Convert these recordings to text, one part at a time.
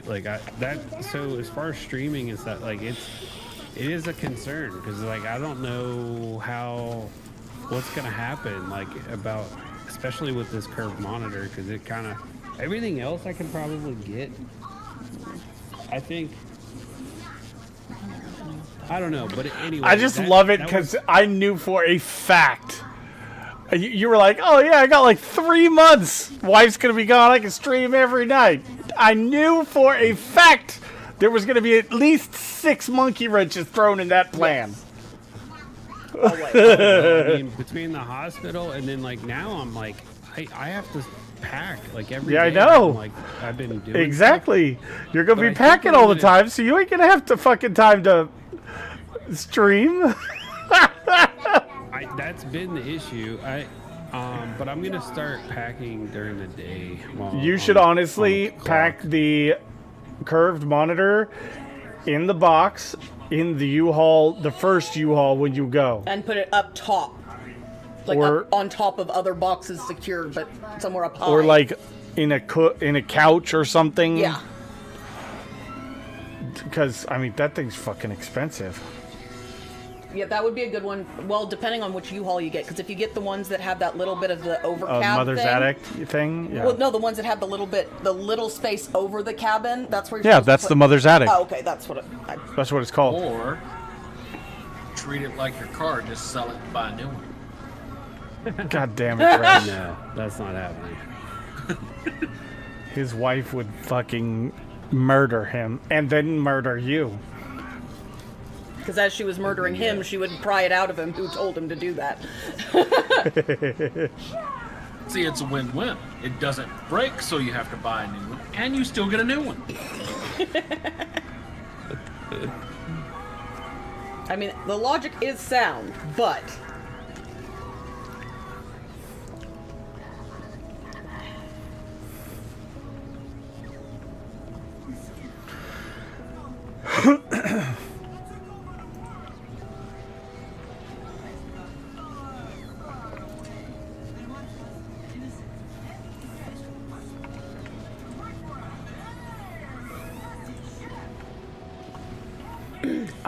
Like so as far as streaming is that like it is a concern because like I don't know what's gonna happen like about especially with this curved monitor because it kind of everything else I can probably get. I think I don't know, but anyway. I just love it because I knew for a fact. You were like, oh yeah, I got like 3 months. Wife's gonna be gone. I can stream every night. I knew for a fact there was gonna be at least 6 monkey wrenches thrown in that plan. I mean, between the hospital and then like now I'm like I have to pack like every day. I know. Like I've been doing exactly. Stuff. You're gonna be packing all the time, so you ain't gonna have to fucking time to stream. That's been the issue. But I'm gonna start packing during the day. You should honestly pack the curved monitor in the box in the U-Haul, the first U-Haul when you go, and put it up top, like up on top of other boxes secured, but somewhere up high. Or like in a couch or something. Yeah. Because I mean that thing's fucking expensive. Yeah, that would be a good one. Well, depending on which U-Haul you get, because if you get the ones that have that little bit of the over cab mother's thing, attic thing. Yeah. Well, no, the ones that have the little space over the cabin. That's where. Yeah, that's the mother's attic. Oh, okay, that's what. That's what it's called. Or treat it like your car, just sell it and buy a new one. God damn it, Ray. No, that's not happening. His wife would fucking murder him and then murder you. Because as she was murdering him, she would pry it out of him who told him to do that. See, it's a win-win. It doesn't break, so you have to buy a new one, and you still get a new one. I mean, the logic is sound, but...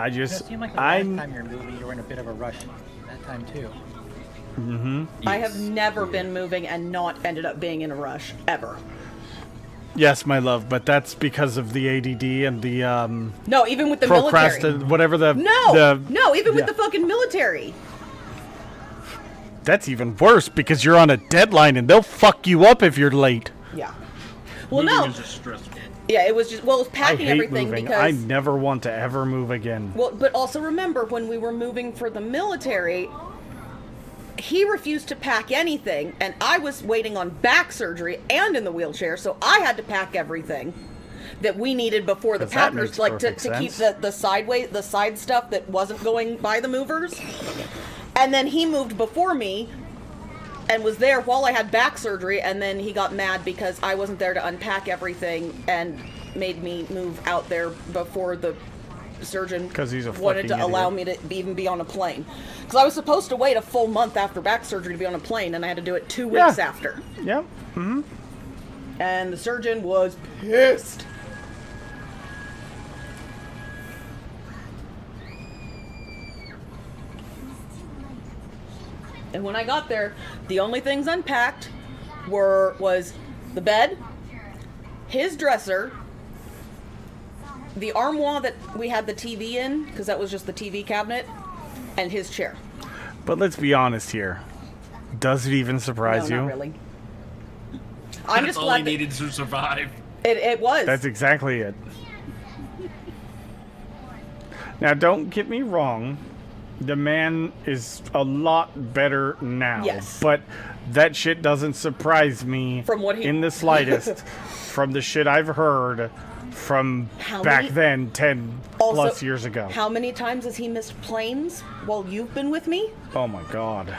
It seemed like the last time you're moving, you were in a bit of a rush that time too. Mm-hmm. Yes. I have never been moving and not ended up being in a rush, ever. Yes, my love, but that's because of the ADD and the No, even with the military. Whatever the No, even with the fucking military. That's even worse because you're on a deadline and they'll fuck you up if you're late. Yeah. Well, Moving no. is just stressful. Yeah, it was just it was packing I hate everything moving. because I never want to ever move again. Well, but also remember when we were moving for the military, he refused to pack anything, and I was waiting on back surgery and in the wheelchair, so I had to pack everything that we needed before the packers, like to keep the side stuff that wasn't going by the movers. And then he moved before me and was there while I had back surgery, and then he got mad because I wasn't there to unpack everything and made me move out there before the surgeon wanted to allow me to even be on a plane. Because I was supposed to wait a full month after back surgery to be on a plane, and I had to do it 2 weeks after. Yep. Mm-hmm. And the surgeon was pissed. And when I got there, the only things unpacked was the bed, his dresser, the armoire that we had the TV in, because that was just the TV cabinet, and his chair. But let's be honest here. Does it even surprise you? No, not really. That's all he needed to survive. It was. That's exactly it. Now, don't get me wrong. The man is a lot better now. Yes. But that shit doesn't surprise me from what in the slightest from the shit I've heard from back then, 10 plus years ago. How many times has he missed planes while you've been with me? Oh my God.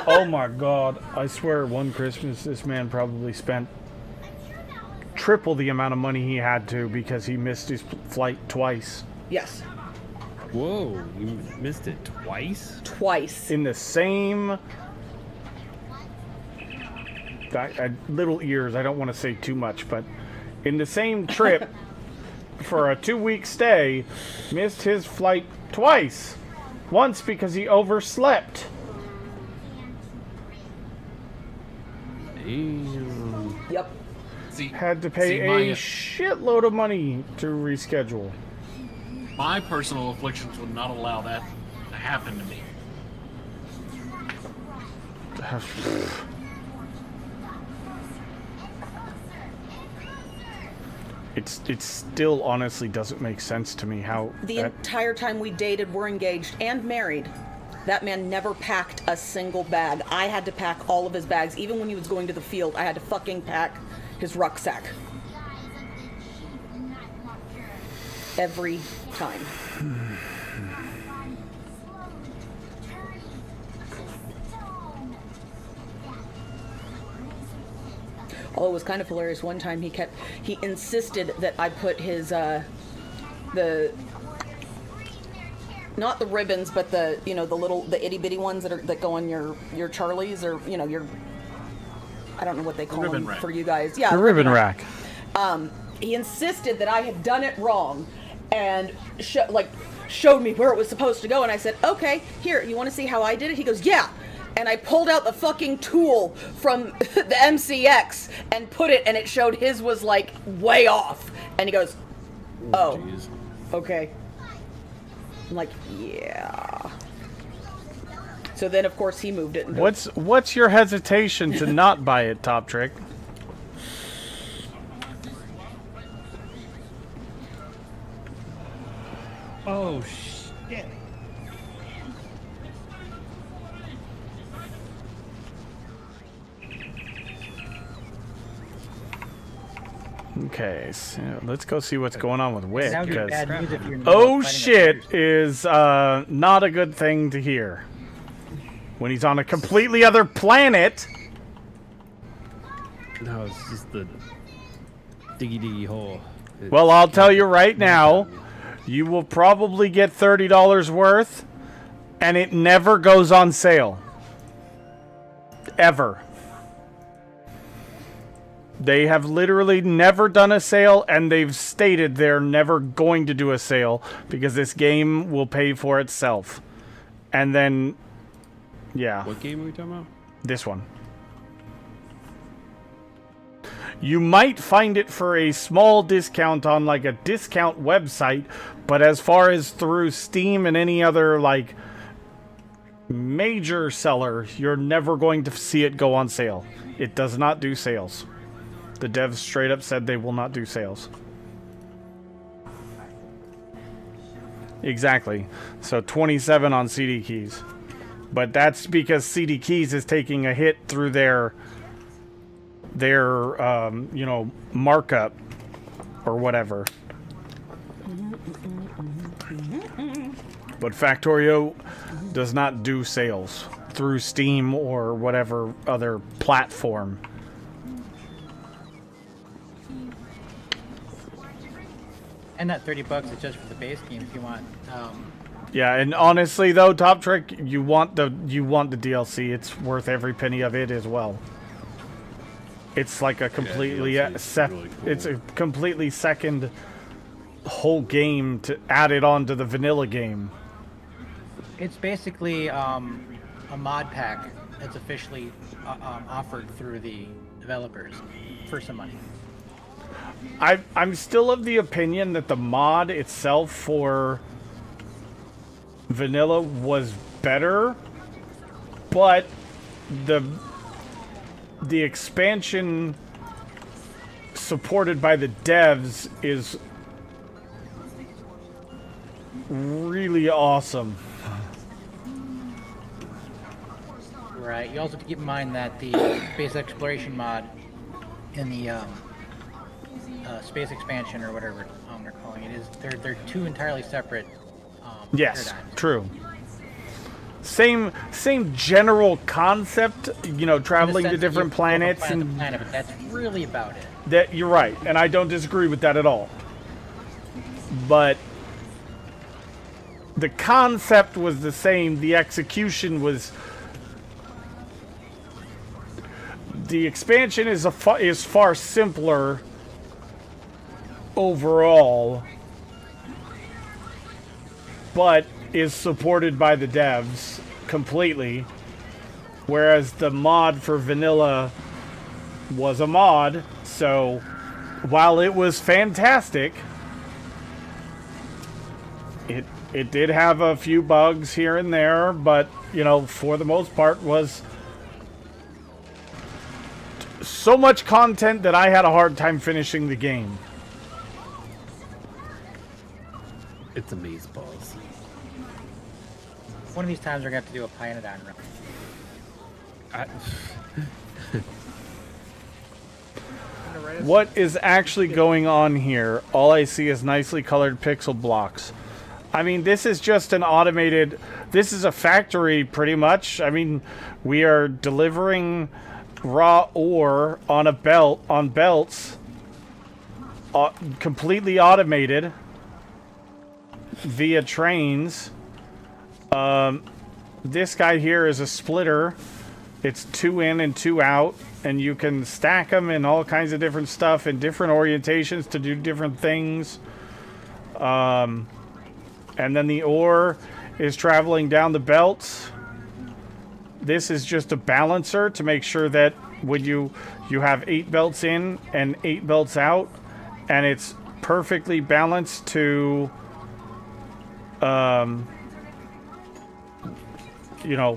Oh my God. I swear one Christmas this man probably spent triple the amount of money he had to because he missed his flight twice. Yes. Whoa, you missed it twice? Twice. In the same... little ears, I don't want to say too much, but in the same trip for a 2-week stay, missed his flight twice. Once because he overslept. Damn. Yep. See, Had to pay a shitload of money to reschedule. my personal afflictions would not allow that to happen to me. It still honestly doesn't make sense to me how The entire time we dated, were engaged, and married, that man never packed a single bag. I had to pack all of his bags. Even when he was going to the field, I had to fucking pack his rucksack. Every time. Although it was kind of hilarious, one time he insisted that I put his, not the ribbons, but the itty bitty ones that go on your Charlies, or, your, I don't know what they call Ribbon them rack. for you guys. Yeah. the ribbon rack. He insisted that I had done it wrong, and showed me where it was supposed to go, and I said, okay, here, you want to see how I did it? He goes, yeah. And I pulled out the fucking tool from the MCX and put it, and it showed his was like way off. And he goes, oh, Jeez. okay. I'm like, yeah. So then, of course, he moved it. And What's your hesitation to not buy it, Top Trick? Oh shit. Okay, so let's go see what's going on with Wick. That would be Because bad news if you're oh fighting a shit first. is not a good thing to hear. When he's on a completely other planet. No, it's just the diggy hole. Well, I'll tell you right now, you will probably get $30 worth, and it never goes on sale. Ever. They have literally never done a sale, and they've stated they're never going to do a sale because this game will pay for itself. And then, yeah, What game are we talking about? this one. You might find it for a small discount on like a discount website, but as far as through Steam and any other like major seller, you're never going to see it go on sale. It does not do sales. The devs straight up said they will not do sales. Exactly. So 27 on CD Keys. But that's because CD Keys is taking a hit through their markup or whatever. But Factorio does not do sales through Steam or whatever other platform. And that $30 is just for the base game if you want. Yeah, and honestly though, Top Trick, you want the DLC. It's worth every penny of it as well. It's like a completely DLC is really cool. it's a completely second whole game to add it on to the vanilla game. It's basically a mod pack that's officially offered through the developers for some money. I'm still of the opinion that the mod itself for vanilla was better, but the expansion supported by the devs is really awesome. Right. You also have to keep in mind that the space exploration mod in the space expansion or whatever they're calling it is they're two entirely separate Yes, paradigms. true. Same general concept, In the traveling to sense that different you go from planets planet to and planet, but that's really about it. that you're right, and I don't disagree with that at all. But the concept was the same, the execution was the expansion is far simpler overall, but is supported by the devs completely, whereas the mod for vanilla was a mod. So while it was fantastic, it did have a few bugs here and there, but you know, for the most part was so much content that I had a hard time finishing the game. It's amazeballs. One of these times we're gonna have to do a Pionodon run. What is actually going on here? All I see is nicely colored pixel blocks. I mean, this is just an automated... This is a factory, pretty much. I mean, we are delivering raw ore on a belt, on belts, completely automated via trains. This guy here is a splitter. It's 2 in and 2 out, and you can stack them in all kinds of different stuff in different orientations to do different things. And then the ore is traveling down the belts. This is just a balancer to make sure that when you have 8 belts in and 8 belts out, and it's perfectly balanced to, you know,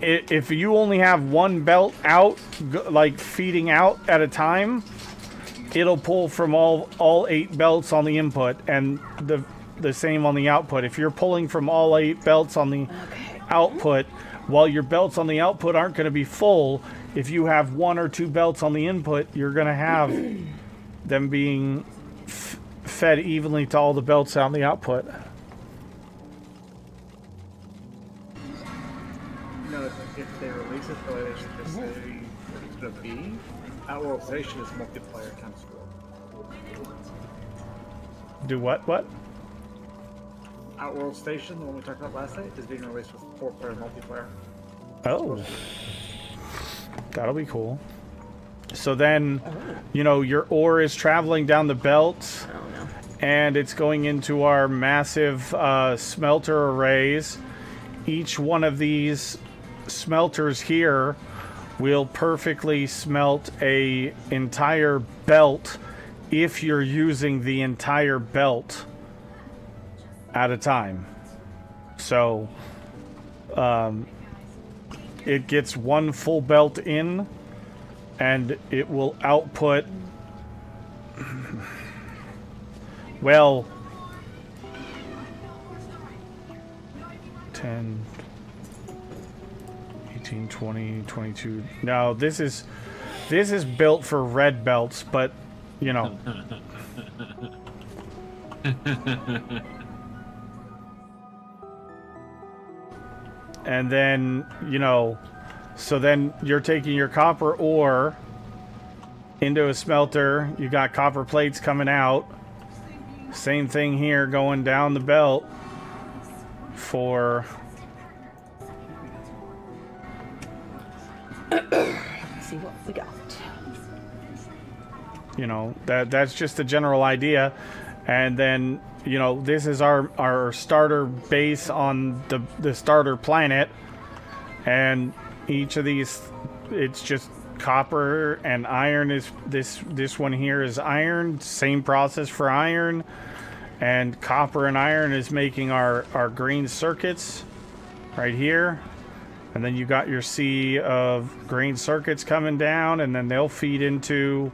if you only have 1 belt out, like feeding out at a time, it'll pull from all 8 belts on the input, and the same on the output. If you're pulling from all 8 belts on the output, while your belts on the output aren't going to be full, if you have 1 or 2 belts on the input, you're going to have them being fed evenly to all the belts on the output. If they release it the way they should just say it's going to be, Outworld Station is multiplayer times 4. Do what? What? Outworld Station, the one we talked about last night, is being released with 4-player multiplayer. Oh. That'll be cool. So then, you know, your ore is traveling down the belt, and it's going into our massive smelter arrays. Each one of these smelters here will perfectly smelt a entire belt if you're using the entire belt at a time. So it gets 1 full belt in, and it will output, well, 10, 18, 20, 22. No, this is built for red belts, but you know. And then, you know, so then you're taking your copper ore into a smelter. You got copper plates coming out. Same thing here going down the belt for... Let's see what we got. You know, that's just the general idea. And then, you know, this is our starter base on the starter planet. And each of these, it's just copper and iron. Is this one here is iron. Same process for iron. And copper and iron is making our green circuits right here. And then you got your sea of green circuits coming down, and then they'll feed into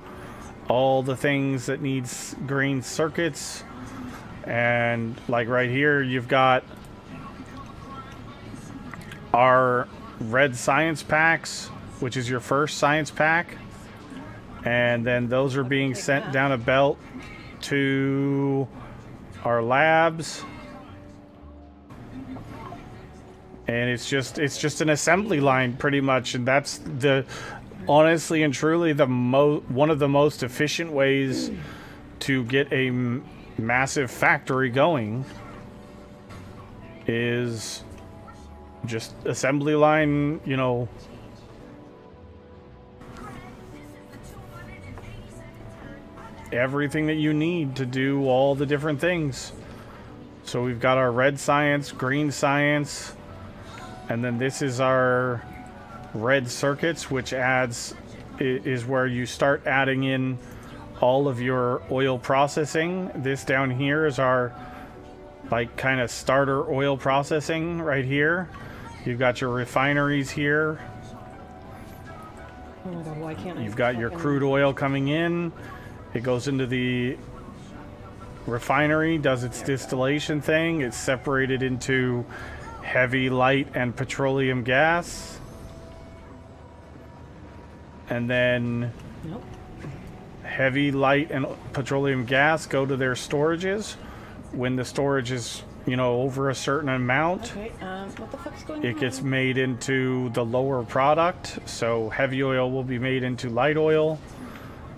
all the things that needs green circuits. And like right here, you've got our red science packs, which is your first science pack. And then those are being sent down a belt to our labs. And it's just an assembly line pretty much, and that's honestly and truly one of the most efficient ways to get a massive factory going is just assembly line, you know. everything that you need to do all the different things. So we've got our red science, green science, and then this is our red circuits, which is where you start adding in all of your oil processing. This down here is our like kind of starter oil processing right here. You've got your refineries here. Oh my god, why can't I? You've got your fucking- crude oil coming in. It goes into the refinery, does its distillation thing. It's separated into heavy, light, and petroleum gas. And then Nope. heavy, light, and petroleum gas go to their storages. When the storage is, over a certain amount, Okay, what the fuck's going on? it gets made into the lower product. So heavy oil will be made into light oil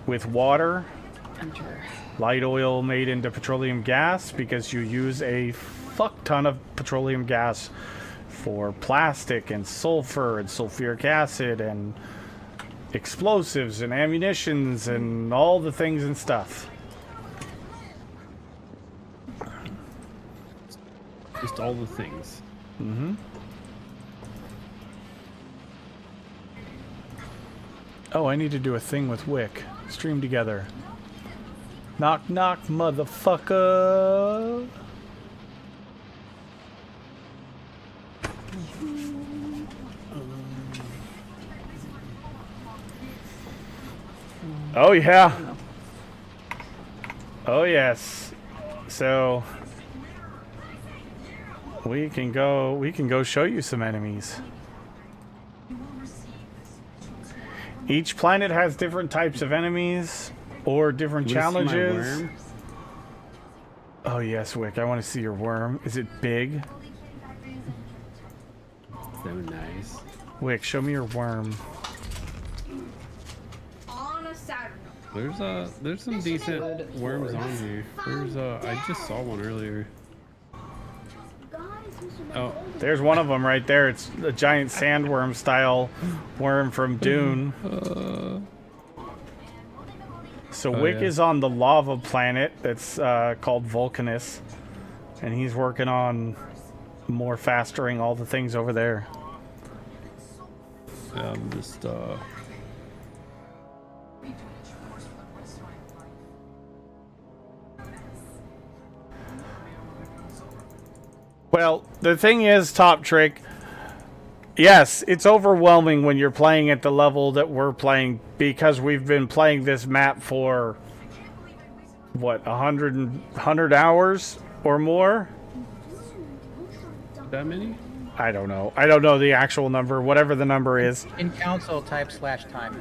with water. Enter. Light oil made into petroleum gas because you use a fuck ton of petroleum gas for plastic and sulfur and sulfuric acid and explosives and ammunitions and all the things and stuff. Just all the things. Oh, I need to do a thing with Wick. Stream together. Knock, knock, motherfucker. Oh, yeah. Oh, yes. So we can go show you some enemies. Each planet has different types of enemies or different You wanna see my challenges. worm? Oh yes, Wick, I want to see your worm. Is it big? So nice. Wick, show me your worm. On a Saturday. There's some decent worms on here. I just saw one earlier. Oh, There's one of them right there. It's a giant sandworm style worm from Dune. So Oh, Wick yeah. is on the lava planet that's called Vulcanus, and he's working on more fastering all the things over there. yeah, I'm just Well, the thing is, Top Trick, yes, it's overwhelming when you're playing at the level that we're playing because we've been playing this map for, what, 100 hours or more? that many? I don't know. I don't know the actual number, whatever the number is. In console, type /time.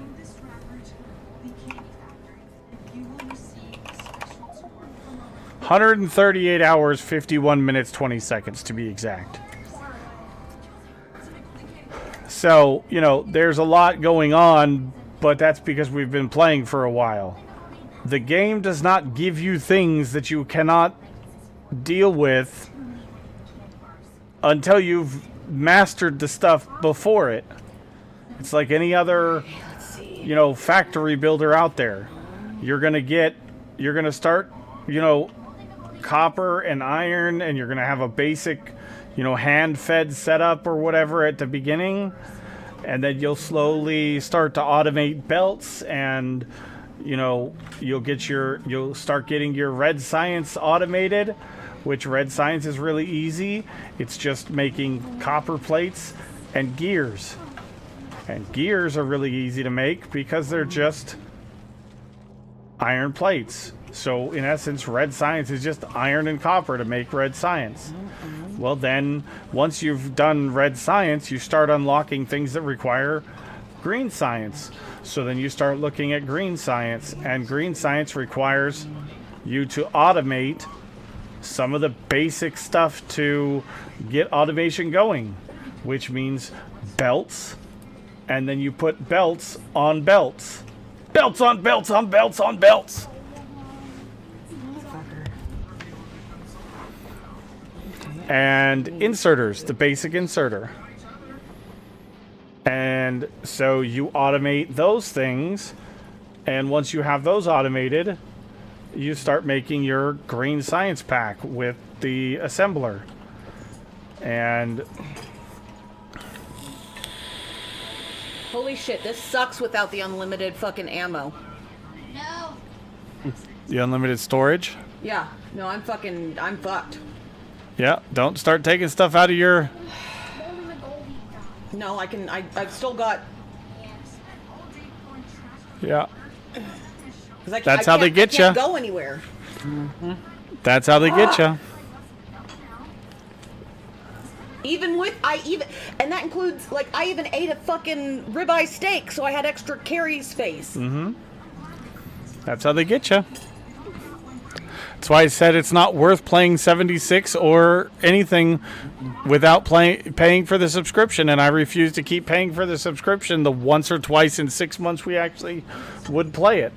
138 hours, 51 minutes, 20 seconds to be exact. So, there's a lot going on, but that's because we've been playing for a while. The game does not give you things that you cannot deal with until you've mastered the stuff before it. It's like any other, factory builder out there. You're going to start, copper and iron, and you're going to have a basic, hand-fed setup or whatever at the beginning. And then you'll slowly start to automate belts, and, you'll start getting your red science automated, which red science is really easy. It's just making copper plates and gears. And gears are really easy to make because they're just iron plates. So in essence, red science is just iron and copper to make red science. Well then, once you've done red science, you start unlocking things that require green science. So then you start looking at green science, and green science requires you to automate some of the basic stuff to get automation going, which means belts, and then you put belts on belts. Belts on belts on belts on belts. And inserters, the basic inserter. And so you automate those things, and once you have those automated, you start making your green science pack with the assembler. And Holy shit, this sucks without the unlimited fucking ammo. No. the unlimited storage. Yeah, no, I'm fucked. Yeah, don't start taking stuff out of your... No, I've still got... Yeah. 'Cause I That's how they get I can't ya. go anywhere. That's how they get you. And that includes, like, I even ate a fucking ribeye steak, so I had extra carry space. That's how they get you. That's why I said it's not worth playing 76 or anything without paying for the subscription, and I refuse to keep paying for the subscription the once or twice in 6 months we actually would play it.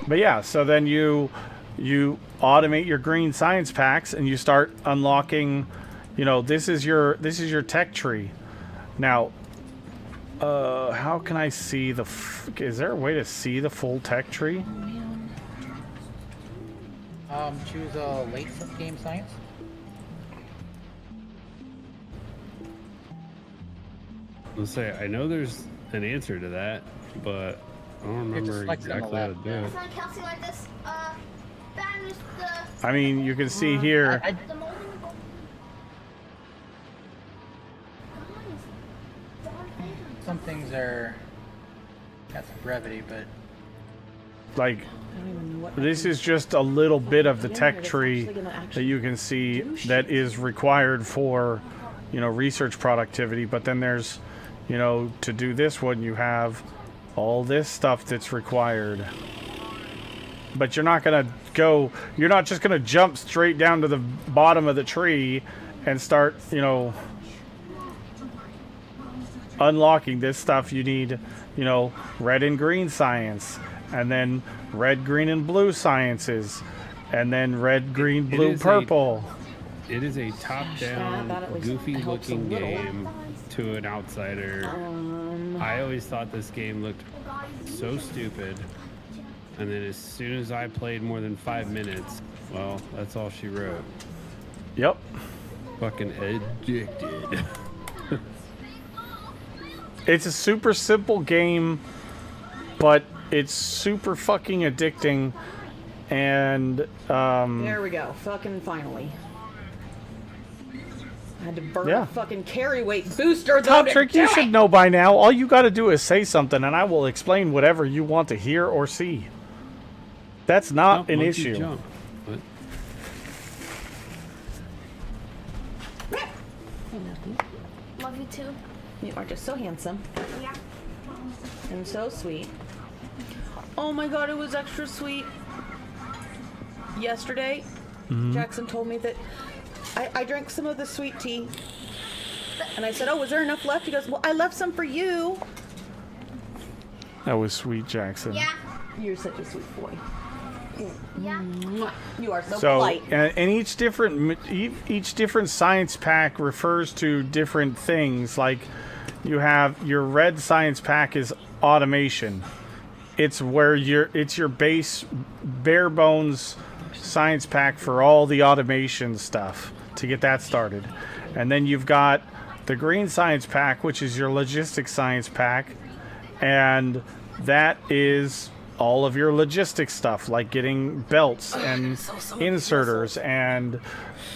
But yeah, so then you automate your green science packs and you start unlocking, you know, this is your tech tree. Now, how can I see is there a way to see the full tech tree? Choose late game science. Let's say I know there's an answer to that, but I don't You have to remember select it on the exactly how to left. do it. It's like Kelsey like this. Banish the. I mean, you can see here. The molding. Some things are got some brevity, but Like, this is just a little bit of the tech tree that you can see that is required for, you know, research productivity. But then there's, you know, to do this one, you have all this stuff that's required. But you're not just going to jump straight down to the bottom of the tree and start, you know, unlocking this stuff. You need, you know, red and green science, and then red, green, and blue sciences, and then red, green, blue, purple. It is a top-down, goofy-looking game to an outsider. I always thought this game looked so stupid, and then as soon as I played more than 5 minutes, well, that's all she wrote. Yep. Fucking addicted. It's a super simple game, but it's super fucking addicting, and There we go. Fucking finally. I had to burn Yeah. a fucking carry weight booster. Top though, Trick, to you do should it. know by now. All you got to do is say something, and I will explain whatever you want to hear or see. That's not an Monkey issue. jump. What? Love you too. You are just so handsome Yeah. and so sweet. Oh my god, it was extra sweet. Yesterday, Jackson told me that I drank some of the sweet tea. And I said, oh, was there enough left? He goes, well, I left some for you. That was sweet, Jackson. Yeah. You're such a sweet boy. Yeah. You are so So, polite. and each different science pack refers to different things. Like, you have your red science pack is automation. It's where it's your base, bare bones science pack for all the automation stuff to get that started. And then you've got the green science pack, which is your logistics science pack, and that is all of your logistics stuff, like getting belts and inserters and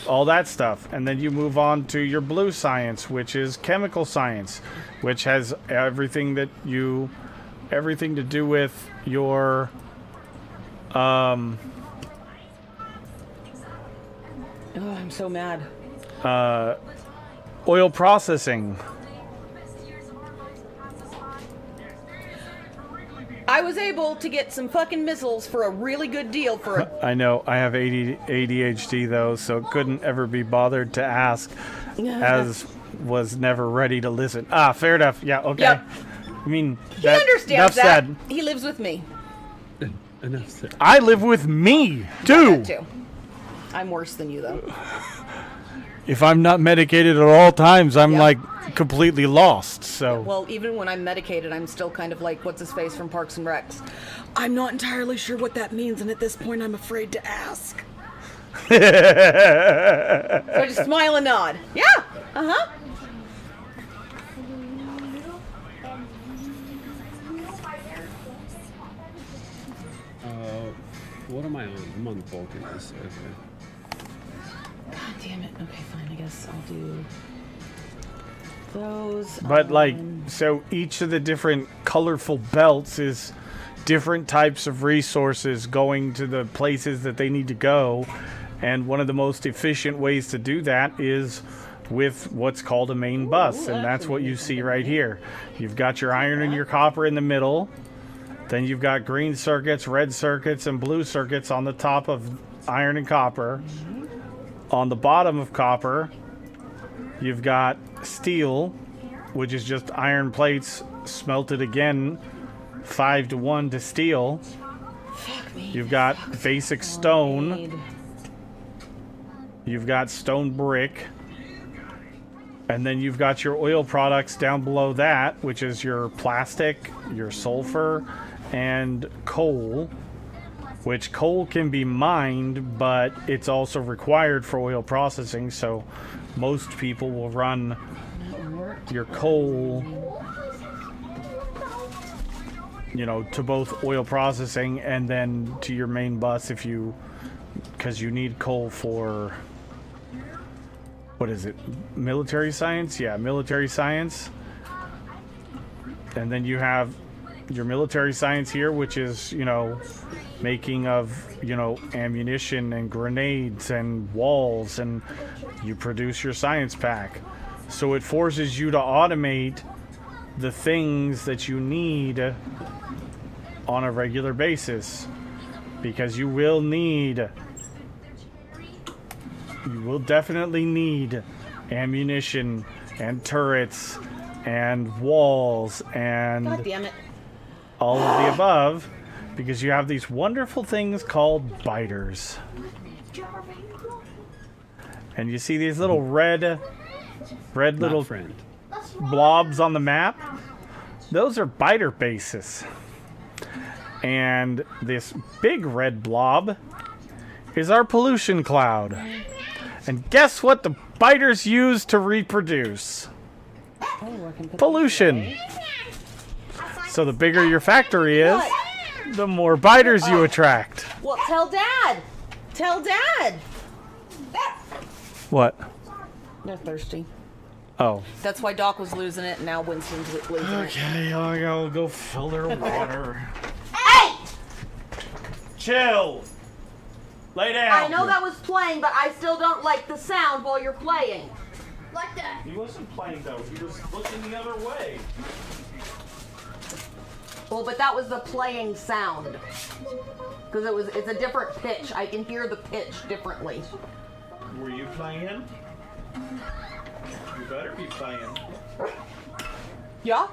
all that stuff. And then you move on to your blue science, which is chemical science, which has everything to do with your Oh, I'm so mad. oil processing. I was able to get some fucking missiles for a really good deal for a I know I have ADHD though, so couldn't ever be bothered to ask, as was never ready to listen. Ah, fair enough. Yeah, okay. Yep. I mean, He understands enough that. said. He lives with me. Enough said. I live with me too. That too. I'm worse than you though. if I'm not medicated at all times, I'm Yeah. like completely lost. So Well, even when I'm medicated, I'm still kind of like, what's his face from Parks and Recs? I'm not entirely sure what that means, and at this point, I'm afraid to ask. So I just smile and nod. Yeah. Uh-huh. What am I on? I'm on Vulcanus. Okay. God damn it. Okay, fine. I guess I'll do those. But like, so each of the different colorful belts is different types of resources going to the places that they need to go. And one of the most efficient ways to do that is with what's called a main bus. And that's what you see right here. You've got your iron and your copper in the middle. Then you've got green circuits, red circuits, and blue circuits on the top of iron and copper. On the bottom of copper, you've got steel, which is just iron plates smelted again 5-to-1 to steel. You've got basic stone. You've got stone brick. And then you've got your oil products down below that, which is your plastic, your sulfur, and coal. Which coal can be mined, but it's also required for oil processing, so most people will run your coal, you know, to both oil processing and then to your main bus if you, because you need coal for, what is it, military science? Yeah, military science. And then you have your military science here, which is, you know, making of, you know, ammunition and grenades and walls, and you produce your science pack. So it forces you to automate the things that you need on a regular basis, because you will definitely need ammunition and turrets and walls and God damn it. all of the above, because you have these wonderful things called biters. And you see these little red little friend. blobs on the map? Those are biter bases. And this big red blob is our pollution cloud. And guess what the biters use to reproduce? Pollution. So the bigger your factory is, the more biters you attract. Well, tell Dad. Tell Dad. What? They're thirsty. Oh. That's why Doc was losing it, and now Winston's losing it. Okay, I'll go fill their water. Hey! Chill. Lay down. I know that was playing, but I still don't like the sound while you're playing. Like that. He wasn't playing though. He was looking the other way. Well, but that was the playing sound. Because it's a different pitch. I can hear the pitch differently. Were you playing? You better be playing. Yeah?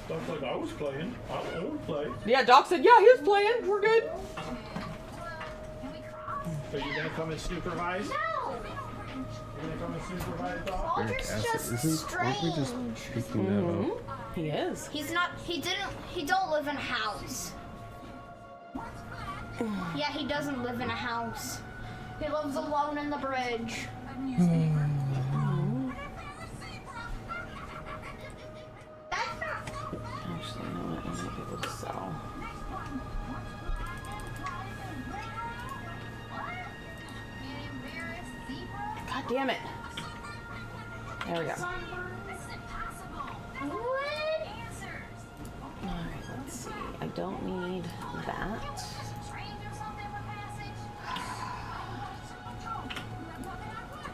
Don't like I was playing. I won't play. Yeah, Doc said, yeah, he was playing. We're good. So you gonna come and supervise? No! You gonna come and supervise, Doc? Walter's just Aren't we just strange. speaking that up? He is. He don't live in a house. Yeah, he doesn't live in a house. He lives alone in the bridge. That's not... Actually, you know what? I might be able to sell. God damn it. There we go. Alright, let's see. I don't need that.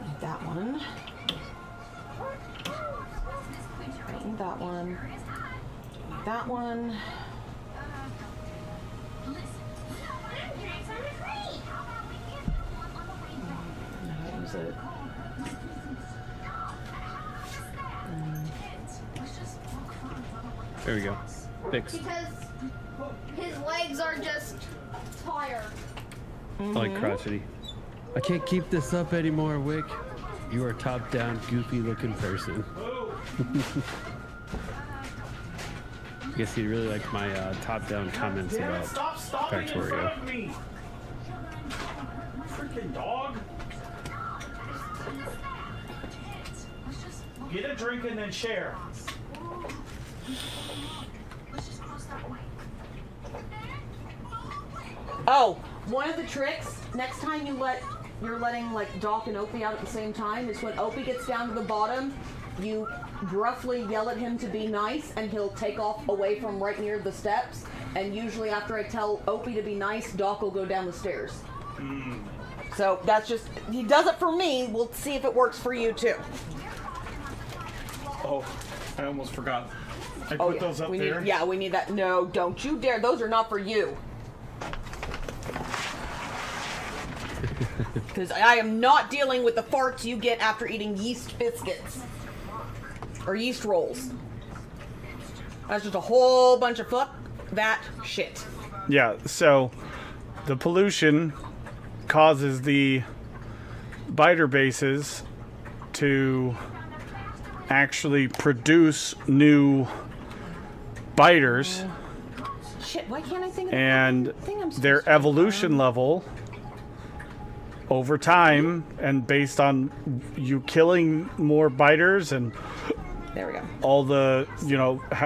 Need that one. Don't need that one. Don't need that one. No, use it. There we go. Fixed. Because his legs are just tired. I like crotchety. I can't keep this up anymore, Wick. You are a top-down, goofy-looking person. I guess he really liked my top-down comments about Factorio. Freaking dog! Get a drink and then share. Oh, one of the tricks, next time you're letting like Doc and Opie out at the same time, is when Opie gets down to the bottom, you gruffly yell at him to be nice, and he'll take off away from right near the steps. And usually after I tell Opie to be nice, Doc will go down the stairs. So that's just, he does it for me. We'll see if it works for you too. Oh, I almost forgot. I Oh, put those up there. We need that. No, don't you dare. Those are not for you. Because I am not dealing with the farts you get after eating yeast biscuits. Or yeast rolls. That's just a whole bunch of fuck that shit. Yeah, so the pollution causes the biter bases to actually produce new biters, Shit, why can't I think of the and fucking thing I'm supposed their to evolution level over time, and based on you killing more biters and There we go. all the,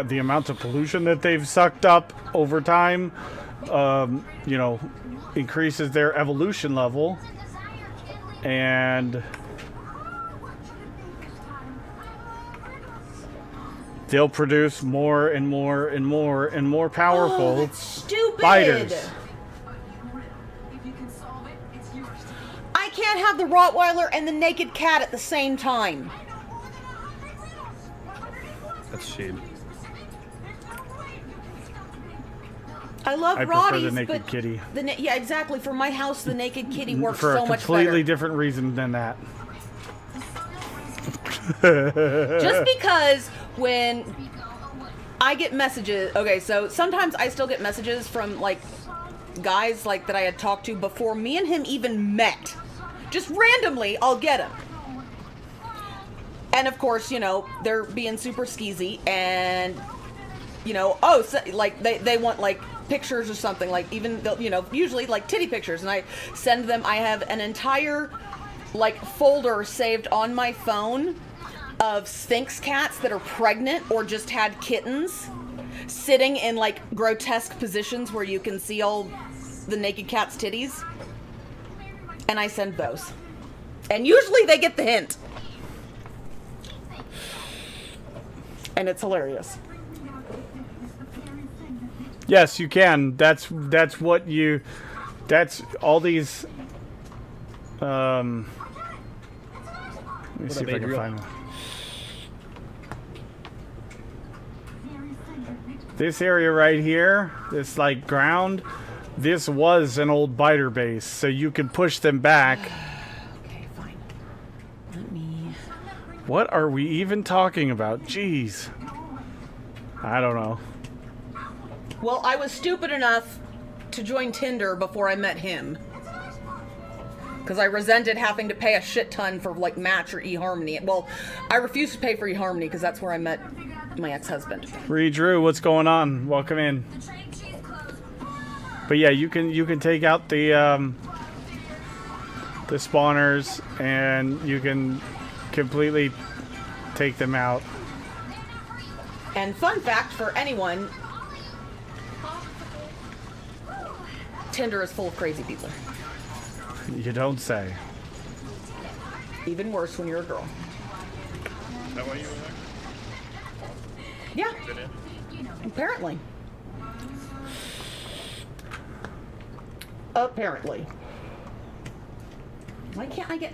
the amount of pollution that they've sucked up over time, increases their evolution level, and they'll produce more and more and more and more powerful Oh, that's stupid. biters. I can't have the Rottweiler and the naked cat at the same time. That's a shame. I love I prefer Roddy's, the naked but kitty. yeah, exactly. For my house, the naked kitty works For so a much completely better. different reason than that. Just because when I get messages, okay, so sometimes I still get messages from like guys like that I had talked to before me and him even met. Just randomly, I'll get them. And of course, they're being super skeezy and, so, like they want like pictures or something, like even, usually like titty pictures. And I send them, I have an entire like folder saved on my phone of Sphinx cats that are pregnant or just had kittens sitting in like grotesque positions where you can see all the naked cat's titties. And I send those. And usually they get the hint. And it's hilarious. Yes, you can. That's all these. Let me see if I can find one. This area right here, this like ground, this was an old biter base, so you can push them back. Okay, fine. Let me... What are we even talking about? Jeez. I don't know. Well, I was stupid enough to join Tinder before I met him. Because I resented having to pay a shit ton for like Match or eHarmony. Well, I refused to pay for eHarmony because that's where I met my ex-husband. Free Drew, what's going on? Welcome in. But yeah, you can take out the spawners and you can completely take them out. And fun fact for anyone, Tinder is full of crazy people. You don't say. Even worse when you're a girl. Is that why you were Yeah, there? Been in? apparently. Apparently. Why can't I get...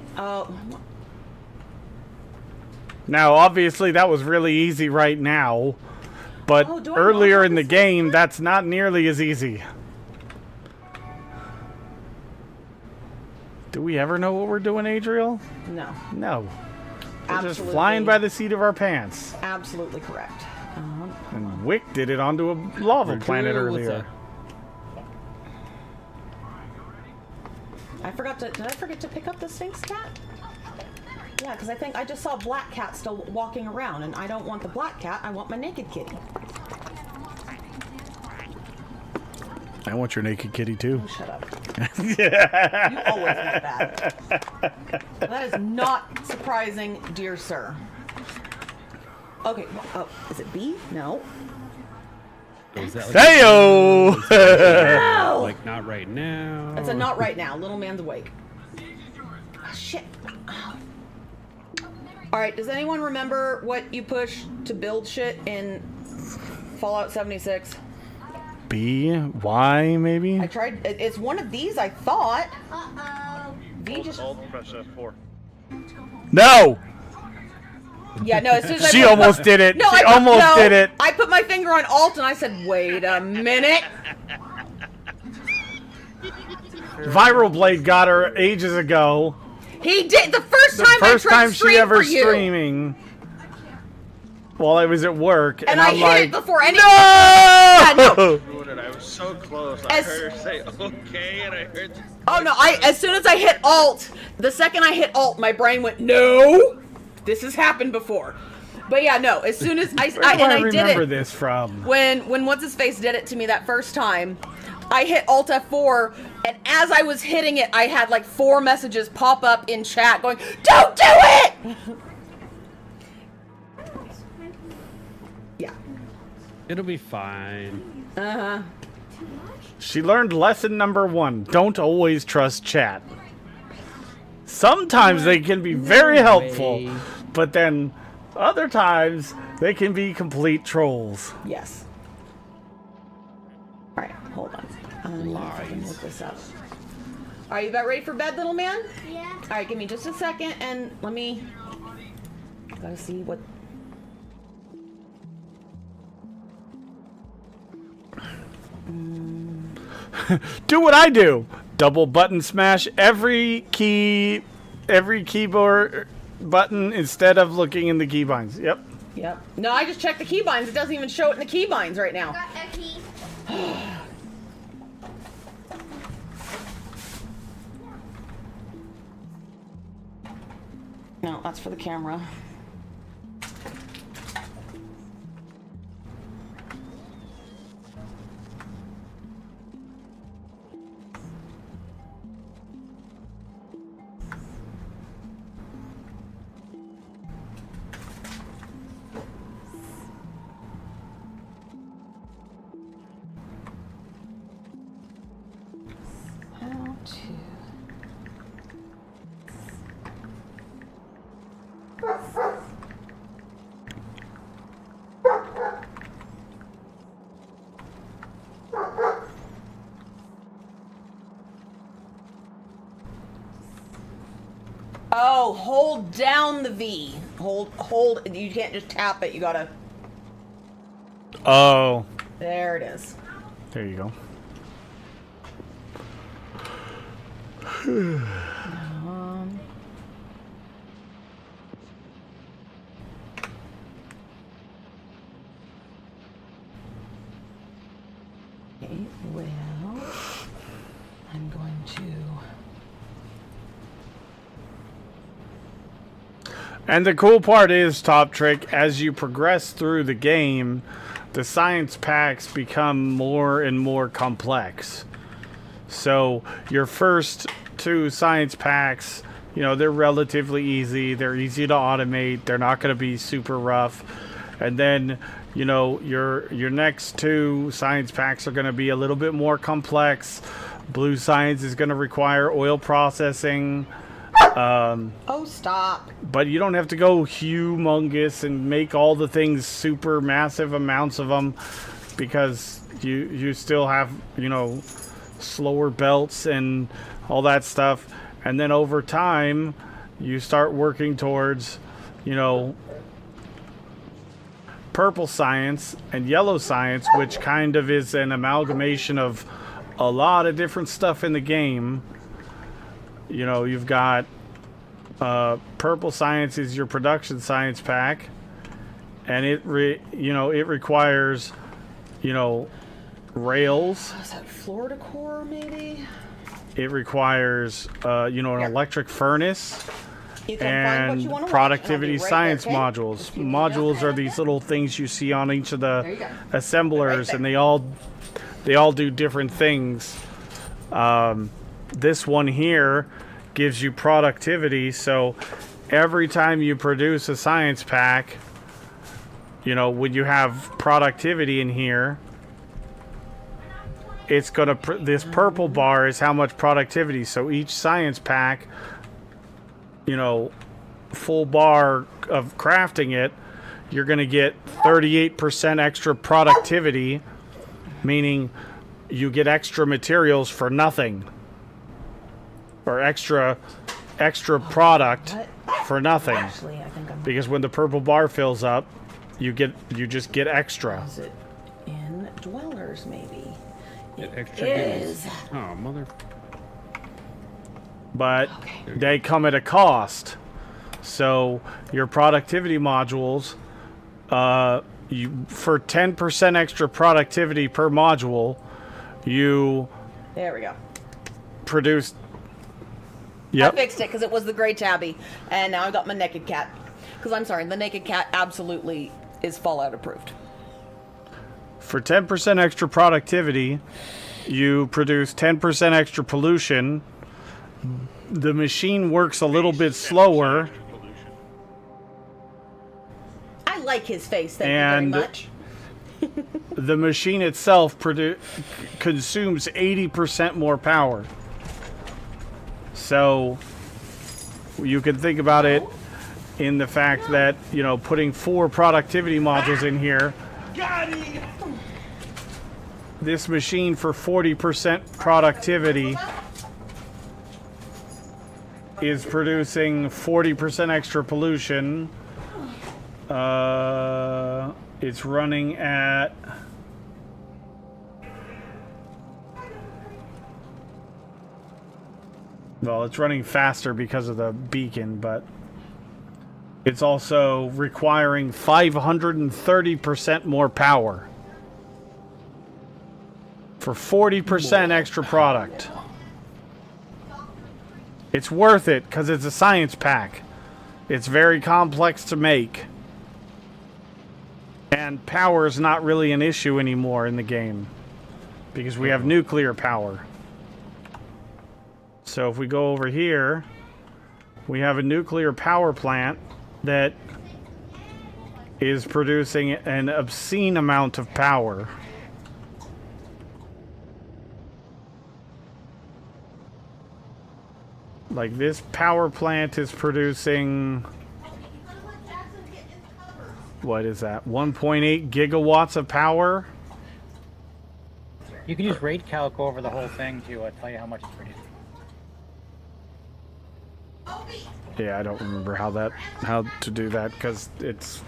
Now, obviously, that was really easy right now, but Oh, do I earlier not in the have this game, one? that's not nearly as easy. Do we ever know what we're doing, Adriel? no. No. We're just Absolutely. flying by the seat of our pants. Absolutely correct. And Wick did it onto a lava planet Drew, what's earlier. up? I forgot to... Did I forget to pick up the Sphinx cat? Yeah, because I think I just saw Black Cat still walking around, and I don't want the Black Cat. I want my naked kitty. I want your naked kitty too. Oh, shut up. You always want that. That is not surprising, dear sir. Okay, oh, is it B? No. Is that Heyo! No! like not right now? It's a not right now. Little man's awake. Oh, shit. Oh. All right, does anyone remember what you push to build shit in Fallout 76? B, Y, maybe? I tried. It's one of these, I thought. Uh-oh. V just. Press F4. No! Yeah, no, as soon as I She put almost my- did it. No, She almost did it. I put my finger on Alt and I said, wait a minute. Viral Blade got her ages ago. He did. The first The time first I tried time to stream she ever for you. streaming. While I was at work. And I'm I hit like, it before any. no! Yeah, no. Doing it. I was so close. I As- heard her say okay, and I heard. Oh no! As soon as I hit Alt, the second I hit Alt, my brain went, no. This has happened before. But yeah, no. As soon as I Where do I did remember it this from? when what's his face did it to me that first time, I hit Alt F4, and as I was hitting it, I had like 4 messages pop up in chat going, "Don't do it!" Yeah. It'll be fine. She learned lesson number 1. Don't always trust chat. Sometimes they can be very helpful, way. but then other times they can be complete trolls. Yes. All right, hold on. I can look this up. Are you about ready for bed, little man? Yeah. All right, give me just a second, and let me. Gotta see what. Do what I do. Double button smash every keyboard button instead of looking in the keybinds. Yep. Yep. No, I just checked the keybinds. It doesn't even show it in the keybinds right now. Got a key. No, that's for the camera. How to. Oh, hold down the V. Hold. You can't just tap it. You gotta. Oh, There it is. there you go. Okay, well, I'm going to. And the cool part is, Top Trick, as you progress through the game, the science packs become more and more complex. So your first 2 science packs, you know, they're relatively easy. They're easy to automate. They're not going to be super rough. And then, you know, your next 2 science packs are going to be a little bit more complex. Blue science is going to require oil processing. Oh, stop. But you don't have to go humongous and make all the things super massive amounts of them, because you still have, you know, slower belts and all that stuff. And then over time, you start working towards, you know, purple science and yellow science, which kind of is an amalgamation of a lot of different stuff in the game. You know, you've got purple science is your production science pack, and it requires, you know, rails. Is that Florida core, maybe? It requires, you know, an electric furnace, You can find what you and want to productivity watch, and science I'll be right there, modules. okay? Just give me Modules just- are these little things you see on each of There the you go. assemblers, Right and there. they all do different things. This one here gives you productivity, so every time you produce a science pack, you know, when you have productivity in here, it's gonna this purple bar is how much productivity. So each science pack, you know, full bar of crafting it, you're gonna get 38% extra productivity, meaning you get extra materials for nothing, or extra product for nothing. Actually, I think I'm. Because when the purple bar fills up, you just get extra. Is it in dwellers? Maybe. Get extra is. goodies. Oh, mother. But they come at a cost. So your productivity modules, you for 10% extra productivity per module, you There we go. produce. I Yep. fixed it because it was the gray tabby, and now I got my naked cat. Because I'm sorry, the naked cat absolutely is Fallout approved. For 10% extra productivity, you produce 10% extra pollution. The machine works a little bit slower. I like his face, thank And- you very much. The machine itself consumes 80% more power. So you can think about it in the fact that, you know, putting 4 productivity modules in here, this machine for 40% productivity is producing 40% extra pollution. It's running at well, it's running faster because of the beacon, but it's also requiring 530% more power for 40% extra product. It's worth it because it's a science pack. It's very complex to make. And power is not really an issue anymore in the game because we have nuclear power. So if we go over here, we have a nuclear power plant that is producing an obscene amount of power. Like this power plant is producing, what is that? 1.8 gigawatts of power. You can use rate calc over the whole thing to tell you how much it's producing. Yeah, I don't remember how to do that because it's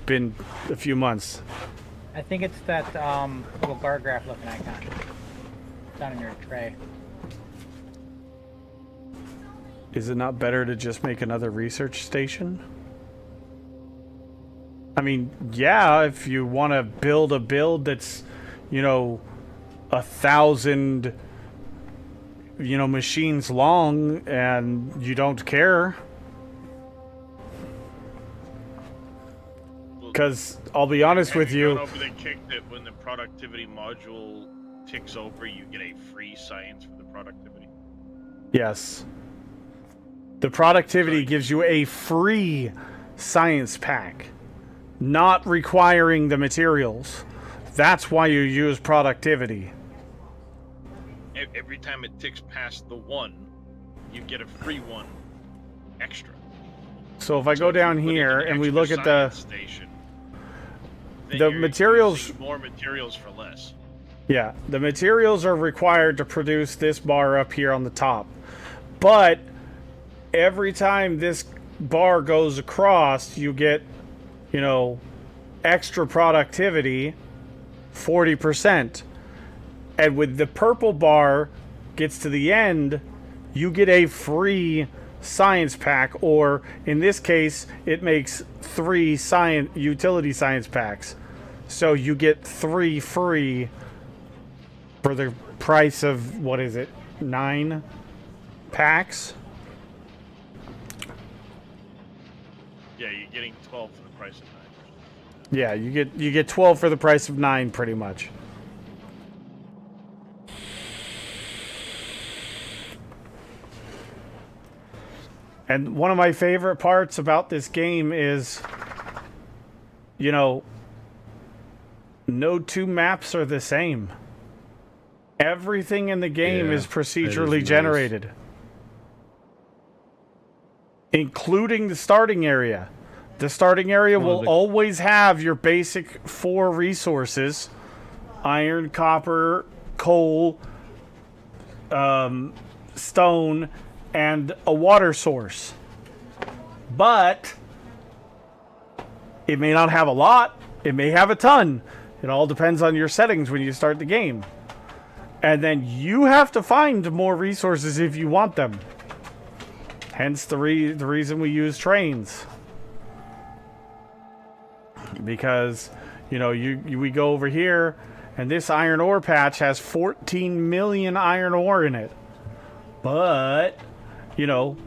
been a few months. I think it's that little bar graph looking icon down in your tray. Is it not better to just make another research station? I mean, yeah, if you want to build a build that's, you know, 1,000, you know, machines long and you don't care. Because I'll be honest with you. Over the kick that when the productivity module ticks over, you get a free science for the productivity. Yes. The productivity gives you a free science pack, not requiring the materials. That's why you use productivity. Every time it ticks past the 1, you get a free 1 extra. So if I go down Put in here an and we extra look at the science station, then the you're materials, using more materials for less. yeah, the materials are required to produce this bar up here on the top. But every time this bar goes across, you get, you know, extra productivity, 40%. And with the purple bar gets to the end, you get a free science pack, or in this case, it makes 3 utility science packs. So you get 3 free for the price of, what is it, 9 packs? Yeah, you're getting 12 for the price of 9. Yeah, you get 12 for the price of 9, pretty much. And one of my favorite parts about this game is, you know, no two maps are the same. Everything in the game Yeah, is procedurally that is nice. generated, including the starting area. The starting area will always have your basic 4 resources: iron, copper, coal, stone, and a water source. But it may not have a lot. It may have a ton. It all depends on your settings when you start the game. And then you have to find more resources if you want them. Hence the reason we use trains. Because, you know, we go over here, and this iron ore patch has 14 million iron ore in it. But, you know,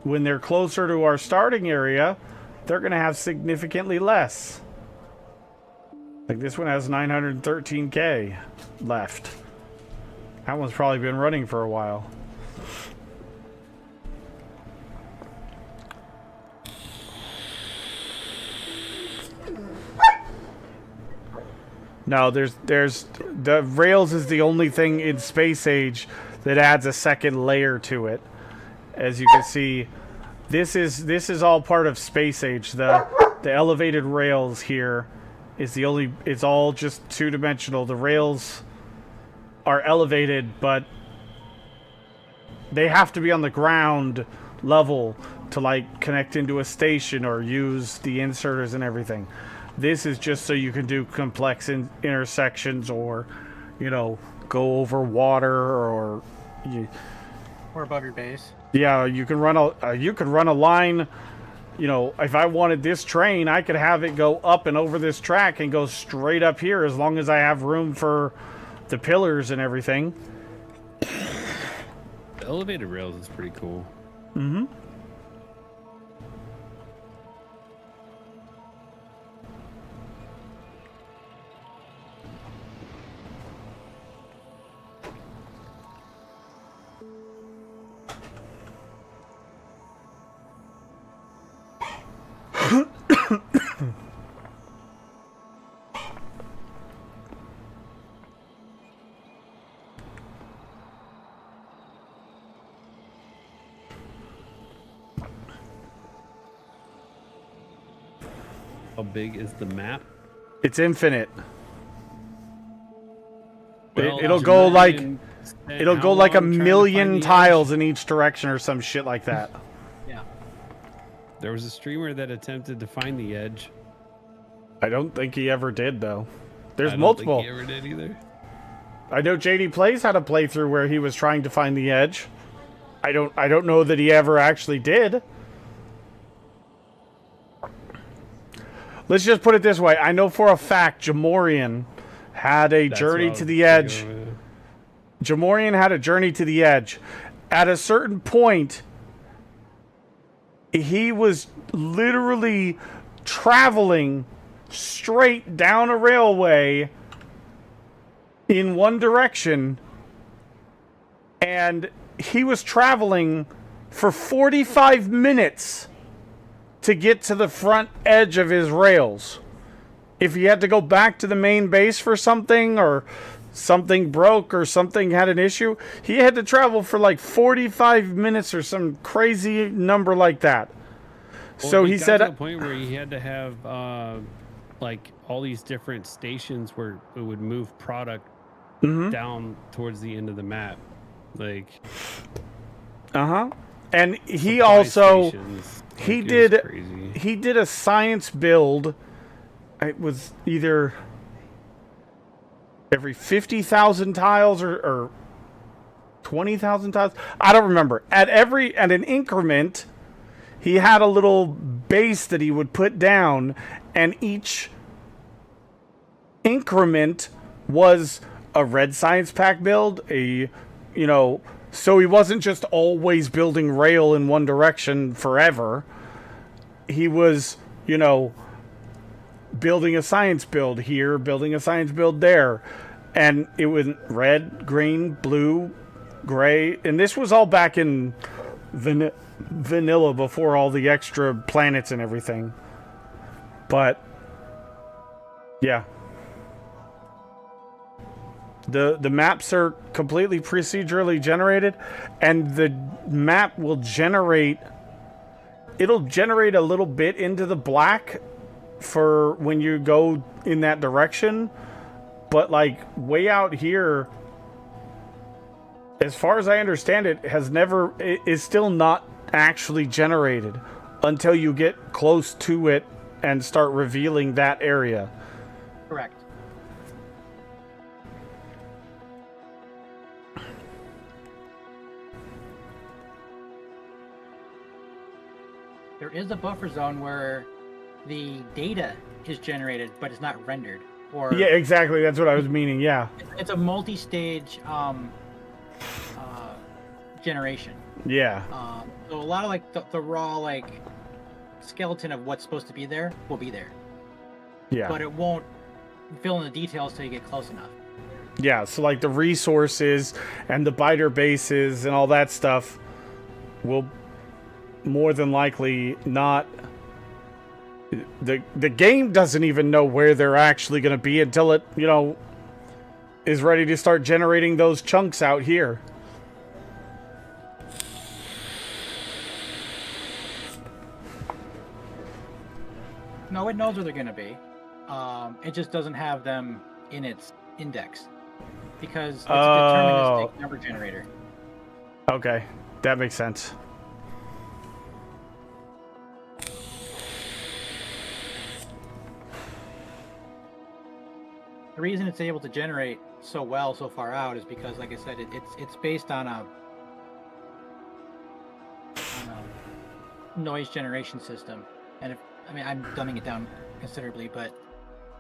when they're closer to our starting area, they're going to have significantly less. Like this one has 913k left. That one's probably been running for a while. No, there's the rails is the only thing in Space Age that adds a second layer to it. As you can see, this is all part of Space Age. The elevated rails here is the only. It's all just two-dimensional. The rails are elevated, but they have to be on the ground level to like connect into a station or use the inserters and everything. This is just so you can do complex intersections, or, you know, go over water, or above your base. Yeah, you can run a line. You know, if I wanted this train, I could have it go up and over this track and go straight up here, as long as I have room for the pillars and everything. The elevated rails is pretty cool. Mm-hmm. How big is the map? It's infinite. Well, It'll go like a long trying to million find the tiles in each direction or some shit like that. Yeah. There was a streamer that attempted to find the edge. I don't think he ever did, though. I There's don't multiple. think he ever did either. I know JD Plays had a playthrough where he was trying to find the edge. I don't know that he ever actually did. Let's just put it this way. I know for a fact Jamorian had a journey to the edge. Jamorian had a journey to the edge. At a certain point, he was literally traveling straight down a railway in one direction, and he was traveling for 45 minutes to get to the front edge of his rails. If he had to go back to the main base for something, or something broke, or something had an issue, he had to travel for like 45 minutes or some crazy number like that. Well, So he he got said, to the point where he had to have like all these different stations where it would move product down towards the end of the map, like and he supply also stations. he Like, it was did crazy. he did a science build. It was either every 50,000 tiles or 20,000 tiles. I don't remember. At an increment, he had a little base that he would put down, and each increment was a red science pack build, so he wasn't just always building rail in one direction forever. he was, building a science build here, building a science build there. And it was red, green, blue, gray. And this was all back in vanilla before all the extra planets and everything. But, yeah. The maps are completely procedurally generated, and the map will generate... It'll generate a little bit into the black for when you go in that direction, but like way out here, as far as I understand it, is still not actually generated until you get close to it and start revealing that area. Correct. There is a buffer zone where the data is generated, but it's not rendered. Or yeah, exactly. That's what I was meaning. Yeah. It's a multi-stage generation. Yeah. So a lot of like the raw like skeleton of what's supposed to be there will be there. Yeah. But it won't fill in the details till you get close enough. Yeah. So like the resources and the biter bases and all that stuff will more than likely not. The game doesn't even know where they're actually going to be until it, is ready to start generating those chunks out here. No, it knows where they're going to be. It just doesn't have them in its index because it's a deterministic number generator. Okay, that makes sense. The reason it's able to generate so well so far out is because, like I said, it's based on a noise generation system. And I'm dumbing it down considerably, but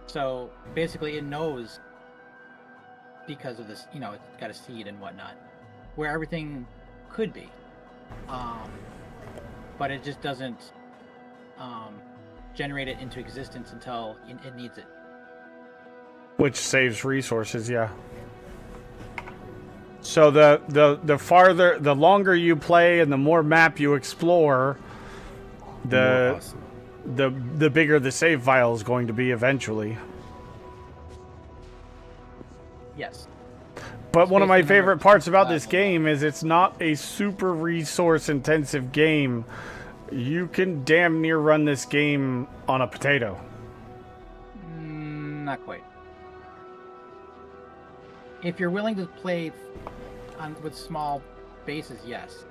so basically it knows, because of this, it's got a seed and whatnot, where everything could be, but it just doesn't generate it into existence until it needs it. Which saves resources, yeah. So the longer you play and the more map you explore, the bigger the save file is going to be eventually. Yes. But one of my favorite parts about this game is it's not a super resource intensive game. You can damn near run this game on a potato. Not quite. If you're willing to play with small bases, yes.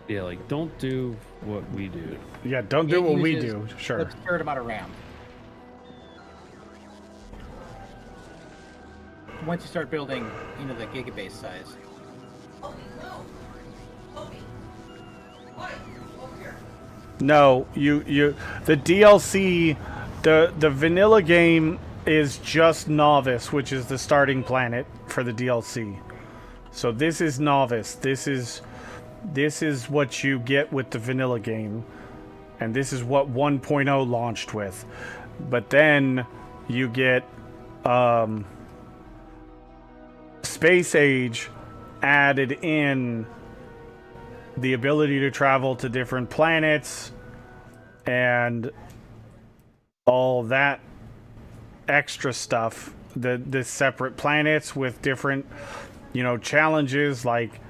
Yeah, like don't do what we do. Yeah, don't do what we do. Sure. An absurd amount of RAM. Once you start building, the gigabase size. No, the DLC, the vanilla game is just Novice, which is the starting planet for the DLC. So this is Novice. This is what you get with the vanilla game, and this is what 1.0 launched with. But then you get Space Age added in the ability to travel to different planets and all that extra stuff. The separate planets with different, challenges, like,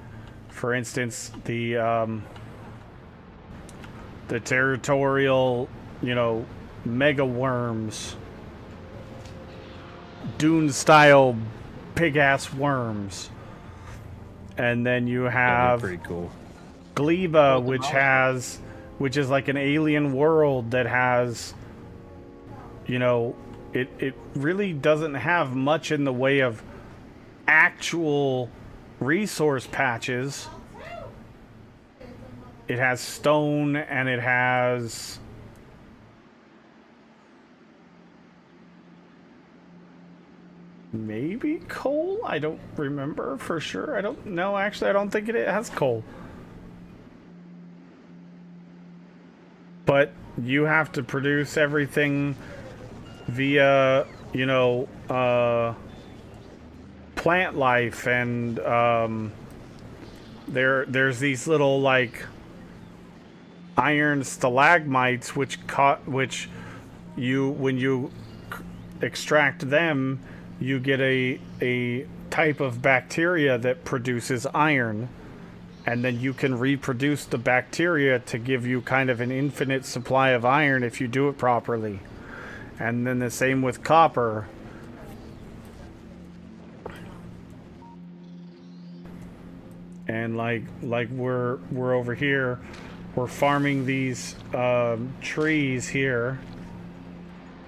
for instance, the territorial, mega worms, Dune-style pig-ass worms. And then you have pretty cool. Gleba, which is like an alien world that has, it really doesn't have much in the way of actual resource patches. It has stone and it has maybe coal? I don't remember for sure. I don't know. Actually, I don't think it has coal. but you have to produce everything via, plant life, and there's these little like iron stalagmites which when you extract them, you get a type of bacteria that produces iron, and then you can reproduce the bacteria to give you kind of an infinite supply of iron if you do it properly. And then the same with copper. And like we're over here, we're farming these trees here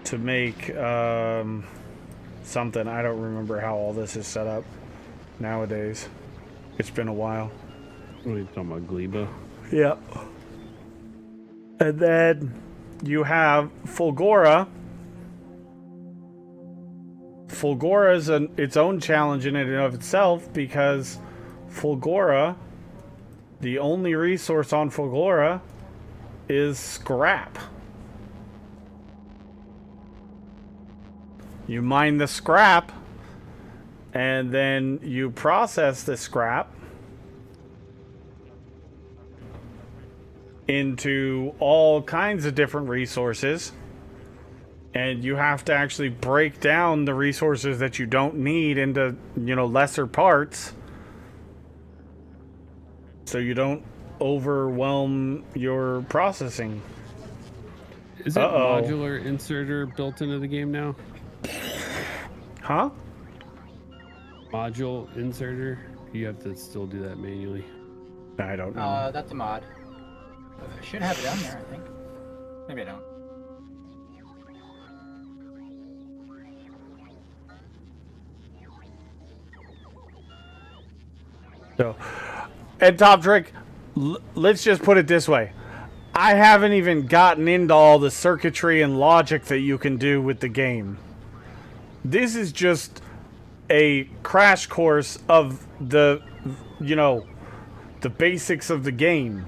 to make something. I don't remember how all this is set up nowadays. It's been a while. What are you talking about, Gleba? Yep. And then you have Fulgora. Fulgora is its own challenge in and of itself, because Fulgora, the only resource on Fulgora is scrap. You mine the scrap, and then you process the scrap into all kinds of different resources, and you have to actually break down the resources that you don't need into, lesser parts, so you don't overwhelm your processing. Is it modular inserter built into the game now? Huh? Module inserter? You have to still do that manually. I don't know. That's a mod. I should have it down there, I think. Maybe I don't. So, and Top Trick, let's just put it this way. I haven't even gotten into all the circuitry and logic that you can do with the game. This is just a crash course of the basics of the game.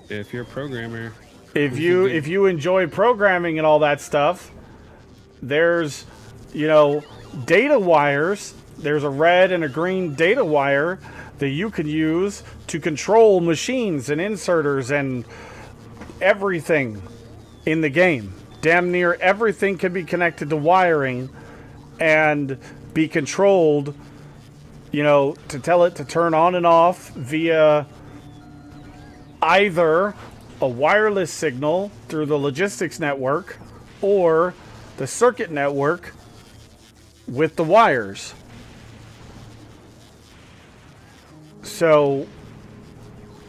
If you're a programmer, if you enjoy programming and all that stuff, there's data wires. There's a red and a green data wire that you can use to control machines and inserters and everything in the game. Damn near everything can be connected to wiring and be controlled, to tell it to turn on and off via either a wireless signal through the logistics network or the circuit network with the wires. So,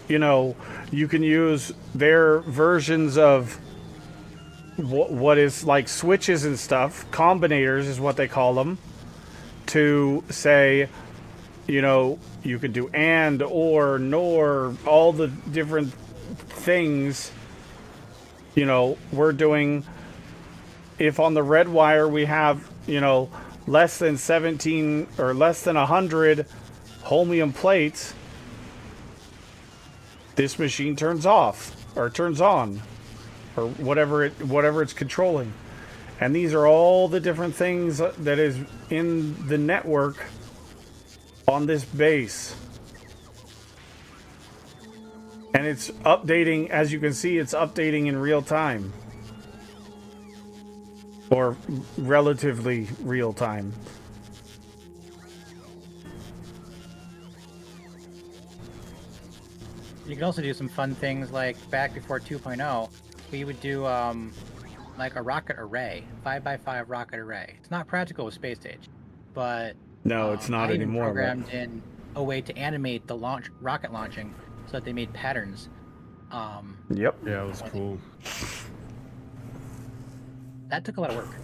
you can use their versions of what is like switches and stuff. Combinators is what they call them. To say, you can do and, or, nor, all the different things. We're doing, if on the red wire we have, less than 17 or less than 100 holmium plates, this machine turns off or turns on, or whatever it's controlling. And these are all the different things that is in the network on this base. And it's updating, as you can see, it's updating in real time. Or relatively real time. You can also do some fun things like back before 2.0, we would do like a rocket array, 5x5 rocket array. It's not practical with Space Age, but no, it's not I even anymore. Programmed in a way to animate the rocket launching so that they made patterns. Yep. Yeah, it was cool. That took a lot of work.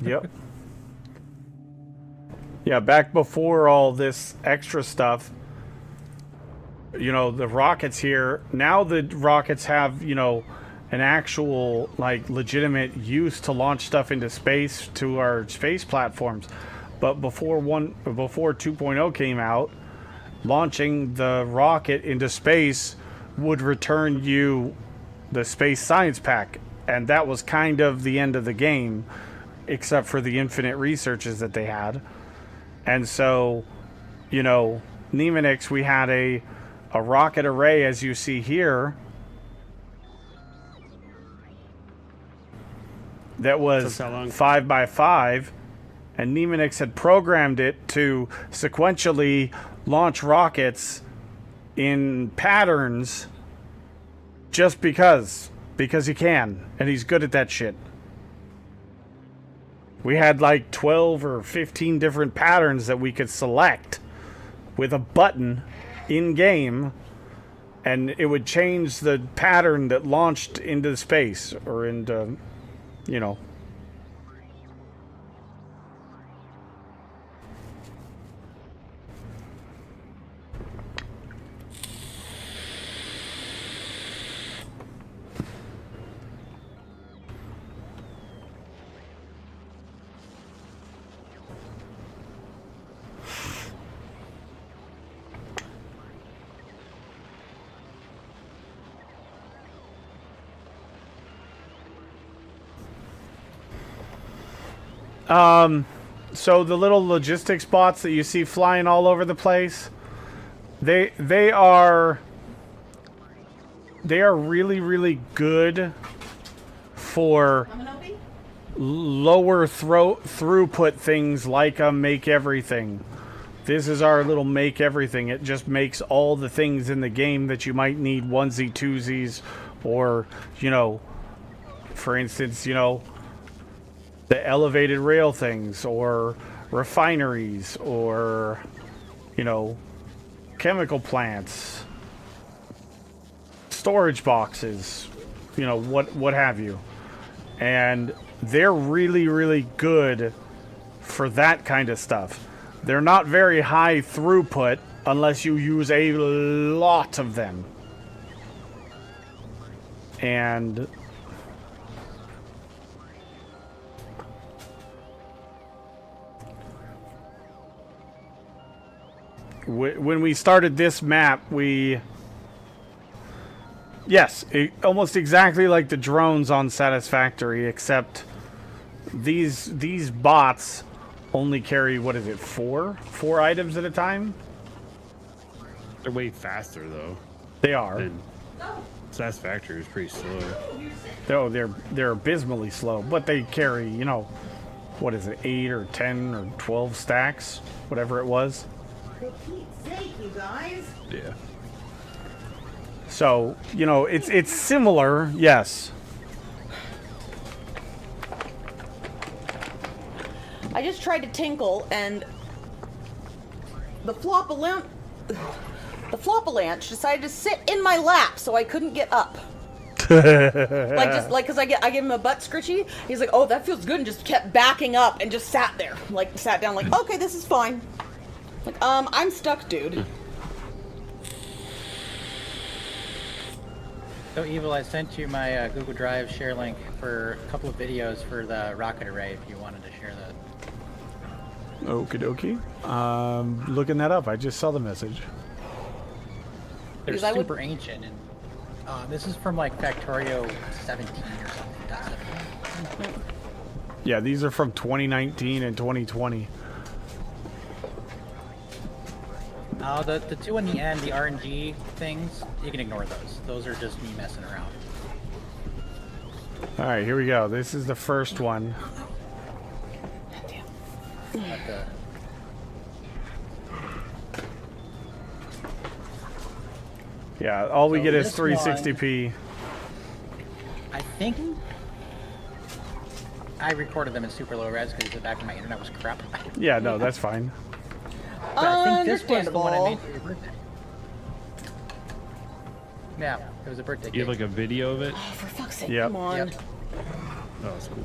Yep. Yeah, back before all this extra stuff, the rockets here, now the rockets have, an actual, like, legitimate use to launch stuff into space to our space platforms. But before 2.0 came out, launching the rocket into space would return you the Space Science Pack, and that was kind of the end of the game, except for the infinite researches that they had. And so, you know, Nemonix, we had a rocket array, as you see here, that was 5 by 5, and Nemonix had programmed it to sequentially launch rockets in patterns just because he can, and he's good at that shit. We had like 12 or 15 different patterns that we could select with a button in game, and it would change the pattern that launched into space or into, you know. So the little logistics bots that you see flying all over the place, they are really, really good for lower throughput things like a make everything. This is our little make everything. It just makes all the things in the game that you might need onesie twosies, or, you know, for instance, you know, the elevated rail things, or refineries, or, you know, chemical plants, storage boxes, you know, what have you. And they're really, really good for that kind of stuff. They're not very high throughput unless you use a lot of them. And when we started this map, almost exactly like the drones on Satisfactory, except these bots only carry, what is it, four items at a time? They're way faster though. They are. And Satisfactory is pretty slow. Oh, they're abysmally slow, but they carry, you know, what is it, 8 or 10 or 12 stacks, whatever it was. For Pete's sake, you guys. Yeah. So, you know, it's similar, yes. I just tried to tinkle, and the flopalanche decided to sit in my lap, so I couldn't get up. Because I give him a butt scritchy. He's like, "Oh, that feels good," and just kept backing up and just sat there, like sat down, like, "Okay, this is fine." Like, I'm stuck, dude. So, Evil, I sent you my Google Drive share link for a couple of videos for the rocket array if you wanted to share that. Okie dokie. Looking that up. I just saw the message. They're super ancient, and this is from like Factorio 17 or something. Yeah, these are from 2019 and 2020. The two in the end, the RNG things, you can ignore those. Those are just me messing around. All right, here we go. This is the first one. Yeah, all we get is 360p. I think I recorded them in super low res because the back of my internet was crap. Yeah, no, that's fine. But I think this was the one I made for your birthday. Yeah, it was a birthday cake. You have like a video of it? Oh, for fuck's sake, Yep. come on. Yep. Oh, that's cool.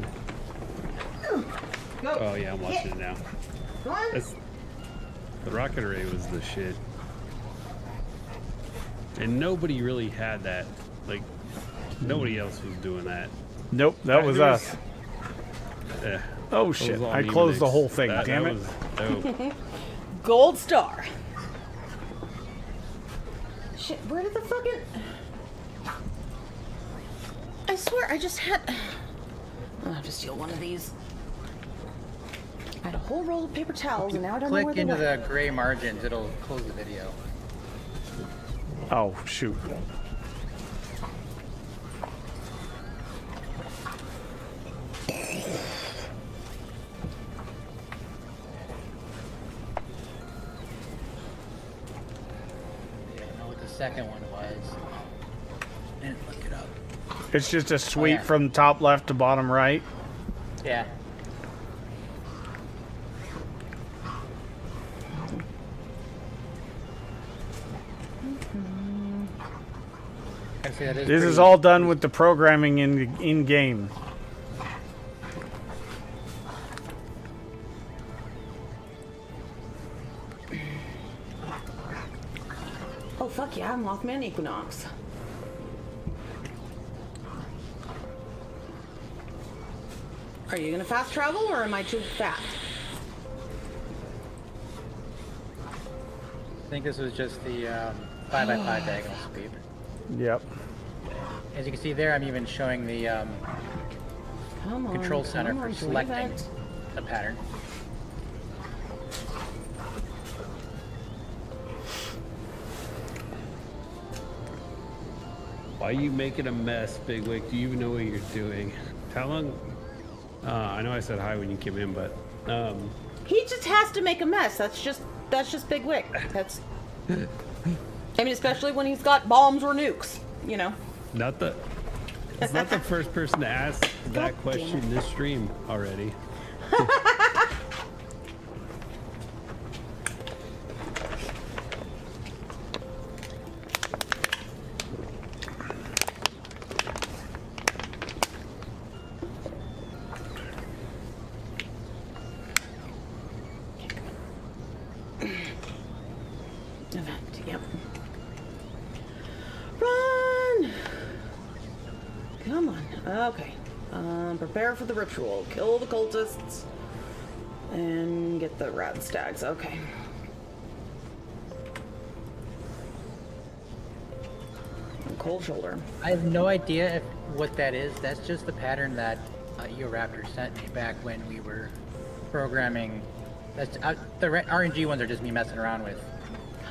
Go. Oh yeah, I'm watching it now. Go on. The rocket array was the shit. And nobody really had that. Like, nobody else was doing that. Nope, that was us. Yeah. Oh shit, I closed the whole thing, damn it. Was dope. Gold star. Shit, where did the fucking... swear, I just had... I'll have to steal one of these. I had a whole roll of paper towels, and now I don't know where Click they into went. the gray margins, it'll close the video. Oh, shoot. I don't know what the second one was. I didn't look it up. It's just a sweep yeah. from top left to bottom right. Yeah. I'd say that is This is pretty- all done with the programming in game. Oh, fuck yeah, Mothman Equinox. Are you gonna fast travel, or am I too fat? I think this was just the 5x5 diagonal sweep. Yep. As you can see there, I'm even showing the Come on, control center come for on, believe selecting it. the pattern. Why are you making a mess, Bigwig? Do you even know what you're doing? How long? I know I said hi when you came in, but He just has to make a mess. That's just Big Wick. That's. I mean, especially when he's got bombs or nukes. You know. not the. It's not the first person to ask that God damn question it. this stream already. Event. Yep. Run! Come on. Okay. Prepare for the ritual. Kill the cultists. And get the rad stags. Okay. Cold shoulder. I have no idea what that is. That's just the pattern that Raptor sent me back when we were programming. That's the RNG ones are just me messing around with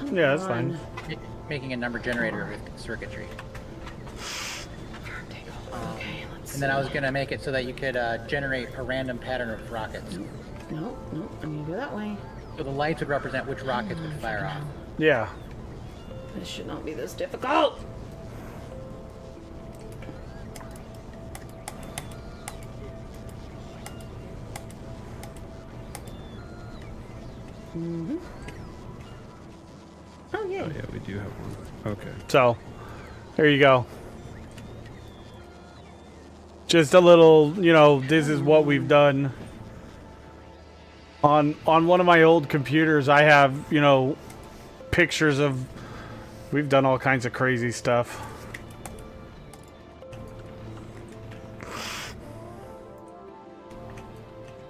Yeah, that's fine. making a number generator with circuitry. Okay, let's And then I was gonna make it so that you could generate a random pattern of rockets. No, I'm gonna go that way. So the lights would represent which rockets would fire off. Yeah. This should not be this difficult. Oh, yeah. Oh yeah, we do have one. Okay. So, there you go. Just a little, this is what we've done. On one of my old computers, I have, pictures of, we've done all kinds of crazy stuff.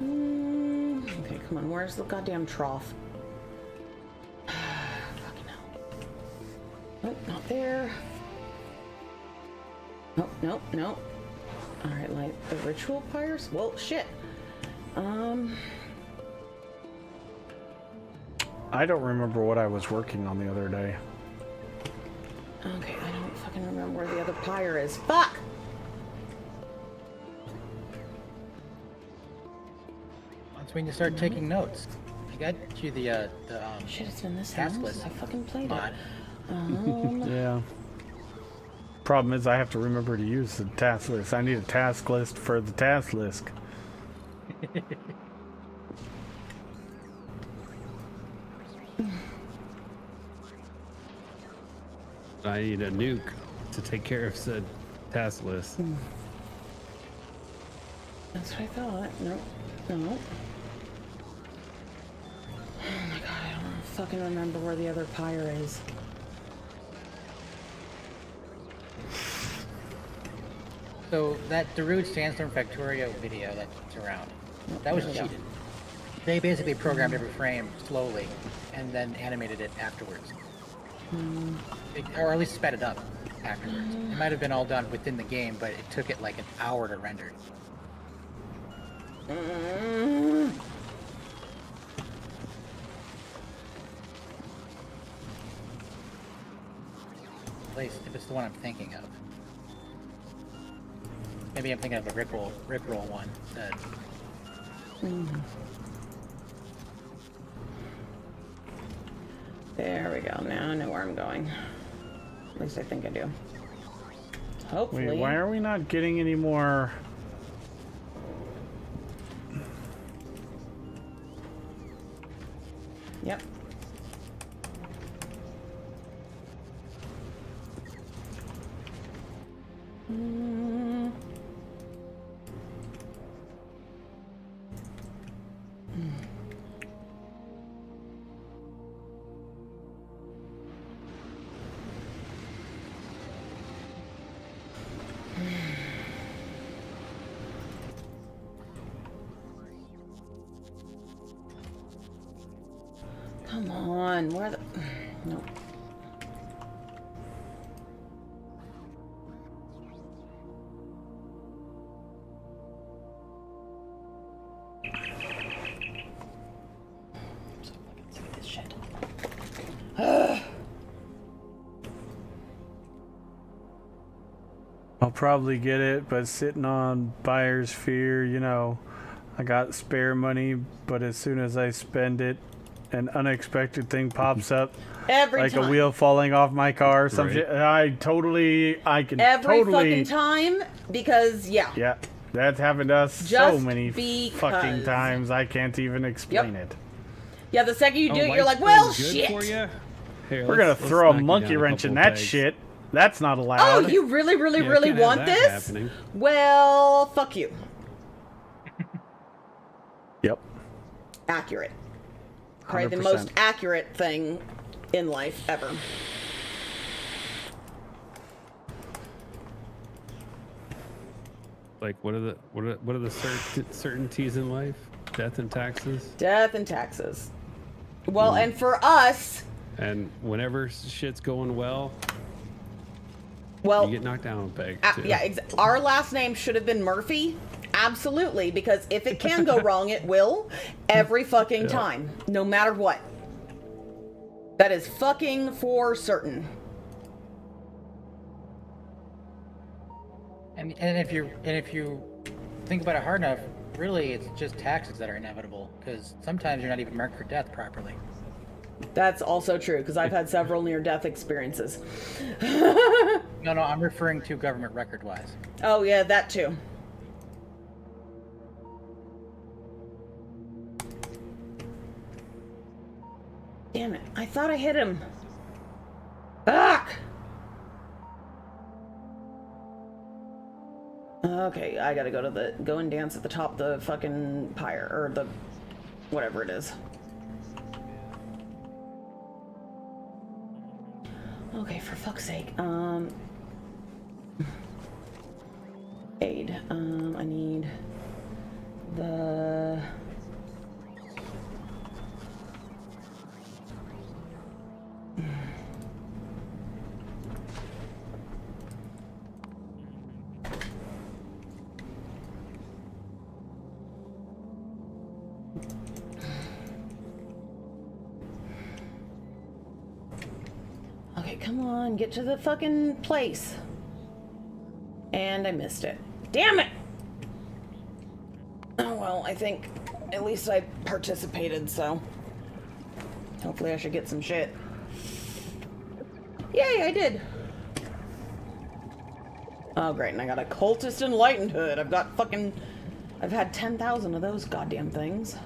Okay, come on. Where's the goddamn trough? Fucking hell. Nope, not there. Nope. Alright, like the ritual pyres? Well, shit. I don't remember what I was working on the other day. Okay, I don't fucking remember where the other pyre is. Fuck! That's when you start taking notes. I got you the Shit, it's been this task long list since I fucking played mod. it. Yeah. Problem is, I have to remember to use the task list. I need a task list for the task list. I need a nuke to take care of said task list. That's what I thought. No. Oh my god, I don't fucking remember where the other pyre is. So that Darude Sandstorm Factorio video that's around, that was There we go. cheated. They basically programmed every frame slowly and then animated it afterwards. Or at least sped it up. afterwards. It might have been all done within the game, but it took it like an hour to render. At least if it's the one I'm thinking of. Maybe I'm thinking of a Rickroll one. There we go. Now I know where I'm going. At least I think I do. Hopefully. Wait, why are we not getting any more? Yep. Come on, where the... Nope. So fucking sick of this shit. I'll probably get it, but sitting on buyer's fear, you know, I got spare money, but as soon as I spend it, an unexpected thing pops up. Every like time. a wheel falling off my car, some Right. shit. I can Every totally. fucking time, because, yeah. Yeah, that's happened to us so Just many fucking because. times. I can't even explain it. Yeah, the second you do it, you're like, life's well, been good shit. for ya? Here, We're gonna let's throw a knock you monkey down wrench in couple that pegs. shit. That's not Oh, allowed. you really, really, Yeah, really can't have want that this? happening. Well, fuck you. Yep. Accurate. Probably the 100%. most accurate thing in life ever. Like, what are the certainties in life? Death and taxes. Death and taxes. Well, and for us, And whenever shit's going well, well, you get knocked down a peg. too. yeah, our last name should have been Murphy. Absolutely, because if it can go wrong, it will. Every fucking time, no matter what. That is fucking for certain. And if you think about it hard enough, really it's just taxes that are inevitable, because sometimes you're not even marked for death properly. That's also true, because I've had several near-death experiences. No, I'm referring to government record-wise. Oh, yeah, that too. Damn it. I thought I hit him. Fuck! Okay, I gotta go and dance at the top of the fucking pyre, or the, whatever it is. Okay, for fuck's sake. Aid. I need the... Okay, come on, get to the fucking place. And I missed it. Damn it! Oh well, I think at least I participated, so hopefully I should get some shit. Yay, I did! Oh great, and I got a cultist enlightened hood. I've had 10,000 of those goddamn things.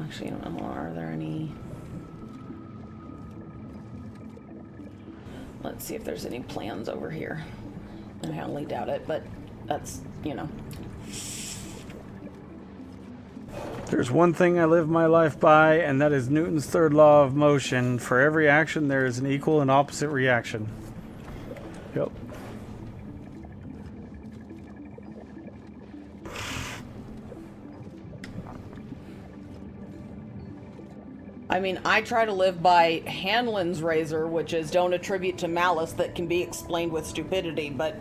Actually, I don't know, are there any... Let's see if there's any plans over here. I highly doubt it, but that's, you know. There's one thing I live my life by, and that is Newton's third law of motion. For every action, there is an equal and opposite reaction. Yep. I mean, I try to live by Hanlon's razor, which is don't attribute to malice that can be explained with stupidity, but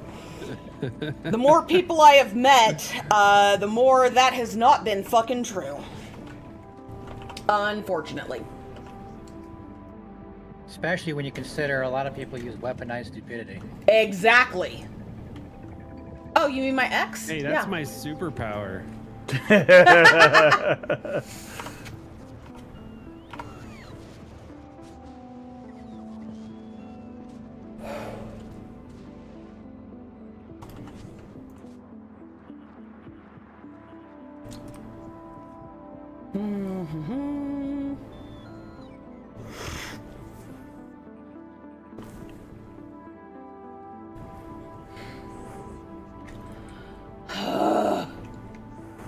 the more people I have met, the more that has not been fucking true. Unfortunately. Especially when you consider a lot of people use weaponized stupidity. Exactly. Oh, you mean my ex? Hey, that's my superpower.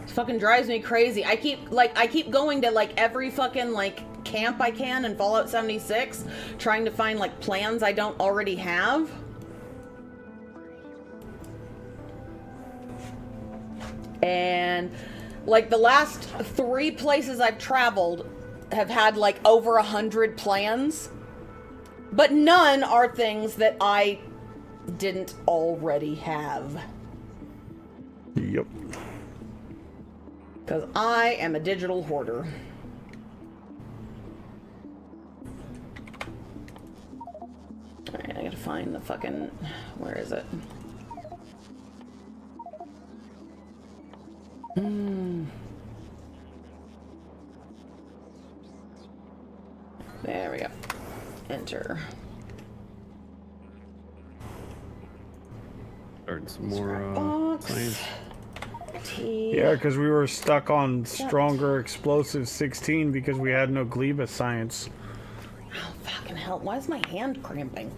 Fucking drives me crazy. I keep going to like every fucking like camp I can in Fallout 76, trying to find like plans I don't already have. And like the last 3 places I've traveled have had like over 100 plans, but none are things that I didn't already have. Yep. Because I am a digital hoarder. Alright, I gotta find the fucking... Where is it? There we go. Enter. Starting some more Box. science. Yeah, because we were stuck on stronger explosive 16 because we had no gleba science. Oh, fucking hell. Why is my hand cramping?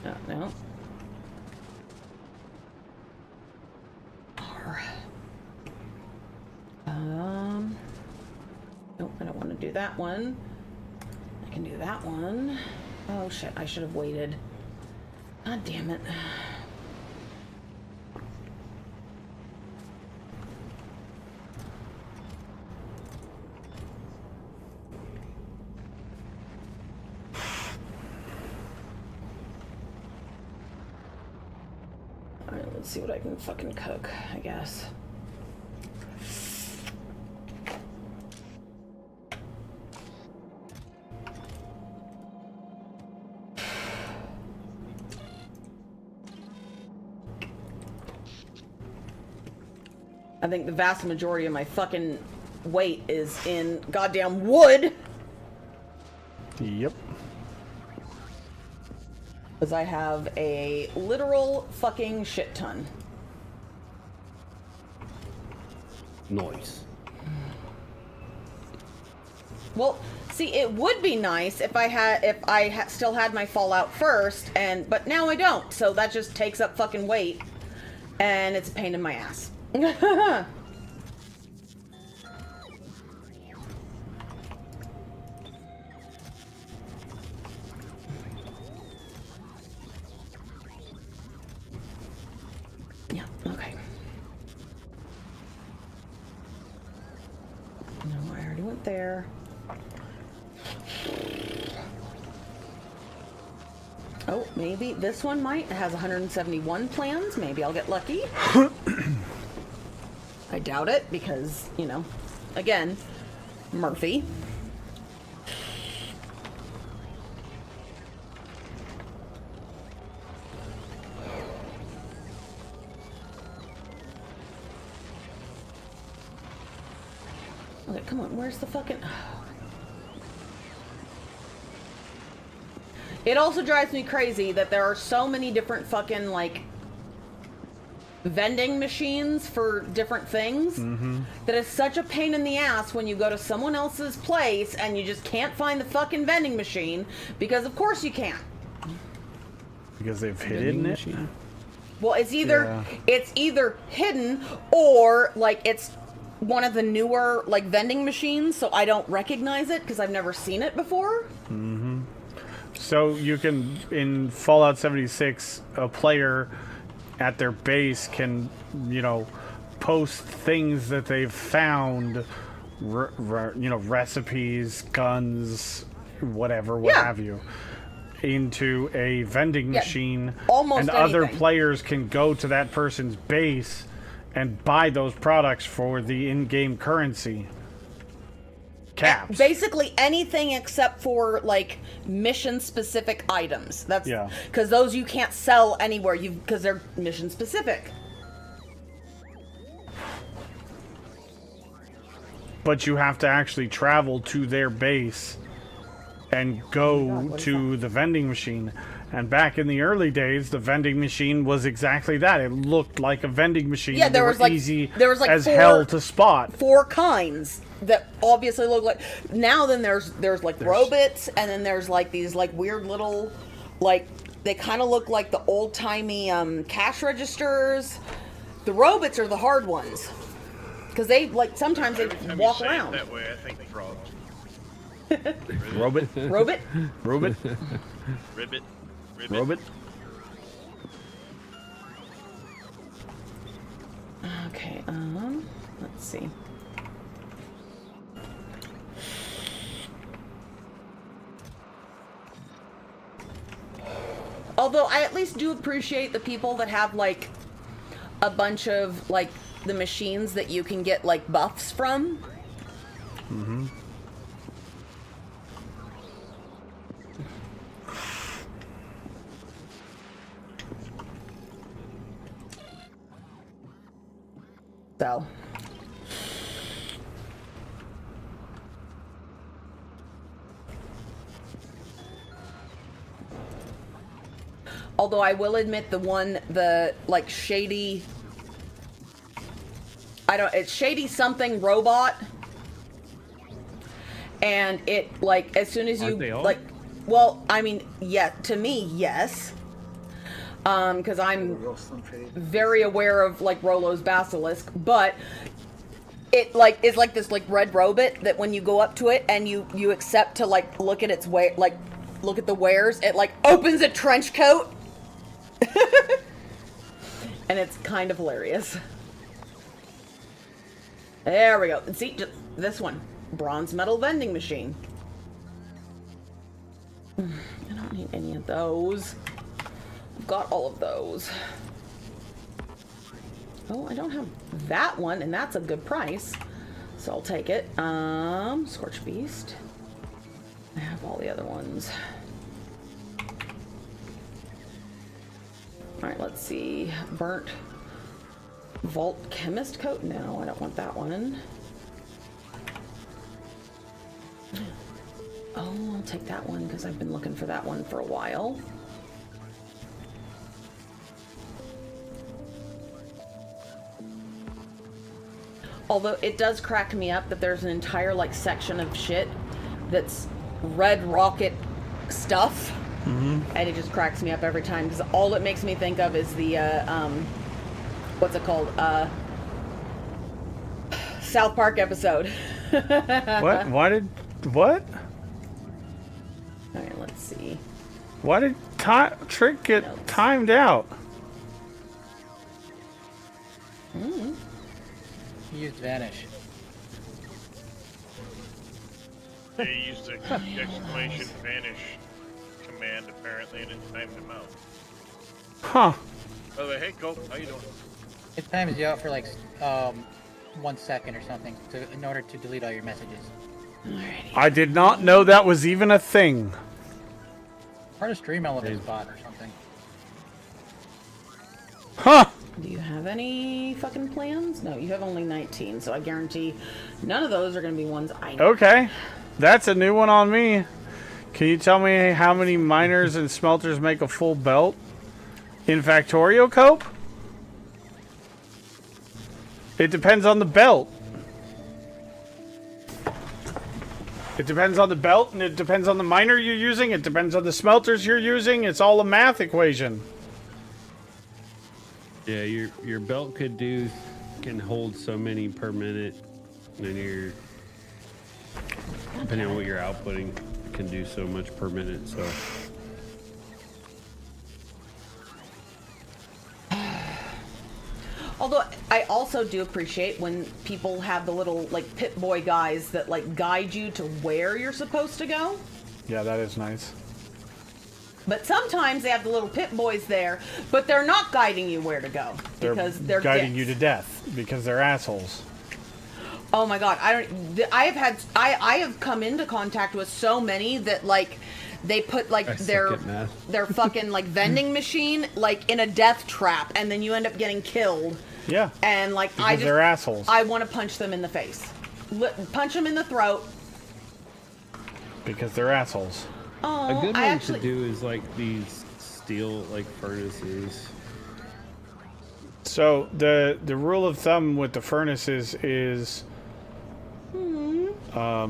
Oh, no. Nope, I don't want to do that one. I can do that one. Oh shit, I should have waited. God damn it. Alright, let's see what I can fucking cook, I guess. I think the vast majority of my fucking weight is in goddamn wood. Yep. Because I have a literal fucking shit ton. Noise. Well, see, it would be nice if I still had my Fallout first, but now I don't. So that just takes up fucking weight, and it's a pain in my ass. Yeah, okay. No, I already went there. Oh, maybe this one might. It has 171 plans. Maybe I'll get lucky. I doubt it because, you know, again, Murphy. Okay, come on, where's the fucking... It also drives me crazy that there are so many different fucking, like, vending machines for different things that is such a pain in the ass when you go to someone else's place and you just can't find the fucking vending machine because of course you can't. Because they've hidden it? Well, it's either hidden or like it's one of the newer like vending machines, so I don't recognize it because I've never seen it before. So you can, in Fallout 76, a player at their base can, post things that they've found, recipes, guns, whatever, what Yeah. have you, into a vending Yeah, machine. almost and other anything. players can go to that person's base and buy those products for the in-game currency. Caps. Basically anything except for like mission specific items. That's Yeah. because those you can't sell anywhere because they're mission specific. But you have to actually travel to their base and go to the vending machine. And back in the early days, the vending machine was exactly that. It looked like a vending machine. Yeah, there They was were like easy there was like as four, hell to spot. 4 kinds that obviously look like. Now then there's like robots, and then there's like these like weird little like they kind of look like the old timey cash registers. The robots are the hard ones because they like sometimes they Every time walk you say around. it that way, I think frogs. Robot. Robot. Robot. Ribbit. Ribbit. Robot. Okay, let's see. Although I at least do appreciate the people that have like a bunch of like the machines that you can get like buffs from. Mm-hmm. So. Although I will admit the like shady, it's shady something robot. And it like, as soon as Aren't they you all? like, well, I mean, yeah, to me, yes. Cause I'm very aware of like Rolo's basilisk, but it like is like this like red robot that when you go up to it and you accept to like look at its way, like look at the wares, it like opens a trench coat. And it's kind of hilarious. There we go. See, just this one. Bronze metal vending machine. I don't need any of those. I've got all of those. Oh, I don't have that one, and that's a good price. So I'll take it. Scorched Beast. I have all the other ones. Alright, let's see. Burnt Vault Chemist Coat? No, I don't want that one. Oh, I'll take that one because I've been looking for that one for a while. Although it does crack me up that there's an entire like section of shit that's Red Rocket stuff. And it just cracks me up every time because all it makes me think of is the what's it called? South Park episode. What? Why did... What? Alright, let's see. Why did Trick get Notes. timed out? He used Vanish. They used the exclamation vanish command apparently, and it timed him out. Huh. By the way, hey Colt, how you doing? It times you out for like 1 second or something in order to delete all your messages. I did not know that was even a thing. Part of Stream Elements bot or something. Huh. Do you have any fucking plans? No, you have only 19, so I guarantee none of those are going to be ones I know. Okay. That's a new one on me. Can you tell me how many miners and smelters make a full belt? In Factorio Cope? It depends on the belt. It depends on the belt, and it depends on the miner you're using. It depends on the smelters you're using. It's all a math equation. Yeah, your belt can hold so many per minute. And then you're, depending on what you're outputting, it can do so much per minute. So Although I also do appreciate when people have the little like pit boy guys that like guide you to where you're supposed to go. Yeah, that is nice. But sometimes they have the little pit boys there, but they're not guiding you where to go because they're guiding dicks. you to death because they're assholes. Oh my god, I have come into contact with so many that like they put like their fucking like vending machine like in a death trap, and then you end up getting killed. Yeah. And like because they're assholes. I want to punch them in the face, punch them in the throat. Because they're assholes. Oh, a good one to do is like these steel like furnaces. So the rule of thumb with the furnaces is Are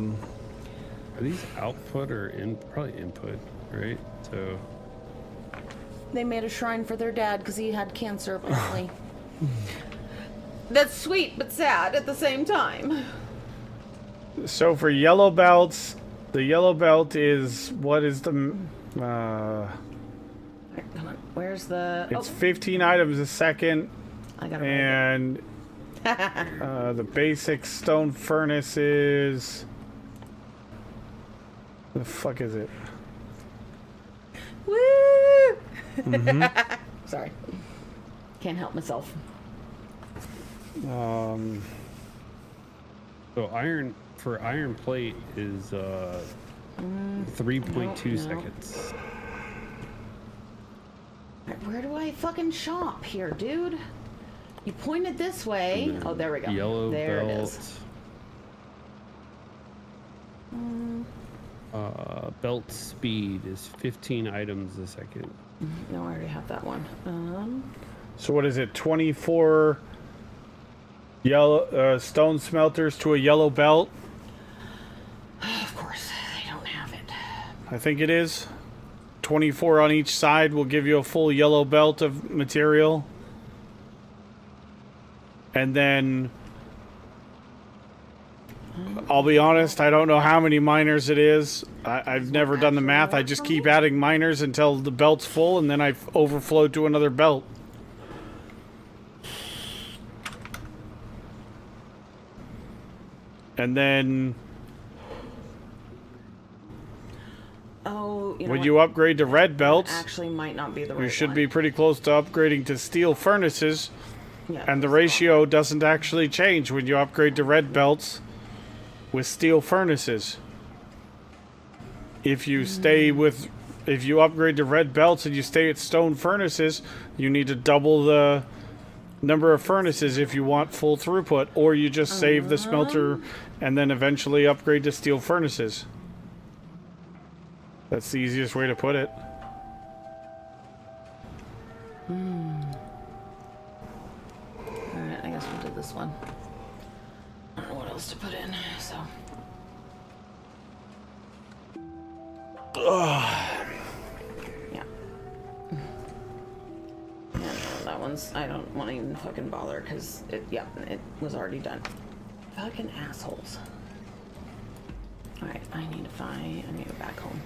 these output or probably input, right? So they made a shrine for their dad because he had cancer apparently. That's sweet but sad at the same time. so for yellow belts, the yellow belt is what is the Where's the it's 15 items a second. I got it. And the basic stone furnace is the fuck is it? Woo! Mm-hmm. Sorry. Can't help myself. so iron plate is 3.2 seconds. Where do I fucking shop here, dude? You pointed this way. Oh, there we go. Yellow there belt. it is. Belt speed is 15 items a second. No, I already have that one. So what is it? 24 yellow stone smelters to a yellow belt? Of course, they don't have it. I think it is. 24 on each side will give you a full yellow belt of material. And then I'll be honest, I don't know how many miners it is. I've never done the math. I just keep adding miners until the belt's full, and then I overflow to another belt. And then when you upgrade to red belts, actually might not be the right you should one. be pretty close to upgrading to steel furnaces. Yeah, And the ratio doesn't actually change when you upgrade to red belts with steel furnaces. If you if you upgrade to red belts and you stay at stone furnaces, you need to double the number of furnaces if you want full throughput, or you just save the smelter and then eventually upgrade to steel furnaces. That's the easiest way to put it. Alright, I guess we'll do this one. I don't know what else to put in, so. Yeah. Yeah, no, that one's, I don't want to even fucking bother because it was already done. Fucking assholes. Alright, I need to go back home.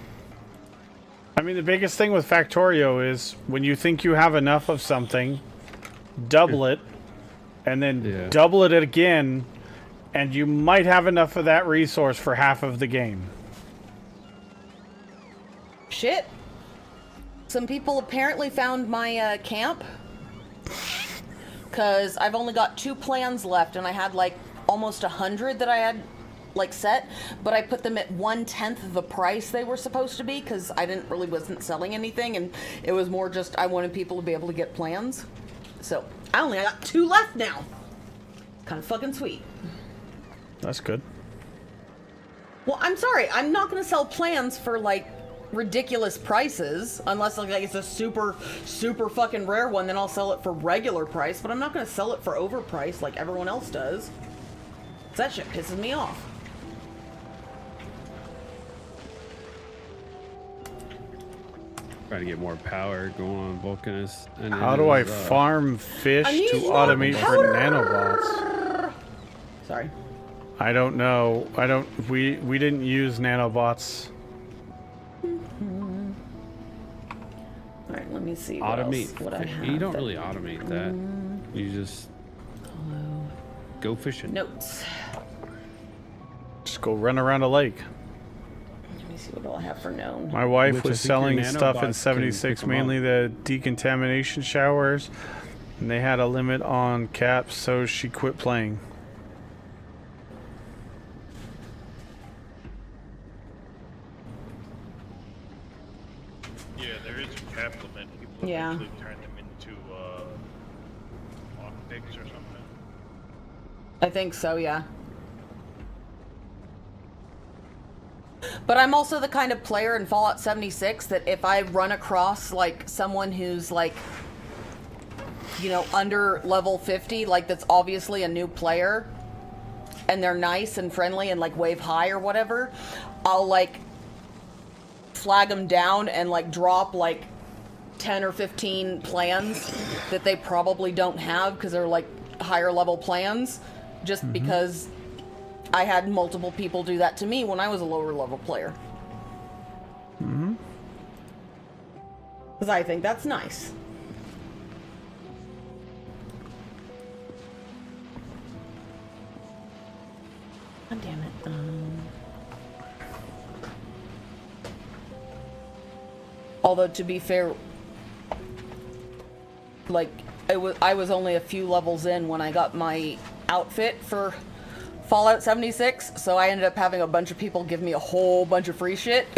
I mean, the biggest thing with Factorio is when you think you have enough of something, double it, and then double it again, and you might have enough of that resource for half of the game. Shit. Some people apparently found my camp. Because I've only got 2 plans left, and I had like almost 100 that I had like set, but I put them at 1/10 of the price they were supposed to be because I wasn't selling anything, and it was more just I wanted people to be able to get plans. So I only got 2 left now. Kind of fucking sweet. That's good. Well, I'm sorry, I'm not gonna sell plans for like ridiculous prices unless like it's a super fucking rare one. Then I'll sell it for regular price, but I'm not gonna sell it for overpriced like everyone else does. That shit pisses me off. Trying to get more power going on Vulcanus. And How do I farm fish to automate for nanobots? Sorry. I don't know. We didn't use nanobots. All right, let me see Automate. what I have. You don't really automate that. You just go fishing. Notes. Just go run around a lake. Let me see what all I have for known. My wife Which I was think your selling stuff in nanobots can 76, pick 'em mainly up. the decontamination showers, and they had a limit on caps, so she quit playing. Yeah, there is a cap limit. People Yeah. eventually turn them into optics or something. I think so, yeah. But I'm also the kind of player in Fallout 76 that if I run across like someone who's like, you know, under level 50, like that's obviously a new player, and they're nice and friendly and like wave high or whatever, I'll like flag them down and like drop like 10 or 15 plans that they probably don't have because they're like higher level plans, just because I had multiple people do that to me when I was a lower level player. Because I think that's nice. God damn it. Although to be fair, like I was only a few levels in when I got my outfit for Fallout 76, so I ended up having a bunch of people give me a whole bunch of free shit.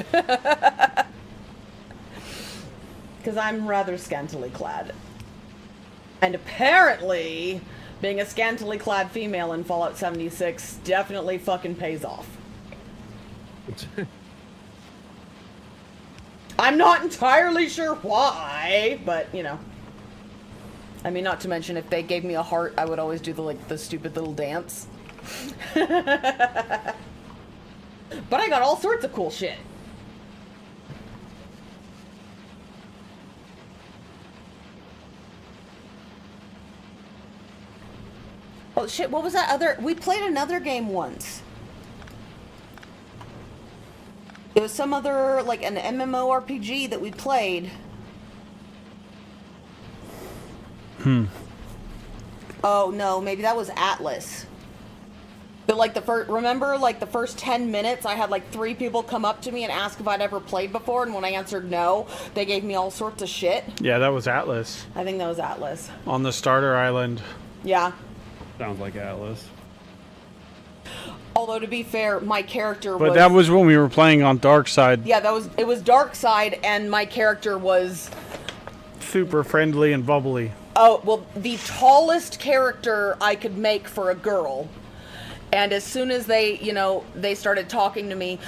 Because I'm rather scantily clad. And apparently, being a scantily clad female in Fallout 76 definitely fucking pays off. I'm not entirely sure why, but, you know. I mean, not to mention, if they gave me a heart, I would always do the stupid little dance. But I got all sorts of cool shit. Oh shit, what was that other... We played another game once. It was some other, like, an MMORPG that we played. Oh, no, maybe that was Atlas. But, like, remember, like, the first 10 minutes, I had, like, 3 people come up to me and ask if I'd ever played before, and when I answered no, they gave me all sorts of shit. Yeah, that was Atlas. I think that was Atlas. On the starter island. Yeah. Sounds like Atlas. Although, to be fair, my character But that was when we were playing on Dark Side. Yeah, it was Dark Side, and my character was... Super friendly and bubbly. Oh, well, the tallest character I could make for a girl. And as soon as they, you know, they started talking to me,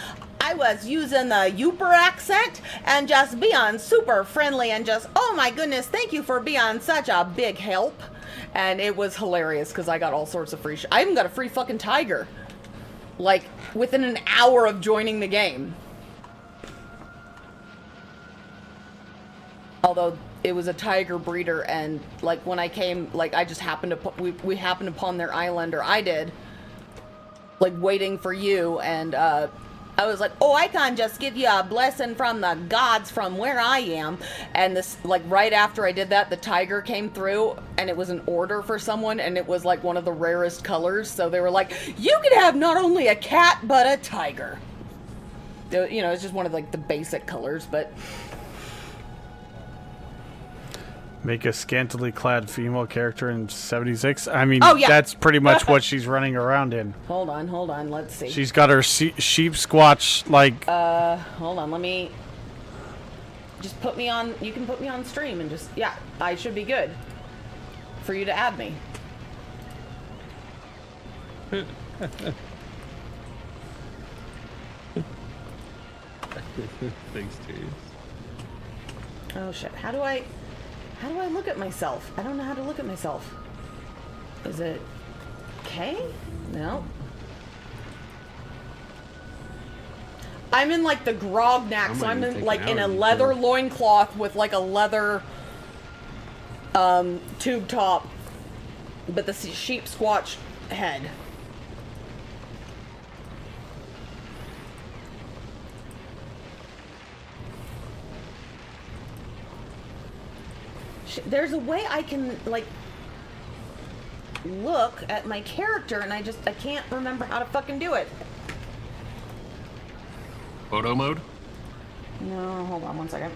I was using the Yooper accent and just being super friendly and just, oh my goodness, thank you for being such a big help. And it was hilarious because I got all sorts of free shit. I even got a free fucking tiger. Like, within an hour of joining the game. Although, it was a tiger breeder, and, like, when I came, like, I just happened to, we happened upon their island, or I did, like, waiting for you, and, I was like, oh, I can't just give you a blessing from the gods from where I am. And this, like, right after I did that, the tiger came through, and it was an order for someone, and it was, like, one of the rarest colors. So they were like, you can have not only a cat, but a tiger. You know, it's just one of, like, the basic colors, but... Make a scantily clad female character in 76? I mean, Oh, yeah. that's pretty much what she's running around in. Hold on, let's see. She's got her sheep squatch, like... Hold on, let me... Just put me on... You can put me on stream and just... Yeah, I should be good. For you to add me. Thanks, James. Oh shit, how do I look at myself? I don't know how to look at myself. Is it... K? No. I'm in like the grognack, so I'm in like in a leather loincloth with like a leather tube top, but the sheep squatch head. There's a way I can, like, look at my character, and I can't remember how to fucking do it. Photo mode? No, hold on one second.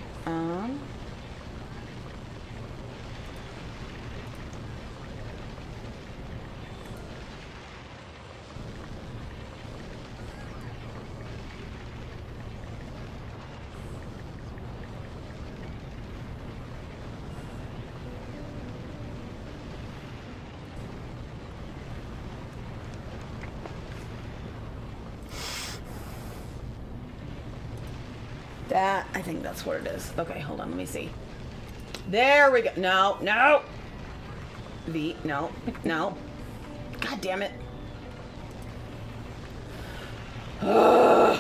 I think that's what it is. Okay, hold on, let me see. There we go. No, no. V, no, no. God damn it. You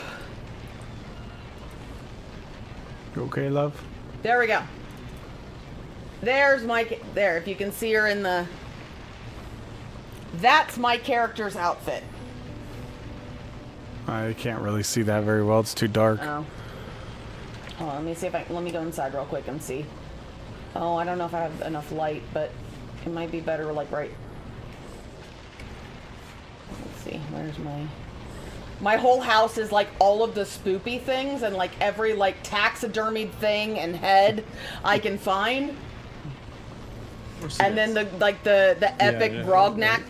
okay, love? There we go. There's my, there, if you can see her in the, that's my character's outfit. I can't really see that very well. It's too dark. Oh. Hold on, let me see if let me go inside real quick and see. Oh, I don't know if I have enough light, but it might be better, like, right. Let's see, where's my whole house is like all of the spoopy things and like every like taxidermied thing and head I can find. And then the epic Grognak.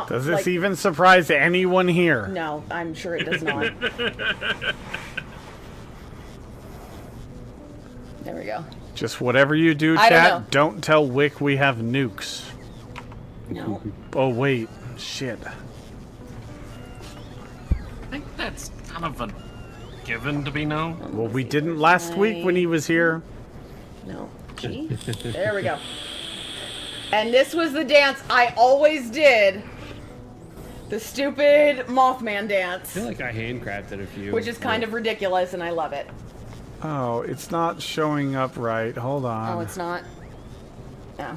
Does this even surprise anyone here? No, I'm sure it does not. There we go. Just whatever you do, chat, don't tell Wick we have nukes. No. Oh, wait. Shit. I think that's kind of a given to be known. Well, we didn't last week when he was here. No. G? There we go. And this was the dance I always did. The stupid Mothman dance. I feel like I handcrafted a few. Which is kind of ridiculous, and I love it. Oh, it's not showing up right. Hold on. Oh, it's not? Yeah.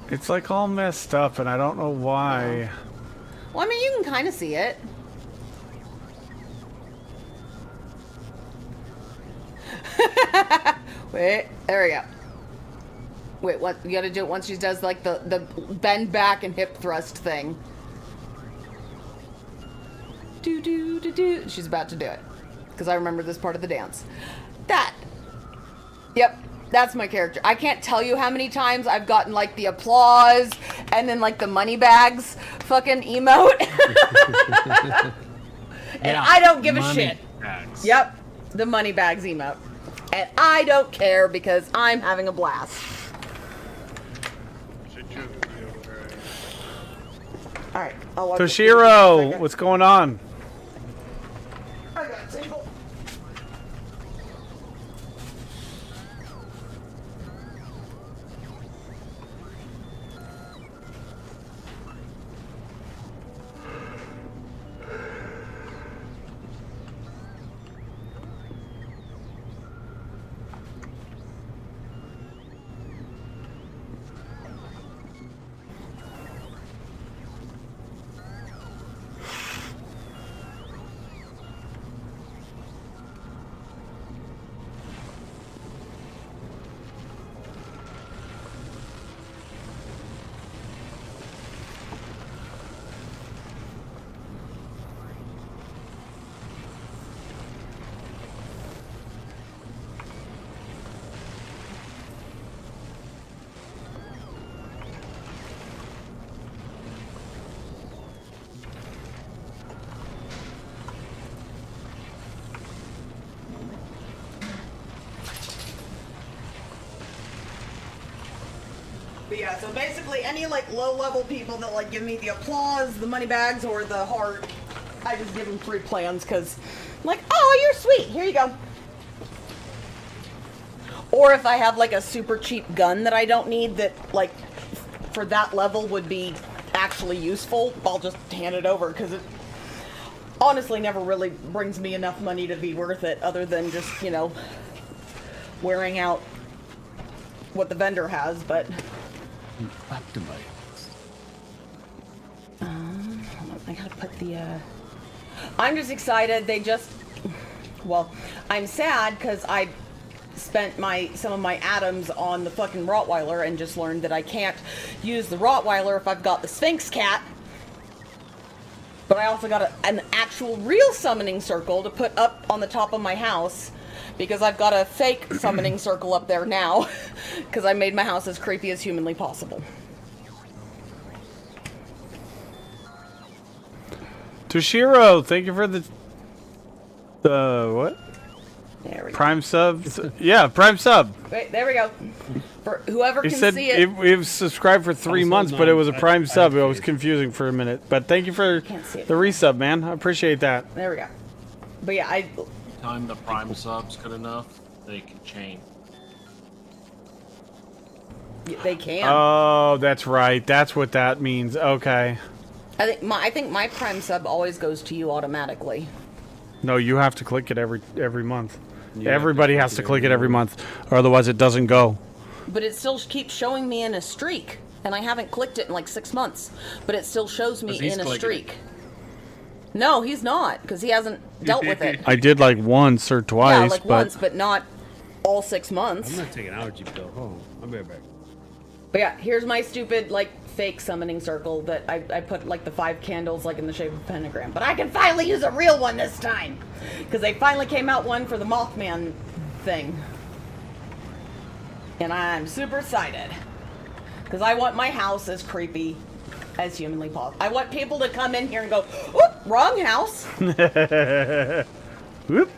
It's like all messed up, and I don't know why. Well, I mean, you can kind of see it. Wait, there we go. Wait, what? You gotta do it once she does like the bend back and hip thrust thing. Do do do do. She's about to do it because I remember this part of the dance. That. Yep, that's my character. I can't tell you how many times I've gotten like the applause and then like the money bags fucking emote. And yeah, I don't give a shit. Bags. Yep, the money bags emote. And I don't care because I'm having a blast. Alright, Toshiro, what's going on? I got a single. But yeah, so basically any like low-level people that like give me the applause, the money bags, or the heart, I just give them free plans because I'm like, oh, you're sweet, here you go. Or if I have like a super cheap gun that I don't need that like for that level would be actually useful, I'll just hand it over because it honestly never really brings me enough money to be worth it other than just, you know, wearing out what the vendor has, but... hold on, I gotta put the, I'm just excited. They just... Well, I'm sad because I spent some of my atoms on the fucking Rottweiler and just learned that I can't use the Rottweiler if I've got the Sphinx cat. But I also got an actual real summoning circle to put up on the top of my house because I've got a fake summoning circle up there now because I made my house as creepy as humanly possible. Toshiro, thank you for the what? There we go. Prime sub. Yeah, Prime sub. Wait, there we go. For whoever He can said see it. it was subscribed for 3 months, but it was a Prime sub. It was confusing for a minute. But thank you for Can't see it. the resub, man. I appreciate that. There we go. But yeah, Time the Prime sub's good enough, they can change. they can. Oh, that's right. That's what that means. Okay. I think my Prime sub always goes to you automatically. No, you have to click it every month. You have to Everybody click has to it click it every every month, or otherwise it doesn't go. But it still keeps showing me in a streak, and I haven't clicked it in like 6 months. But it still shows me 'Cause he's in a clicking streak. No, he's not, because he hasn't dealt with it. I did like once or twice, Yeah, like but once, but not all 6 months. I'm gonna take an allergy pill. Hold on. I'll be right back. But yeah, here's my stupid, like, fake summoning circle that I put, like, the 5 candles, like, in the shape of a pentagram. But I can finally use a real one this time! Because they finally came out one for the Mothman thing. And I'm super excited. Because I want my house as creepy as humanly possible. I want people to come in here and go, oop, wrong house. Whoop.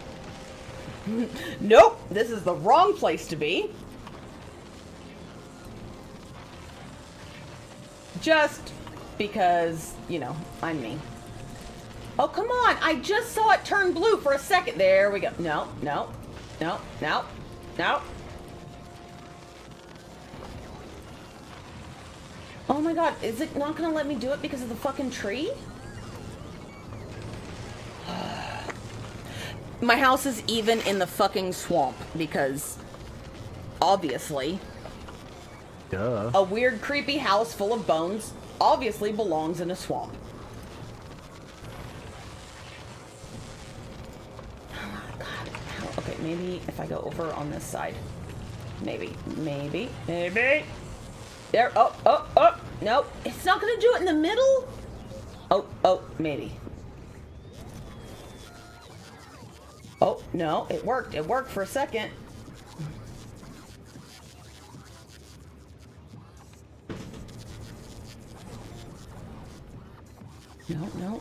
Nope, this is the wrong place to be. Just because, you know, I'm me. Oh, come on. I just saw it turn blue for a second. There we go. No, no, no, no, no. Oh my god, is it not gonna let me do it because of the fucking tree? My house is even in the fucking swamp because, obviously, Duh. a weird, creepy house full of bones obviously belongs in a swamp. Oh god. Okay, maybe if I go over on this side. Maybe. There. Oh. Nope. It's not gonna do it in the middle? Oh, maybe. Oh, no. It worked. It worked for a second.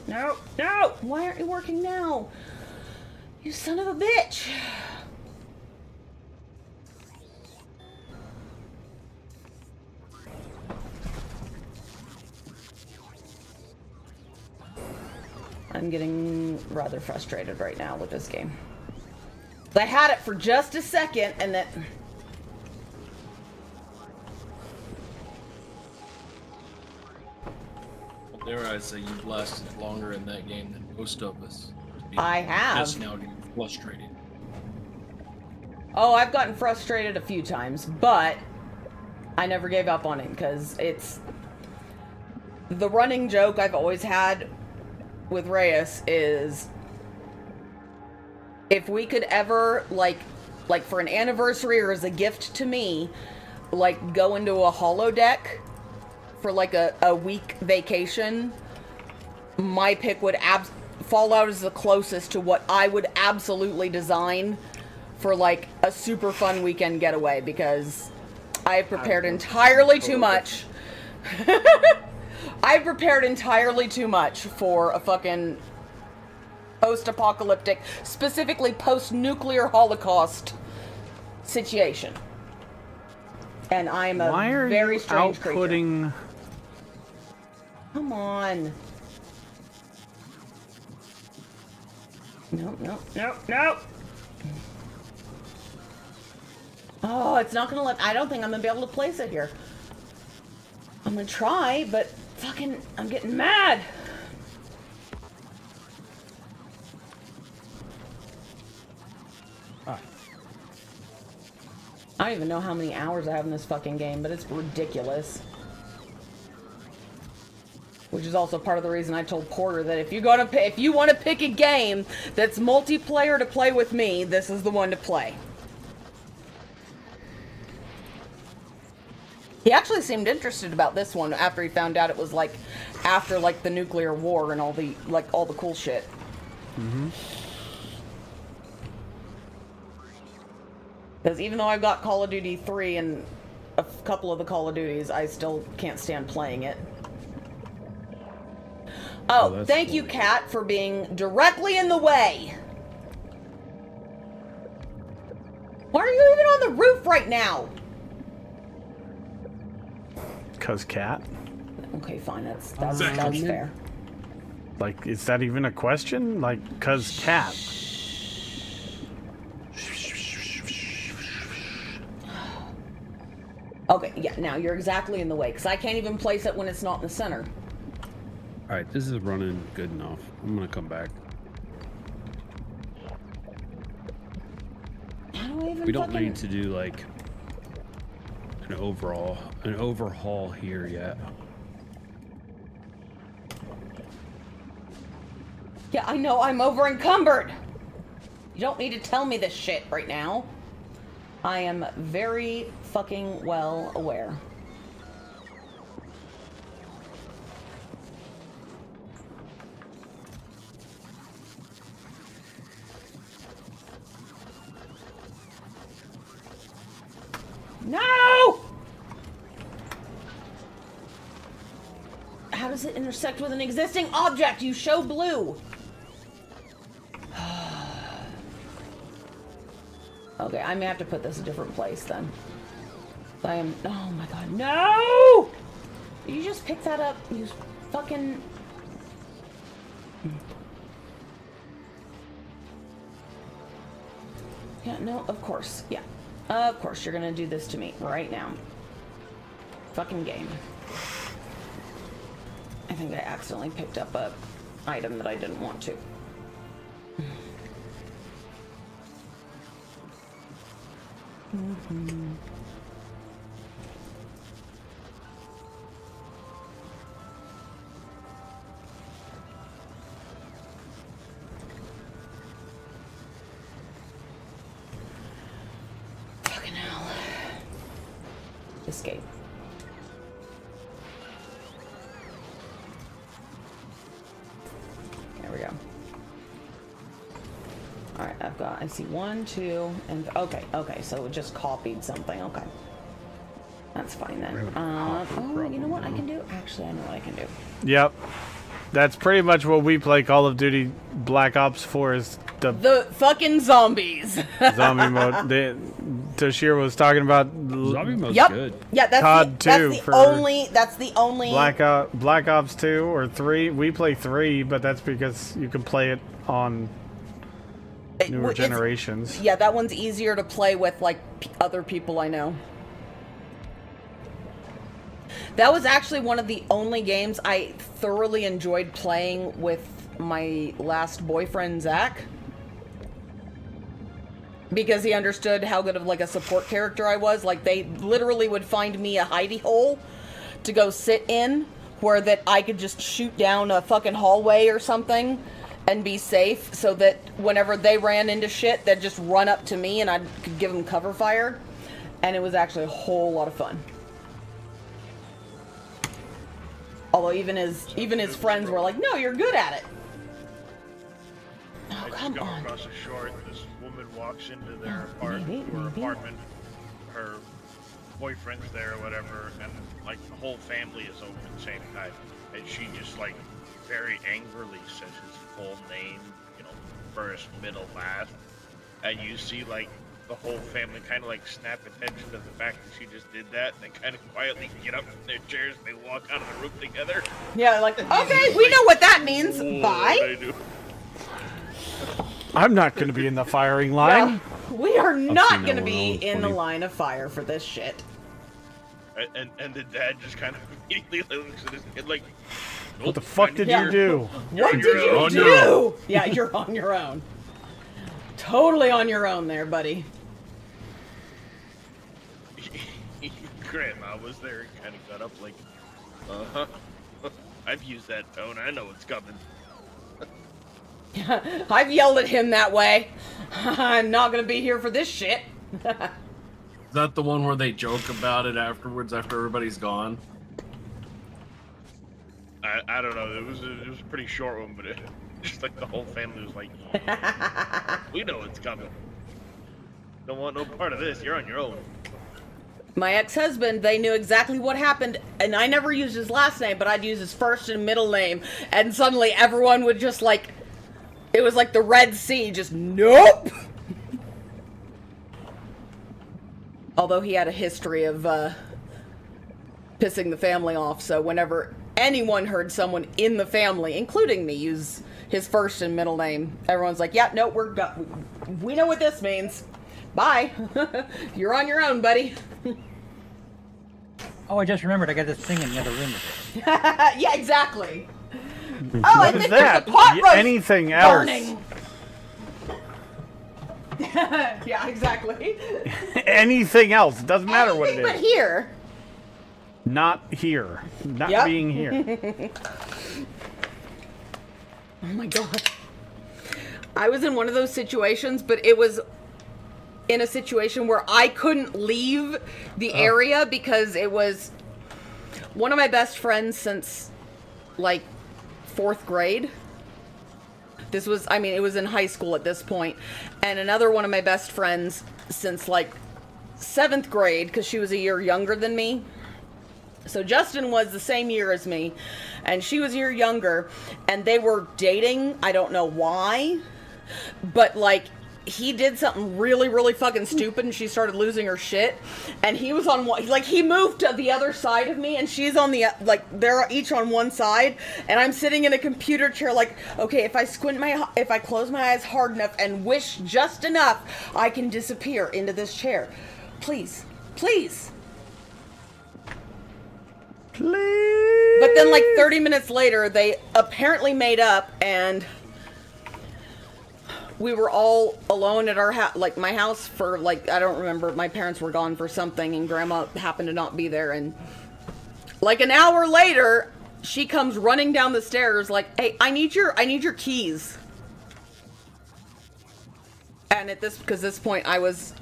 No! Why aren't you working now? You son of a bitch! I'm getting rather frustrated right now with this game. I had it for just a second and then... Dare I say you've lasted longer in that game than most of us. I have. Just now getting frustrated. Oh, I've gotten frustrated a few times, but I never gave up on it because it's... The running joke I've always had with Reyes is if we could ever, like for an anniversary or as a gift to me, like go into a holodeck for like a week vacation, my pick would Fallout is the closest to what I would absolutely design for like a super fun weekend getaway because I've prepared entirely too much. I've prepared entirely too much for a fucking post-apocalyptic, specifically post-nuclear holocaust situation. And I'm a Why are very you strange creature. outputting? Come on. No. Oh, it's not gonna let... I don't think I'm gonna be able to place it here. I'm gonna try, but fucking... I'm getting mad. I don't even know how many hours I have in this fucking game, but it's ridiculous. Which is also part of the reason I told Porter that if you want to pick a game that's multiplayer to play with me, this is the one to play. He actually seemed interested about this one after he found out it was like after like the nuclear war and all the cool shit. Mm-hmm. Because even though I've got Call of Duty 3 and a couple of the Call of Duties, I still can't stand playing it. Oh, thank you, Kat, for being directly in the way. Why are you even on the roof right now? Cause cat. Okay, fine. That's fair. Like, is that even a question? Like, cause cat. Okay, yeah. Now you're exactly in the way because I can't even place it when it's not in the center. All right, this is running good enough. I'm gonna come back. How do I even We don't need to do like an overhaul here yet. Yeah, I know. I'm over encumbered. You don't need to tell me this shit right now. I am very fucking well aware. No! How does it intersect with an existing object? You show blue. Okay, I may have to put this a different place then. I am. Oh my god, no! Did you just pick that up? You fucking. Yeah, no, of course. Yeah. Of course, you're gonna do this to me right now. Fucking game. I think I accidentally picked up a item that I didn't want to. Mm-hmm. Fucking hell. Escape. There we go. Alright, I see 1, 2, and okay, so it just copied something, okay. That's fine then. Oh, you know what I can do? Actually, I know what I can do. Yep. That's pretty much what we play Call of Duty Black Ops for is the fucking zombies. Zombie mode. Toshiro was talking about zombie mode's good. Yeah, that's COD 2 that's the only Black Ops 2 or 3. We play 3, but that's because you can play it on newer generations. Yeah, that one's easier to play with like other people I know. That was actually one of the only games I thoroughly enjoyed playing with my last boyfriend, Zach. Because he understood how good of like a support character I was. Like they literally would find me a hidey hole to go sit in where that I could just shoot down a fucking hallway or something and be safe so that whenever they ran into shit, they'd just run up to me and I could give them cover fire. And it was actually a whole lot of fun. Although even his friends were like, "No, you're good at it." Oh, come on. Across the shore, this woman walks into their apartment. Her boyfriend's there or whatever, and like the whole family is over saying hi. And she just like very angrily says his full name, you know, first, middle, last. And you see like the whole family kind of like snap attention to the fact that she just did that, and then kind of quietly get up from their chairs and they walk out of the room together. Yeah, like, okay, we know what that means. Bye. I'm not going to be in the firing line. Yeah, we are not going to be in the line of fire for this shit. And the dad just kind of immediately looks at his kid like, nope, what the fuck did you do? What did you do? Yeah, you're on your own. Totally on your own there, buddy. Grandma was there and kind of got up like, I've used that tone. I know what's coming. I've yelled at him that way. I'm not gonna be here for this shit. Is that the one where they joke about it afterwards after everybody's gone? I don't know. It was a pretty short one, but just like the whole family was like, we know what's coming. Don't want no part of this. You're on your own. My ex-husband, they knew exactly what happened, and I never used his last name, but I'd use his first and middle name, and suddenly everyone would just like, it was like the Red Sea, just nope. Although he had a history of pissing the family off, so whenever anyone heard someone in the family, including me, use his first and middle name, everyone's like, yeah, no, we know what this means. Bye. You're on your own, buddy. Oh, I just remembered I got this thing in the other room. Yeah, exactly. Oh, I What is think there's that? a pot roast Anything else? burning. Yeah, exactly. Anything else? It doesn't matter what it Anything but is. here. Not here. Not Yep. being here. Oh my god. I was in one of those situations, but it was in a situation where I couldn't leave the area because it was one of my best friends since like 4th grade. This was, I mean, it was in high school at this point. And another one of my best friends since like 7th grade, because she was a year younger than me. So Justin was the same year as me, and she was a year younger, and they were dating. I don't know why, but like he did something really, really fucking stupid, and she started losing her shit. And he was on one, like he moved to the other side of me, and she's on the, like they're each on one side, and I'm sitting in a computer chair, like, okay, if I close my eyes hard enough and wish just enough, I can disappear into this chair. Please, please. Please. But then like 30 minutes later, they apparently made up, and we were all alone at our house, like my house for like, I don't remember, my parents were gone for something, and grandma happened to not be there, and like an hour later, she comes running down the stairs like, hey, I need your keys. And at this point I was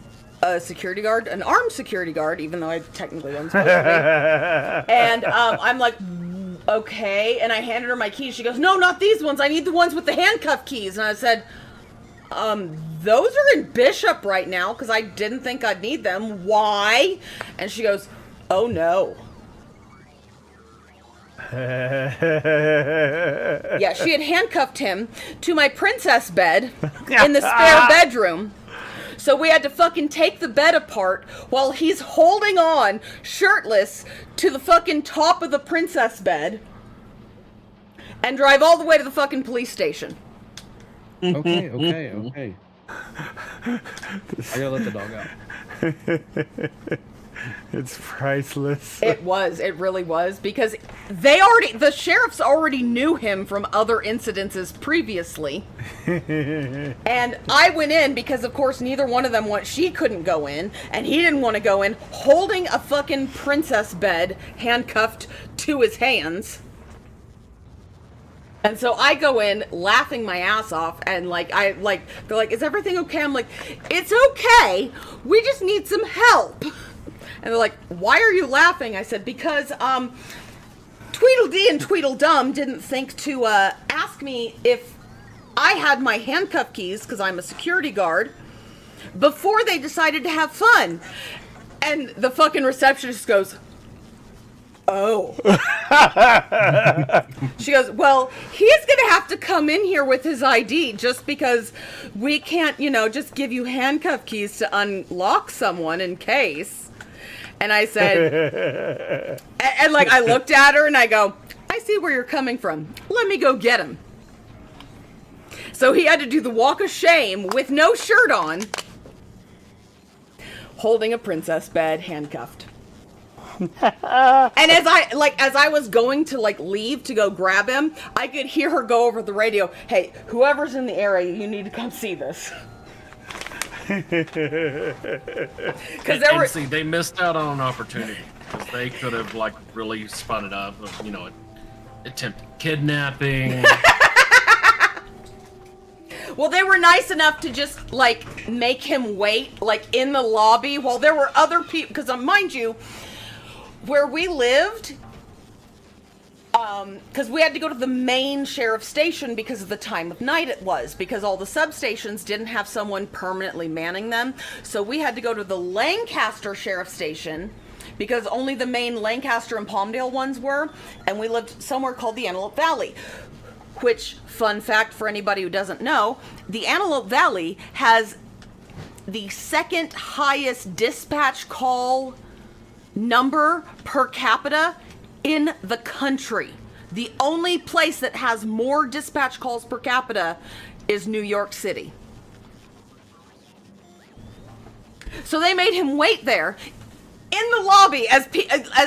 a security guard, an armed security guard, even though I technically wasn't supposed to be. And I'm like, okay, and I handed her my keys. She goes, no, not these ones, I need the ones with the handcuff keys. And I said, those are in Bishop right now, because I didn't think I'd need them. Why? And she goes, oh no. Yeah, she had handcuffed him to my princess bed in the spare bedroom. So we had to fucking take the bed apart while he's holding on, shirtless, to the fucking top of the princess bed and drive all the way to the fucking police station. Okay. I gotta let the dog out. It's priceless. It really was, because the sheriffs already knew him from other incidences previously. And I went in because, of course, neither one of them she couldn't go in, and he didn't want to go in, holding a fucking princess bed handcuffed to his hands. And so I go in laughing my ass off, and they're like, is everything okay? I'm like, it's okay. We just need some help. And they're like, why are you laughing? I said, because Tweedledee and Tweedledum didn't think to ask me if I had my handcuff keys, because I'm a security guard, before they decided to have fun. And the fucking receptionist goes, oh. She goes, well, he's gonna have to come in here with his ID, just because we can't, just give you handcuff keys to unlock someone in case. And I said, and I looked at her and I go, I see where you're coming from. Let me go get him. So he had to do the walk of shame with no shirt on, holding a princess bed, handcuffed. And as I was going to leave to go grab him, I could hear her go over the radio, hey, whoever's in the area, you need to come see this. Because they missed out on an opportunity, because they could have really spun it up, attempted kidnapping. Well, they were nice enough to just, like, make him wait, like, in the lobby while there were other people, because, mind you, where we lived, because we had to go to the main sheriff's station because of the time of night it was, because all the substations didn't have someone permanently manning them, so we had to go to the Lancaster sheriff's station, because only the main Lancaster and Palmdale ones were, and we lived somewhere called the Antelope Valley. Which, fun fact for anybody who doesn't know, the Antelope Valley has the second highest dispatch call number per capita in the country. The only place that has more dispatch calls per capita is New York City. So they made him wait there in the lobby as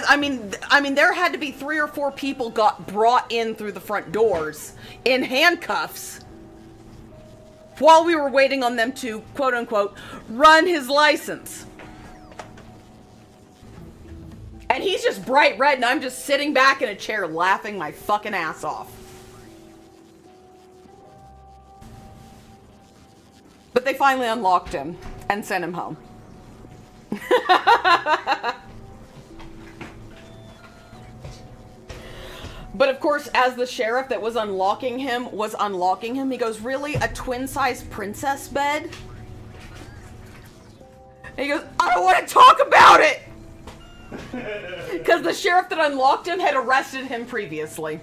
I mean there had to be 3 or 4 people got brought in through the front doors in handcuffs while we were waiting on them to quote unquote run his license. And he's just bright red and I'm just sitting back in a chair laughing my fucking ass off. But they finally unlocked him and sent him home. But of course, as the sheriff that was unlocking him, he goes, "Really? A twin-size princess bed?" And he goes, "I don't want to talk about it!" Because the sheriff that unlocked him had arrested him previously.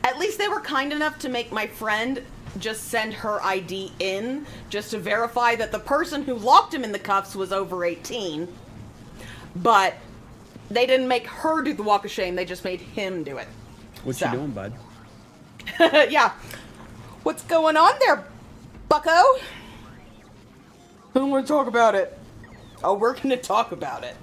At least they were kind enough to make my friend just send her ID in, just to verify that the person who locked him in the cuffs was over 18. But they didn't make her do the walk of shame, they just made him do it. What you doing, bud? Yeah. What's going on there, bucko? I don't want to talk about it. Oh, we're going to talk about it.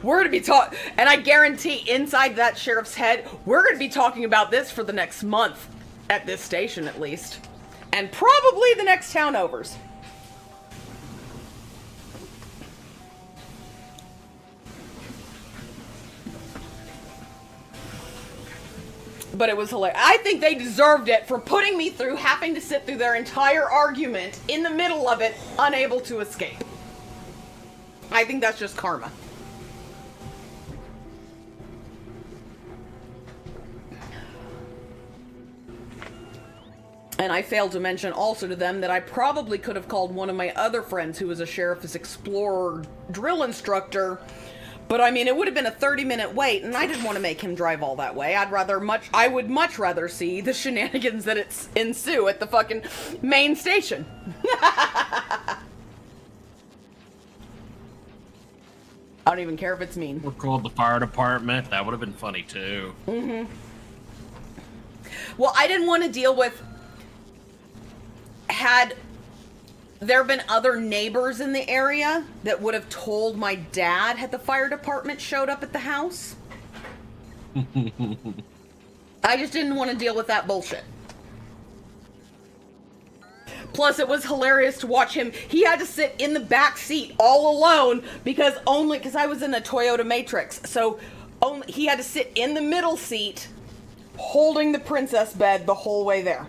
We're going to be talking, and I guarantee inside that sheriff's head, we're going to be talking about this for the next month, at this station at least, and probably the next town overs. But it was hilarious. I think they deserved it for putting me through having to sit through their entire argument in the middle of it, unable to escape. I think that's just karma. And I failed to mention also to them that I probably could have called one of my other friends who was a Sheriff's Explorer drill instructor, but I mean, it would have been a 30-minute wait, and I didn't want to make him drive all that way. I would much rather see the shenanigans that ensue at the fucking main station. I don't even care if it's mean. Or called the fire department. That would have been funny too. Mm-hmm. Well, I didn't want to deal with... Had there been other neighbors in the area that would have told my dad had the fire department showed up at the house. I just didn't want to deal with that bullshit. Plus, it was hilarious to watch him. He had to sit in the back seat all alone because I was in a Toyota Matrix. So he had to sit in the middle seat holding the princess bed the whole way there.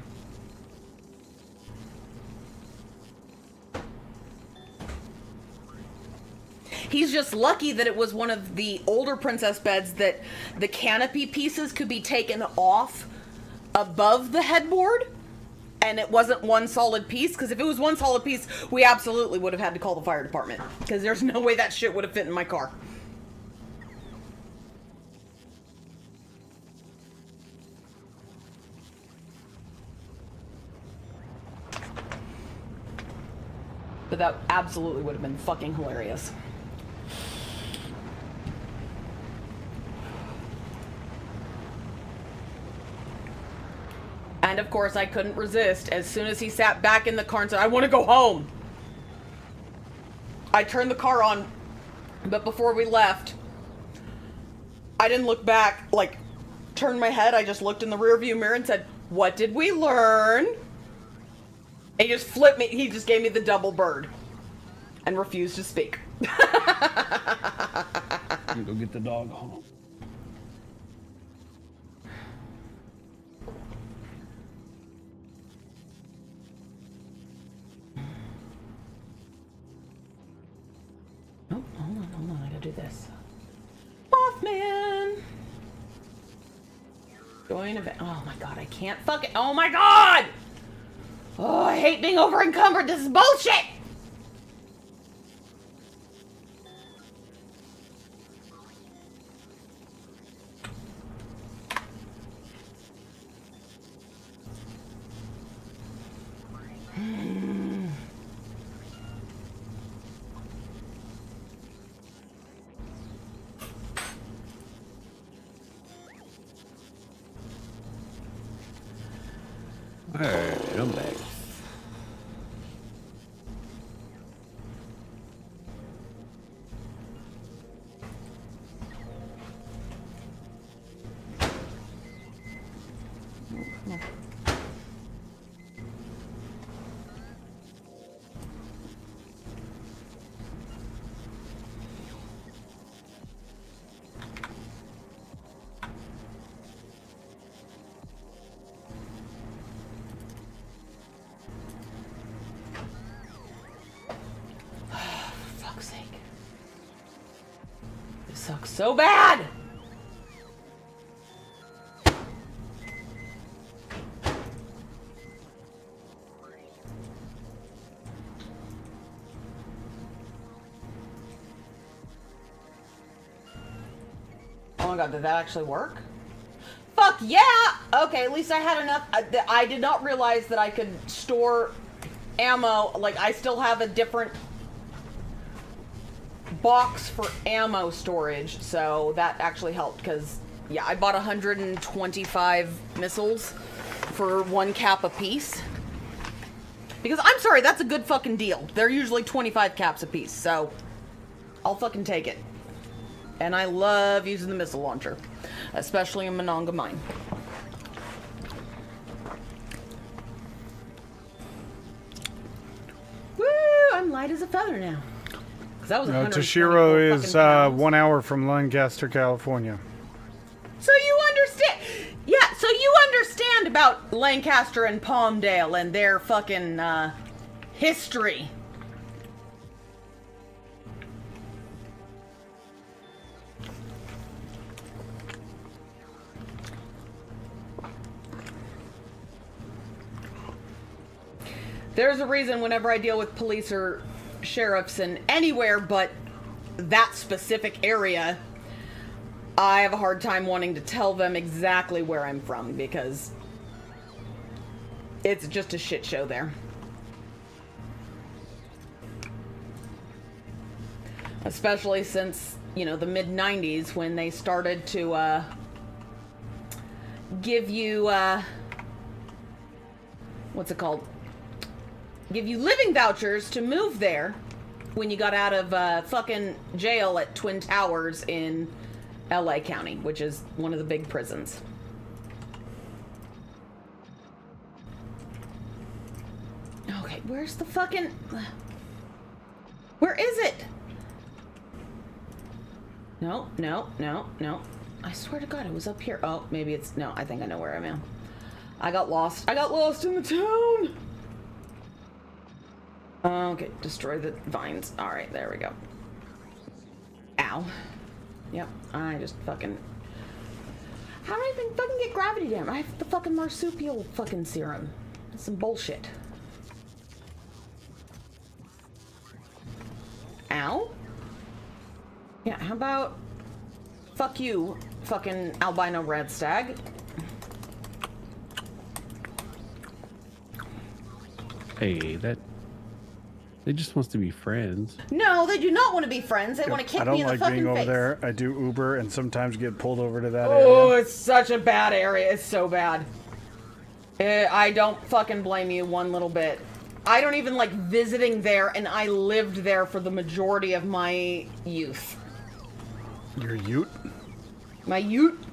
He's just lucky that it was one of the older princess beds that the canopy pieces could be taken off above the headboard, and it wasn't one solid piece, because if it was one solid piece, we absolutely would have had to call the fire department, because there's no way that shit would have fit in my car. But that absolutely would have been fucking hilarious. And of course, I couldn't resist. As soon as he sat back in the car and said, "I want to go home," I turned the car on, but before we left, I didn't look back, turned my head. I just looked in the rearview mirror and said, "What did we learn?" And he just flipped me. He just gave me the double bird. and refused to speak. You go get the dog. Hold on. Oh, hold on, I gotta do this. Mothman! Join event. Oh my god, I can't fucking. Oh my god! Oh, I hate being over encumbered. This is bullshit! Alright, I'm back. Fuck's sake. This sucks so bad! Oh my god, did that actually work? Fuck yeah! Okay, at least I had enough. I did not realize that I could store ammo. Like, I still have a different box for ammo storage, so that actually helped, because, yeah, I bought 125 missiles for 1 cap a piece. Because, I'm sorry, that's a good fucking deal. They're usually 25 caps a piece, so I'll fucking take it. And I love using the missile launcher, especially in Monongah Mine. Woo! I'm light as a feather now. 'Cause that was No, 124 Toshiro is fucking pounds. 1 hour from Lancaster, California. So you understand? Yeah, so you understand about Lancaster and Palmdale and their fucking history. There's a reason whenever I deal with police or sheriffs in anywhere but that specific area, I have a hard time wanting to tell them exactly where I'm from, because it's just a shit show there. Especially since, you know, the mid-90s, when they started to give you, what's it called? Give you living vouchers to move there when you got out of fucking jail at Twin Towers in LA County, which is one of the big prisons. Okay, where's the fucking... Where is it? No. I swear to God, it was up here. Oh, maybe it's... No, I think I know where I am. I got lost. I got lost in the town! Okay, destroy the vines. Alright, there we go. Ow. Yep, I just fucking... How do I even fucking get gravity damage? I have the fucking marsupial fucking serum. That's some bullshit. Ow? Yeah, how about... Fuck you, fucking albino red stag. Hey, that... They just wants to be friends. No, they do not want to be friends. They want to kick I don't me in like the fucking being over face. there. I do Uber and sometimes get pulled over to that Oh, area. it's such a bad area. It's so bad. I don't fucking blame you one little bit. I don't even like visiting there, and I lived there for the majority of my youth. Your ute? My youth?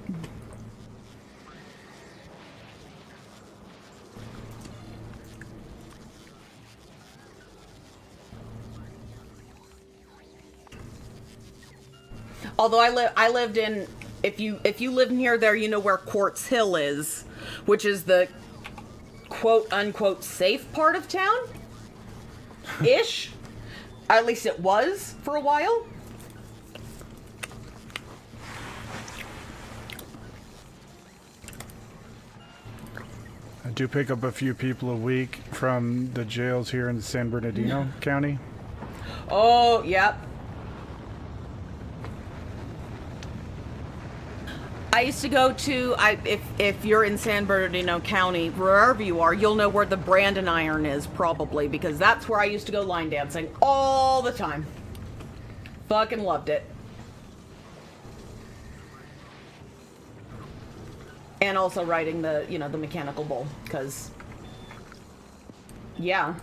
Although I lived in, if you live near there, you know where Quartz Hill is, which is the quote unquote safe part of town. Ish. At least it was for a while. I do pick up a few people a week from the jails here in San Bernardino County. Oh, yep. I used to go to, if you're in San Bernardino County, wherever you are, you'll know where the Brandon Iron is, probably, because that's where I used to go line dancing all the time. Fucking loved it. And also riding the, the mechanical bull, because, yeah.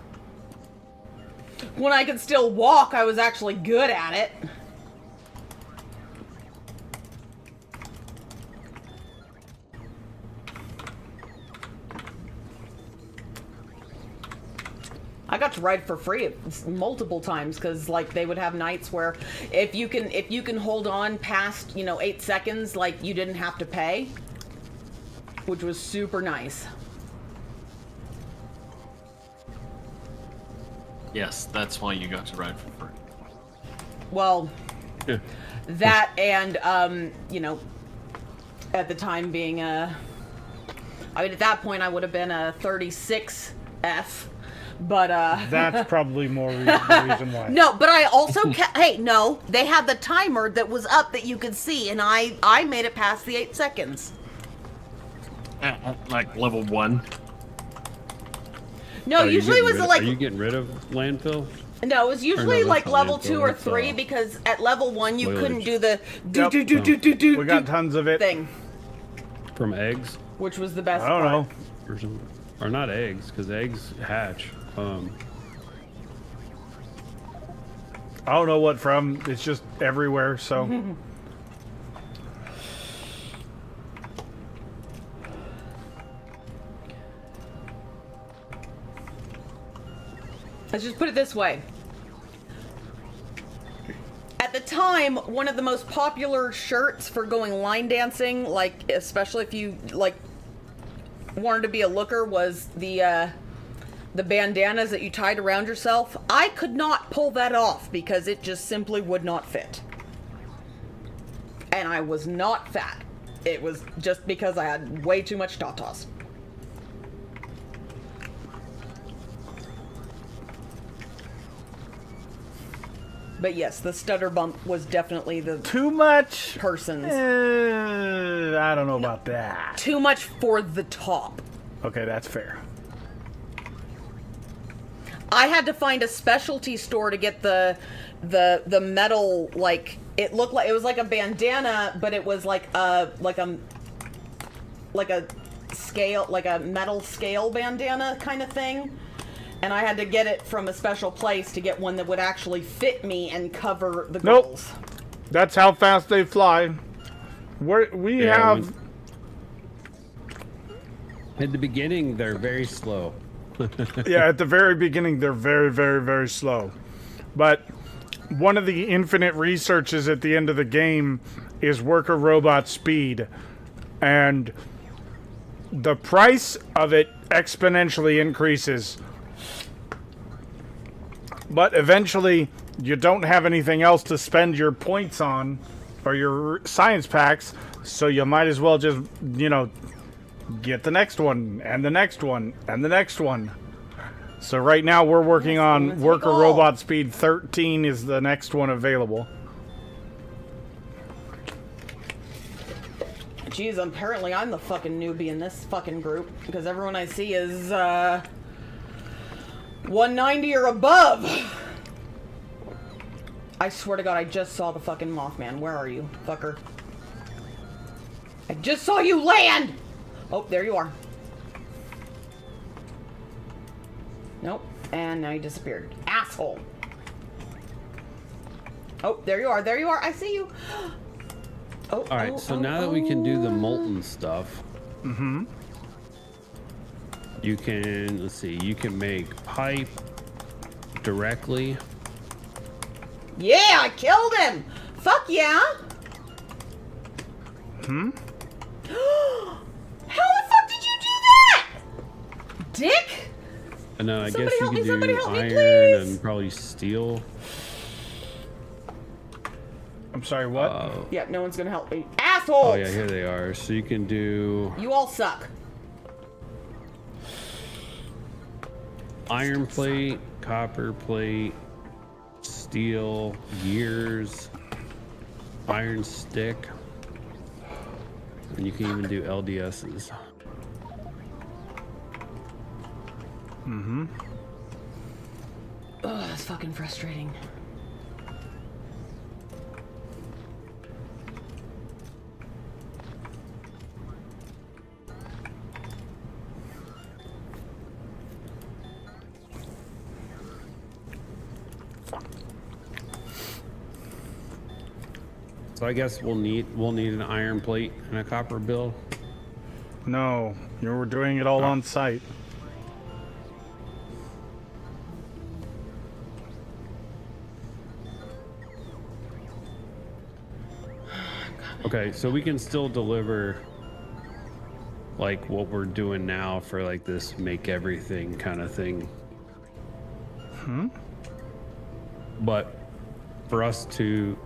When I could still walk, I was actually good at it. I got to ride for free multiple times because, like, they would have nights where if you can hold on past 8 seconds, like, you didn't have to pay, which was super nice. Yes, that's why you got to ride for free. Well, that and at the time being at that point I would have been a 36F. But that's probably more the reason why. No, but I also hey, no, they had the timer that was up that you could see, and I made it past the 8 seconds. Like level 1. No, usually it was like. Are you getting rid of landfill? No, it was usually like level landfill, 2 or 3 because at level 1 you Spoilage. couldn't do the Yep. We got tons of it. thing, From eggs? which was the best I don't part. know. Or something? Or not eggs, because eggs hatch. I don't know what from. It's just everywhere, so. Let's just put it this way. At the time, one of the most popular shirts for going line dancing, like especially if you like wanted to be a looker, was the bandanas that you tied around yourself. I could not pull that off because it just simply would not fit. And I was not fat. It was just because I had way too much tatas. But yes, the stutter bump was definitely the Too much? person's. I don't know about that. Too much for the top. Okay, that's fair. I had to find a specialty store to get the metal, like it looked like it was like a bandana, but it was like a scale, like a metal scale bandana kind of thing. And I had to get it from a special place to get one that would actually fit me and cover the goals. That's how fast they fly. We have. At the beginning, they're very slow. Yeah, at the very beginning, they're very, very, very slow. But one of the infinite researches at the end of the game is worker robot speed. And the price of it exponentially increases. But eventually, you don't have anything else to spend your points on, or your science packs, so you might as well just, get the next one, and the next one, and the next one. So right now, we're working on Worker Robot Speed 13 is the next one available. Jeez, apparently I'm the fucking newbie in this fucking group, because everyone I see is, 190 or above. I swear to God, I just saw the fucking Mothman. Where are you, fucker? I just saw you land! Oh, there you are. Nope. And now you disappeared. Asshole. Oh, there you are. There you are. I see you. Oh, Alright, so now that we can do the molten stuff. Mm-hmm. You can, let's see, you can make pipe directly. Yeah, I killed him! Fuck yeah! How the fuck did you do that? Dick? And then I guess Somebody you help me, can do somebody help me, iron please. and probably steel. I'm sorry, what? Yeah, no one's gonna help me. Assholes! Oh yeah, here they are. So you can do You all suck. iron plate, copper plate, steel, gears, iron stick, and you can even do LDSs. Mm-hmm. Ugh, that's fucking frustrating. So I guess we'll need an iron plate and a copper bill. No, you were doing it all on site. Okay, so we can still deliver like what we're doing now for like this make everything kind of thing. But for us to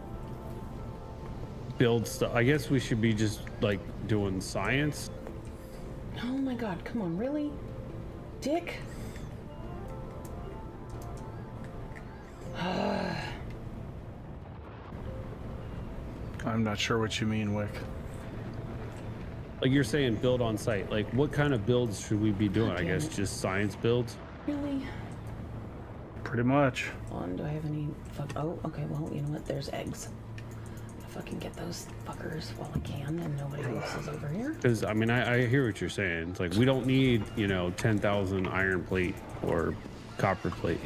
build stuff, I guess we should be just like doing science. Oh my god, come on, really? Dick? I'm not sure what you mean, Wick. Like you're saying build on site. Like what kind of builds should we be doing? I guess it. just science builds. Really? Pretty much. Hold on, do I have any oh, okay, well, you know what? There's eggs. If I can get those fuckers while I can and nobody else is over here. Because I mean, I hear what you're saying. It's like we don't need 10,000 iron plate or copper plate.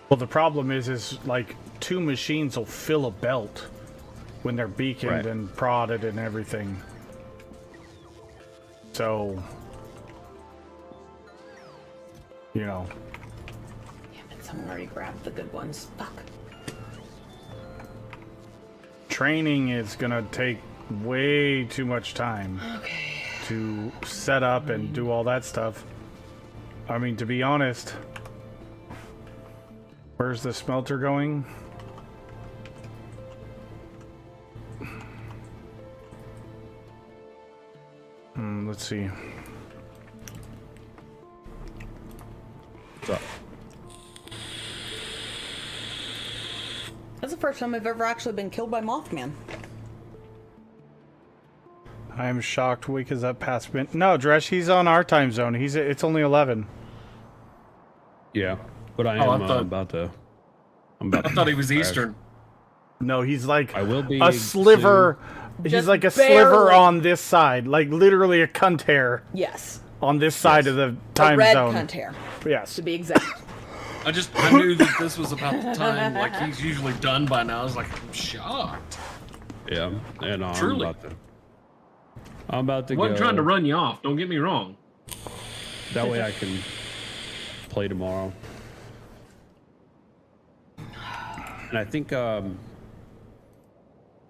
Well, the problem is like 2 machines will fill a belt when they're beaconed Right. and prodded and everything. So, Damn it, someone already grabbed the good ones. Fuck. training is gonna take way too much time to set up and do all that stuff. I mean, to be honest, where's the smelter going? Let's see. What's up? That's the first time I've ever actually been killed by Mothman. I am shocked. Week is up past mid. No, Dresh, he's on our time zone. It's only 11. Yeah, but I am about to. I thought he was Eastern. No, he's like I will be a sliver. He's Just like a barely. sliver on this side, like literally a cunt hair Yes. on this side of the A time red zone. cunt hair, Yes. to be exact. I knew that this was about the time. Like he's usually done by now. I was like, I'm shocked. Yeah, and Truly. I'm about to I go. wasn't trying to run you off. Don't get me wrong. That way I can play tomorrow. And I think as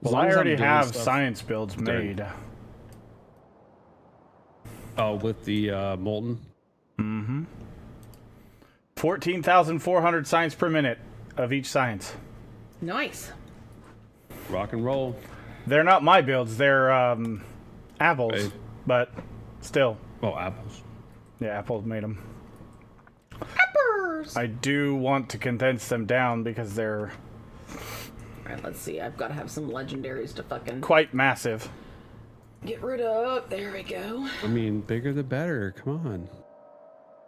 Well, long I as I'm already doing have stuff- science builds Sorry. made. Oh, with the molten. 14,400 science per minute of each science. Nice. Rock and roll. They're not my builds. They're Apple's, Hey. but still, Oh, apples. yeah, Apple made them. Peppers! I do want to condense them down because they're Alright, let's see. I've got to have some legendaries to fucking quite massive. get rid of. There we go. I mean, bigger the better. Come on.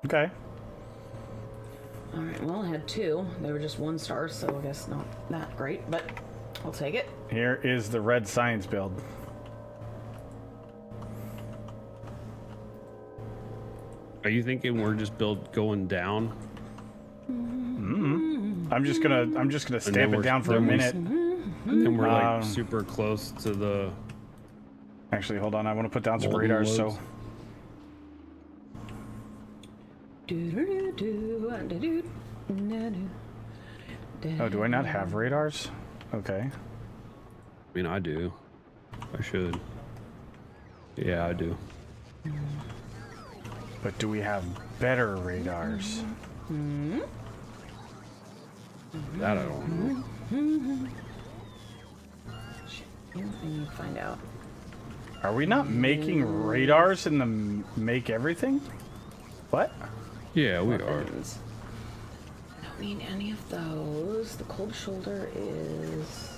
Okay. Alright, well, I had 2. They were just 1 stars, so I guess not that great, but I'll take it. Here is the red science build. Are you thinking we're just going down? I'm just gonna stamp it down for a minute. And we're like super close to the. Actually, hold on. I want to put down some Molten radars. lobes. So oh, do I not have radars? Okay. I mean, I do. I should. Yeah, I do. But do we have better radars? That I don't know. I need to find out. Are we not making radars in the make everything? What? Yeah, we are. Weapons. I don't need any of those. The cold shoulder is.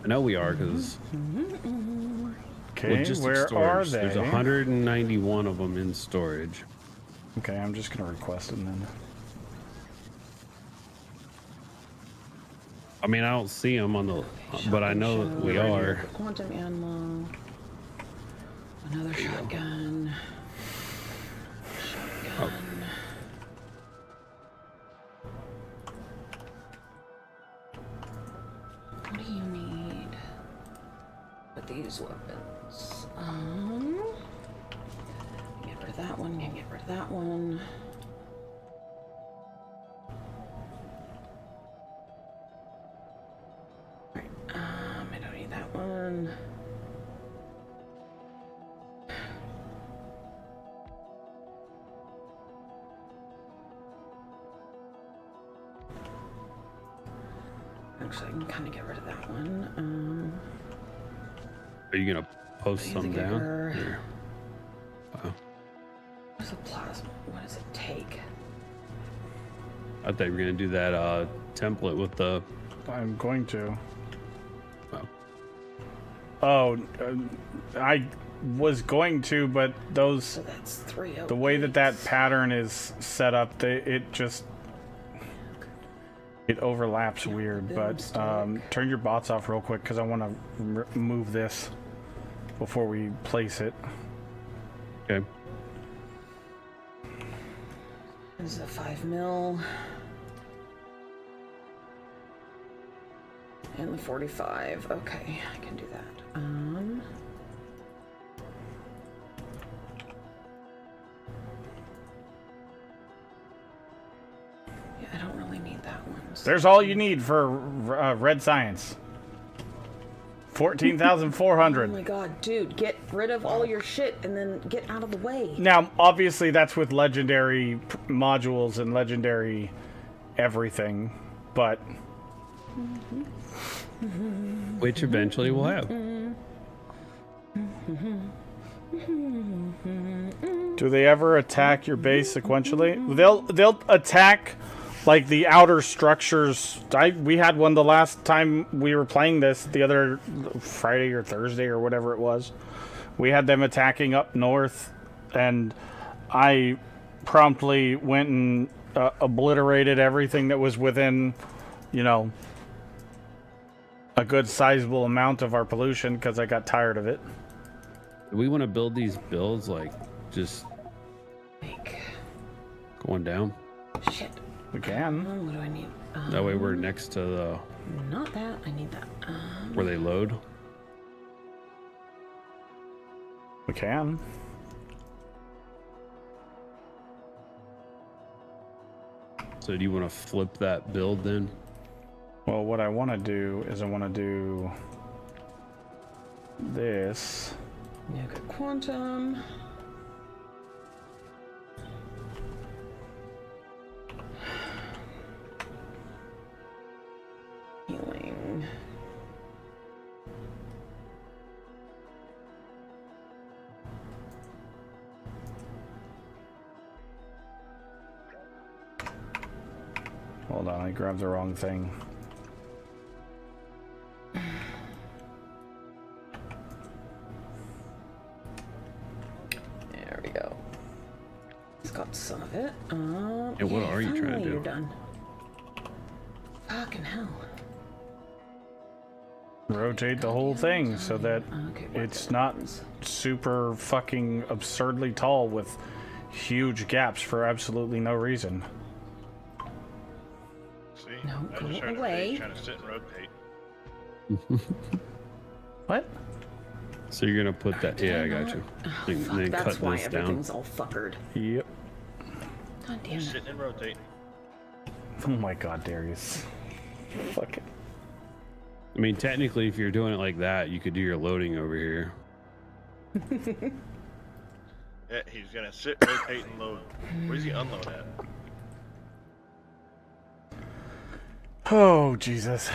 I know we are because Okay, logistic where storage. are they? There's 191 of them in storage. Okay, I'm just gonna request them then. I mean, I don't see them on the, but I know that we are. Quantum ammo. Another shotgun. Shotgun. What do you need with these weapons? Get rid of that one. Get rid of that one. I don't need that one. Actually, I can kind of get rid of that one. Are you gonna post some down? Here. Wow. What's a plasma? What does it take? I thought you were gonna do that template with the. I'm going to. Oh. Oh, I was going to, but those. So that's 3. The way that pattern is set up, it just. It overlaps weird, but turn your bots off real quick because I want to move this before we place it. Okay. This is a 5 mil. And the 45. Okay, I can do that. Yeah, I don't really need that one. So There's all you need for red science. 14,400. oh my god, dude, get rid of all your shit and then get out of the way. Now, obviously, that's with legendary modules and legendary everything, but Which eventually we'll have. do they ever attack your base sequentially? They'll attack like the outer structures. We had one the last time we were playing this, the other Friday or Thursday or whatever it was. We had them attacking up north, and I promptly went and obliterated everything that was within, a good sizable amount of our pollution because I got tired of it. Do we want to build these builds like just going down? Shit. We can. What do I need? That way we're next to the Not that. I need that. where they load. We can. So do you want to flip that build then? Well, what I want to do is I want to do this. Yeah, good quantum. Healing. Hold on, I grabbed the wrong thing. There we go. It's got some of it. Yeah, what are you trying to finally do? You're done. Fucking hell. Rotate the whole thing so that Okay, it's not super fucking absurdly tall with huge gaps for absolutely no reason. See? No, I go just heard away. trying to sit and rotate. What? So you're gonna put that? Yeah, I got you. And then That's cut why this down. everything's all fuckered. Yep. God damn Just it. sit and rotate. Oh my god, Darius. Fuck it. I mean, technically, if you're doing it like that, you could do your loading over here. Yeah, he's gonna sit, rotate, and load. Where's he unload at? Oh, Jesus.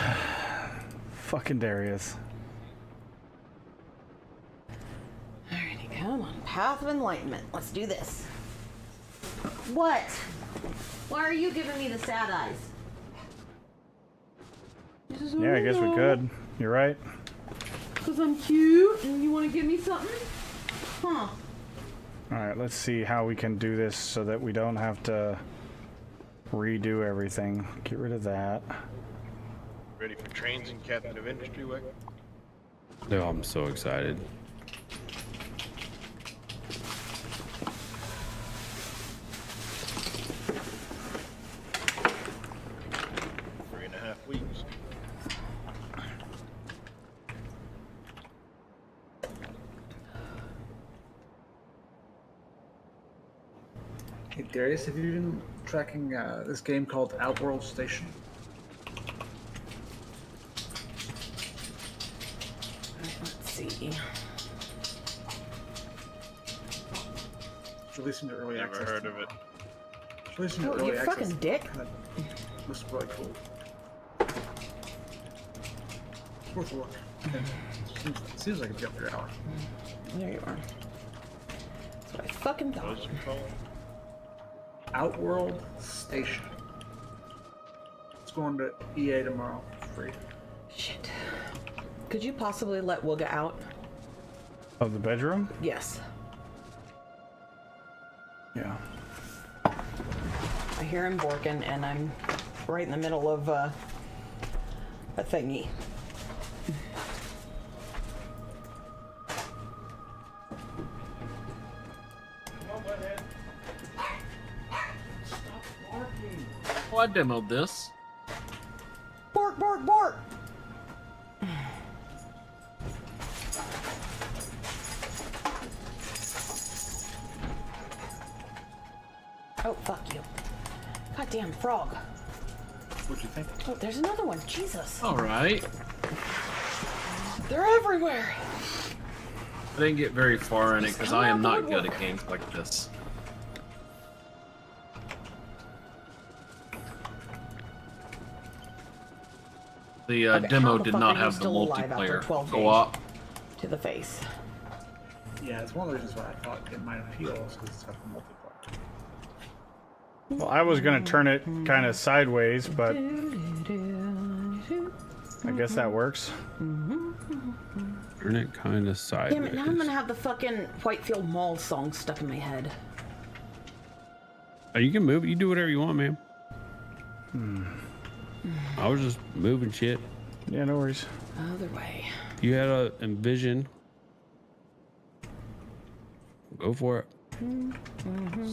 Fucking Darius. Alrighty, come on. Path of Enlightenment. Let's do this. What? Why are you giving me the sad eyes? Yeah, I guess we could. You're right. Because I'm cute and you want to give me something? Huh. Alright, let's see how we can do this so that we don't have to redo everything. Get rid of that. Ready for trains and captive industry, Wick? Oh, I'm so excited. Three and a half weeks. Hey Darius, have you been tracking this game called Outworld Station? Let's see. It's releasing to early Never access. heard of it. It's releasing to Oh, early you access. fucking dick. That looks really cool. It's worth a look. Okay. Seems like it'd be up your alley. There you are. That's what I fucking thought. What's it called? Outworld Station. It's going to EA tomorrow for free. Shit. Could you possibly let Wooga out? Of the bedroom? Yes. Yeah. I hear him borking and I'm right in the middle of a thingy. Well, I demoed this. Bork, bork, bork! Oh, fuck you. Goddamn frog. What'd you think? Oh, there's another one. Jesus. All right. They're everywhere. I didn't get very far in it because I am not good at games like this. The Okay, how demo the did fuck not are you have the still alive after multiplayer 12 co-op. To the face. Yeah, it's one of the reasons why I thought it might appeal, is because it's got the multiplayer. Well, I was gonna turn it kind of sideways, but I guess that works. Turn it kind of sideways. Damn it, now I'm gonna have the fucking Whitefield Mall song stuck in my head. Oh, you can move. You do whatever you want, man. I was just moving shit. Yeah, no worries. Other way. You had a envision. Go for it.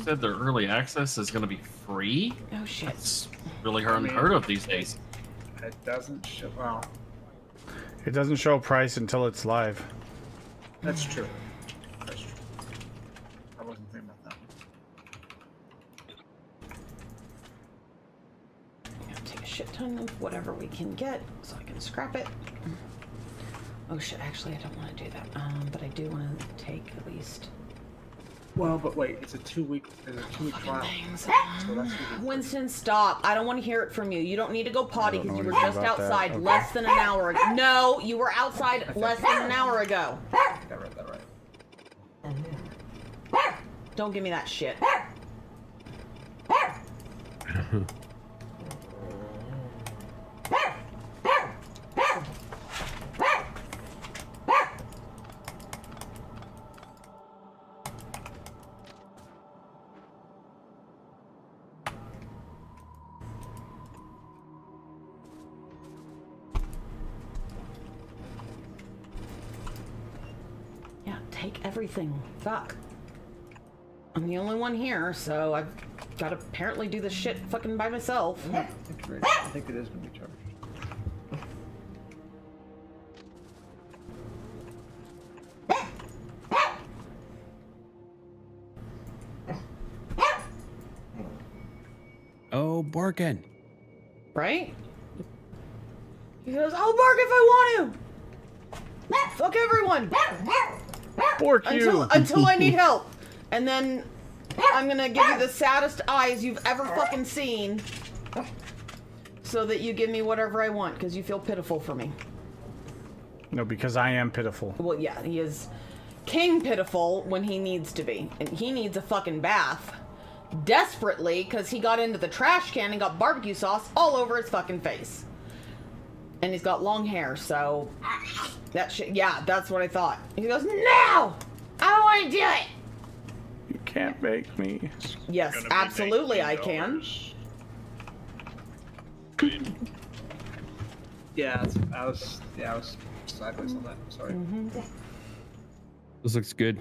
Said their early access is going to be free. Oh shit. It's really unheard of these days. It doesn't show. Well, It doesn't show price until it's live. that's true. That's true. I wasn't thinking about that. I'm gonna take a shit ton of whatever we can get so I can scrap it. Oh shit, actually I don't want to do that. But I do want to take at least Well, but wait, it's a 2-week trial. things. So that's Winston, stop. I don't want to hear it from you. You don't need to go potty because you were anything just about that. outside Okay. less than an hour ago. No, you were outside less than an hour ago. I read that right. Don't give me that shit. Yeah, take everything. Fuck. I'm the only one here, so I've got to apparently do this shit fucking by myself. I think it is going to be charged. Oh, barking. Right? He goes, I'll bark if I want to. Fuck everyone. Fork you. Until I need help. And then I'm gonna give you the saddest eyes you've ever fucking seen. So that you give me whatever I want, because you feel pitiful for me. No, because I am pitiful. Well, yeah, he is king pitiful when he needs to be. And he needs a fucking bath. Desperately, because he got into the trash can and got barbecue sauce all over his fucking face. And he's got long hair, so... That shit, yeah, that's what I thought. He goes, no! I don't want to do it! You can't make me. Yes, Gonna be absolutely I can. $19. Yeah, I was sideways on that. Sorry. This looks good.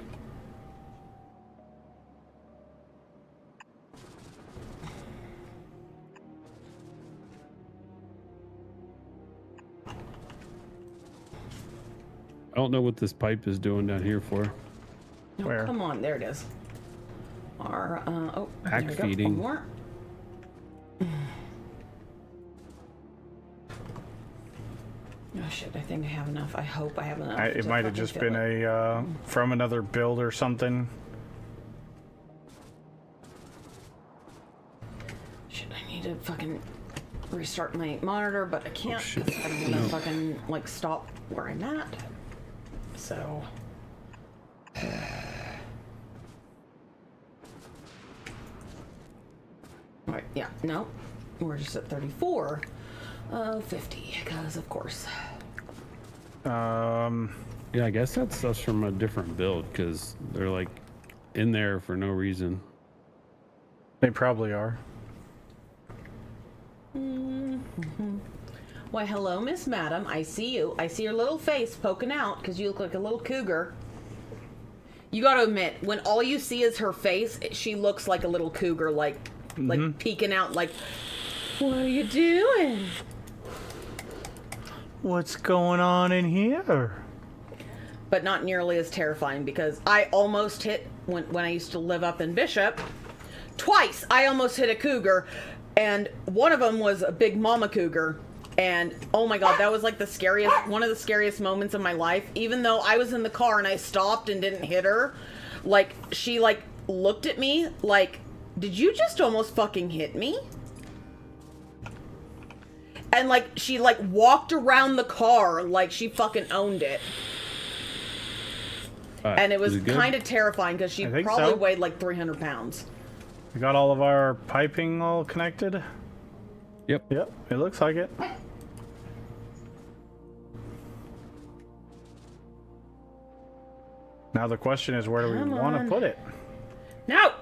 I don't know what this pipe is doing down here for. No, Where? come on, there it is. Our, oh, Pack there we go. feeding. One more. Oh shit, I think I have enough. I hope I have enough. It to might have fucking just fill been it. a from another build or something. Shit, I need to fucking restart my monitor, but I can't. shit. 'Cause I'm gonna fucking, like, stop where I'm at. So... Right, yeah, no. We're just at 34. 50, because of course. Yeah, I guess that stuff's from a different build because they're like in there for no reason. They probably are. Why, hello, Miss Madam. I see you. I see your little face poking out because you look like a little cougar. You gotta admit, when all you see is her face, she looks like a little cougar, like peeking out, like, what are you doing? What's going on in here? But not nearly as terrifying because I almost hit, when I used to live up in Bishop, twice I almost hit a cougar, and one of them was a big mama cougar. And oh my god, that was like one of the scariest moments of my life. Even though I was in the car and I stopped and didn't hit her, like, she like looked at me like, did you just almost fucking hit me? And like, she like walked around the car like she fucking owned it. And it was kind of terrifying because she I think probably so. weighed like 300 pounds. We got all of our piping all connected? Yep. Yep, it looks like it. Now the question is, where do we Come want on. to put it? No!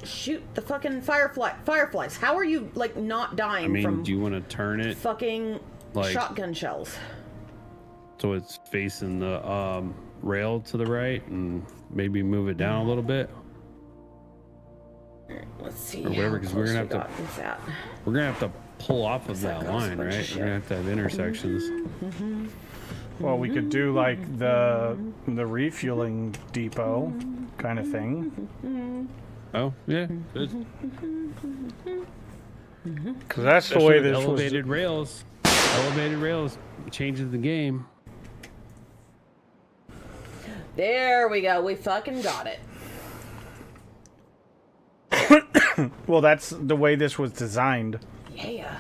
Shoot the fucking fireflies. How are you like not dying I mean, from do you want to turn it fucking like- shotgun shells? so it's facing the rail to the right and maybe move it down a little bit? Let's see. Or whatever, how 'cause we're close gonna we have to- got with that. We're gonna have to pull off of that that line, costs a bunch of right? shit. We're gonna have to have intersections. Well, we could do like the refueling depot kind of thing. Oh, yeah, good. Because that's the Especially way with this was. elevated rails. Elevated rails changes the game. There we go. We fucking got it. Well, that's the way this was designed. Yeah.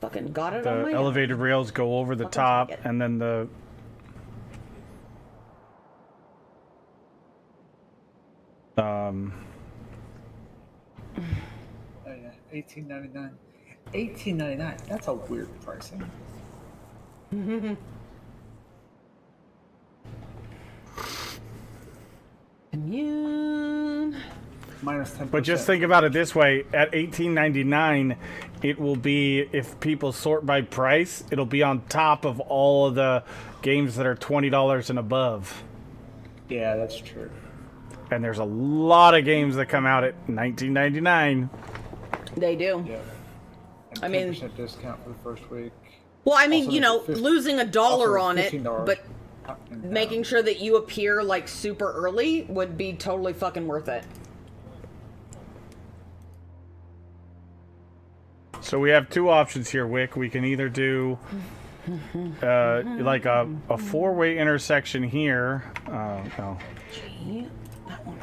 Fucking got it on The my elevated rails go over the Fucking top, take it. and then the Oh yeah, $18.99. $18.99. That's a weird pricing. Immune. Minus 10%. But just think about it this way: at $18.99, it will be, if people sort by price, it'll be on top of all of the games that are $20 and above. Yeah, that's true. And there's a lot of games that come out at $19.99. They do. Yeah. And I mean- 10% discount for the first week. Well, I mean, Also, you know, fif- losing $1 also on it, $15 but up and down. making sure that you appear like super early would be totally fucking worth it. So we have two options here, Wick. We can either do like a four-way intersection here. No. That one.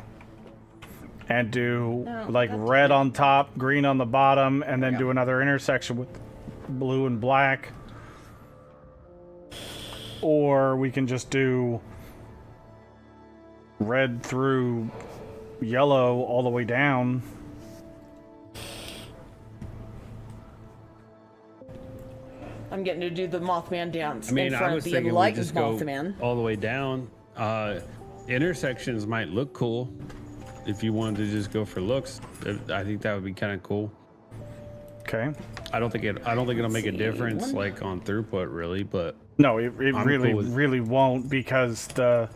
And do No, like that's red on top, green on the bottom, and then do another intersection with blue and black. Or we can just do red through yellow all the way down. I'm getting to do the Mothman dance I mean, in I front of was the thinking we enlightened just go Mothman. all the way down. Intersections might look cool if you wanted to just go for looks. I think that would be kind of cool. Okay. I don't think it'll make a difference like on throughput really, but No, it I'm really, cool with- really won't, because the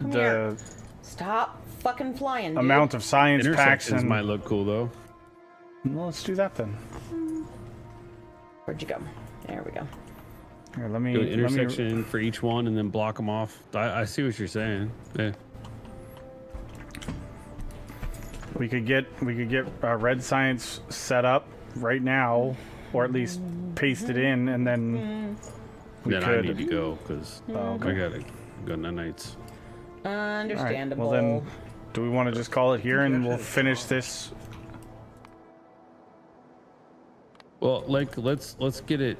Come here. Stop fucking flying, dude. amount of science packs intersections and... might look cool though. Well, let's do that then. Where'd you go? There we go. Here, let me... Do an let me- intersection for each one and then block them off. I see what you're saying. Yeah. We could get red science set up right now, or at least paste it in, and then we Then could. I need to go because okay. I gotta go nights. Understandable. Well then, do we want to just call it here and we'll finish this? Well, like let's get it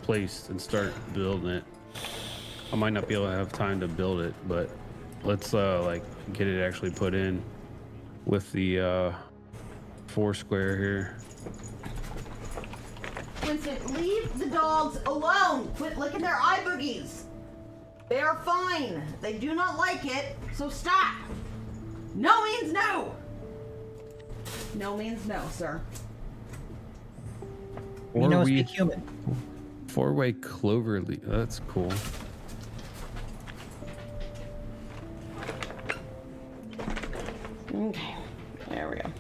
placed and start building it. I might not be able to have time to build it, but let's like get it actually put in with the four square here. Winston, leave the dogs alone. Quit licking their eye boogies. They are fine. They do not like it, so stop. No means no. No means no, sir. We know speak human. Four-way clover leaf. That's cool. Okay, there we go.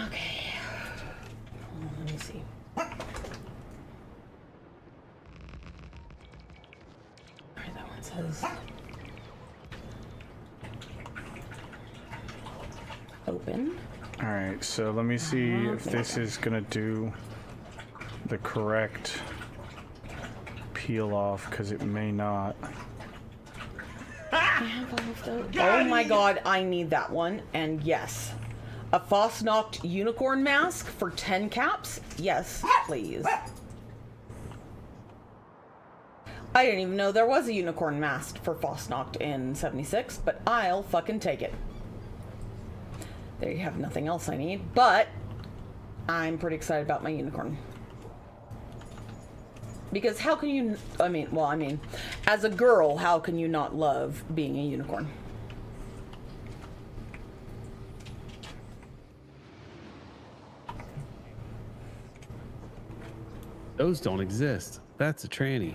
Okay. Let me see. Alright, that one says open. All right, so let me see if this is gonna do the correct peel off, because it may not. Oh my god, I need that one. And yes. A Fosnocht unicorn mask for 10 caps? Yes, please. I didn't even know there was a unicorn mask for Fosnocht in 76, but I'll fucking take it. There you have nothing else I need, but I'm pretty excited about my unicorn. Because how can you, I mean, as a girl, how can you not love being a unicorn? Those don't exist. That's a tranny.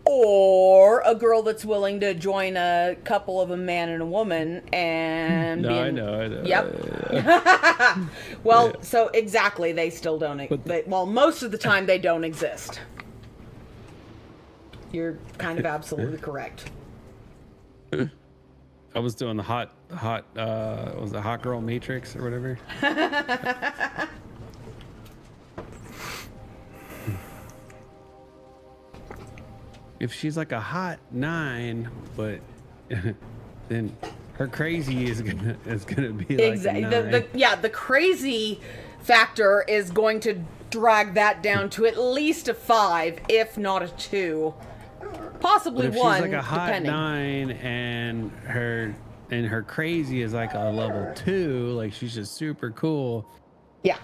Or a girl that's willing to join a couple of a man and a woman and No, I know. Yep. Well, so exactly, they still don't. Well, most of the time they don't exist. You're kind of absolutely correct. I was doing the hot was it Hot Girl Matrix or whatever? If she's like a hot 9, but then her crazy is gonna be like Exactly. a 9. The crazy factor is going to drag that down to at least a 5, if not a 2, possibly But if 1. she's like a hot depending. 9 and her crazy is like a level 2, like she's just super cool. Yeah.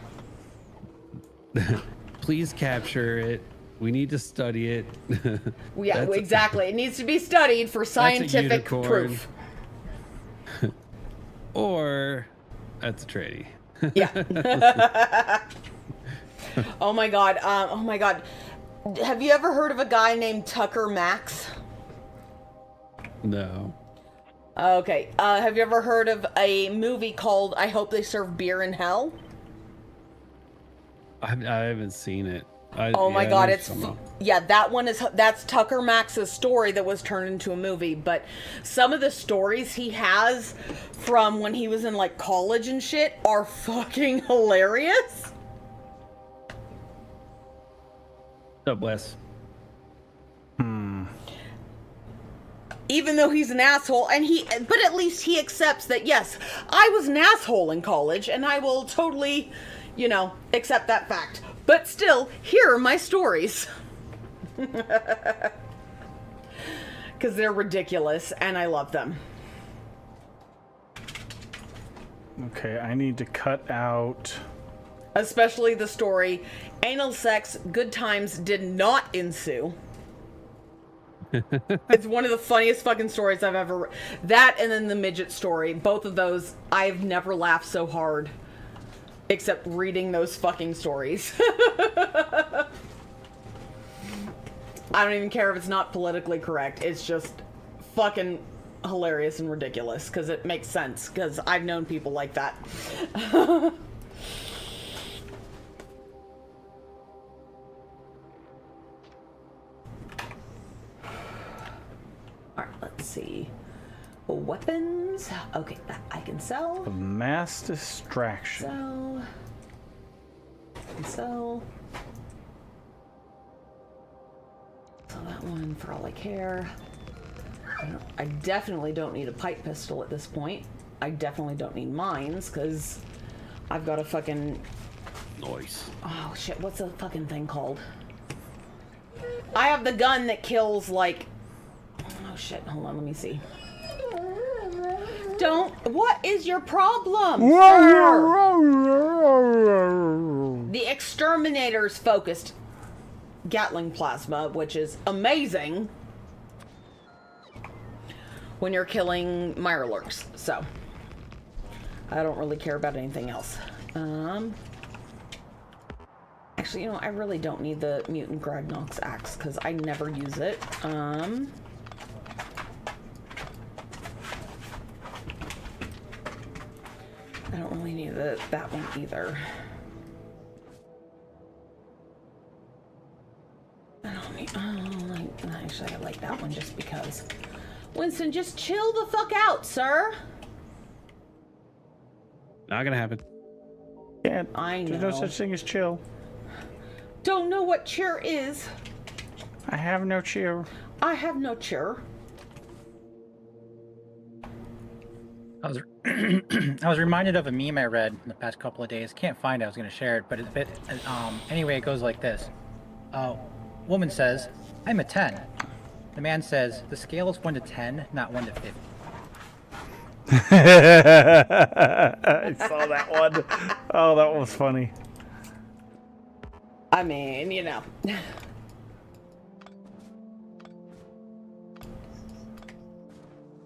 Please capture it. We need to study it. Yeah, That's- exactly. It needs to be studied for scientific unicorn. proof. Or that's a tranny. Yeah. Oh my god. Oh my god. Have you ever heard of a guy named Tucker Max? No. Okay. Have you ever heard of a movie called I Hope They Serve Beer in Hell? I haven't seen it. Oh my yeah, god, there's it's some- yeah, that's Tucker Max's story that was turned into a movie, but some of the stories he has from when he was in like college and shit are fucking hilarious. What's up, Wes? Even though he's an asshole, but at least he accepts that, yes, I was an asshole in college, and I will totally, accept that fact. But still, here are my stories. Because they're ridiculous, and I love them. Okay, I need to cut out... Especially the story, anal sex, good times did not ensue. It's one of the funniest fucking stories I've ever... That and then the midget story. Both of those, I've never laughed so hard. Except reading those fucking stories. I don't even care if it's not politically correct. It's just fucking hilarious and ridiculous. Because it makes sense. Because I've known people like that. Alright, let's see. Weapons. Okay, that I can sell. A mass distraction. Sell that one for all I care. I definitely don't need a pipe pistol at this point. I definitely don't need mines, because I've got a fucking... Noise. Oh, shit, what's the fucking thing called? I have the gun that kills, like... Oh, shit, hold on, let me see. Don't... What is your problem, sir? The Exterminator's focused Gatling plasma, which is amazing when you're killing Mirelurks, so I don't really care about anything else. Actually, I really don't need the Mutant Gragnox axe because I never use it. I don't really need that one either. I don't need... actually, I like that one just because. Winston, just chill the fuck out, sir. Not gonna happen. Can't. I know. There's no such thing as chill. Don't know what cheer is. I have no cheer. I have no cheer. I was reminded of a meme I read in the past couple of days. Can't find it. I was going to share it, but anyway, it goes like this. Woman says, "I'm a 10." The man says, "The scale is 1 to 10, not 1 to 50." I saw that one. Oh, that was funny. I mean,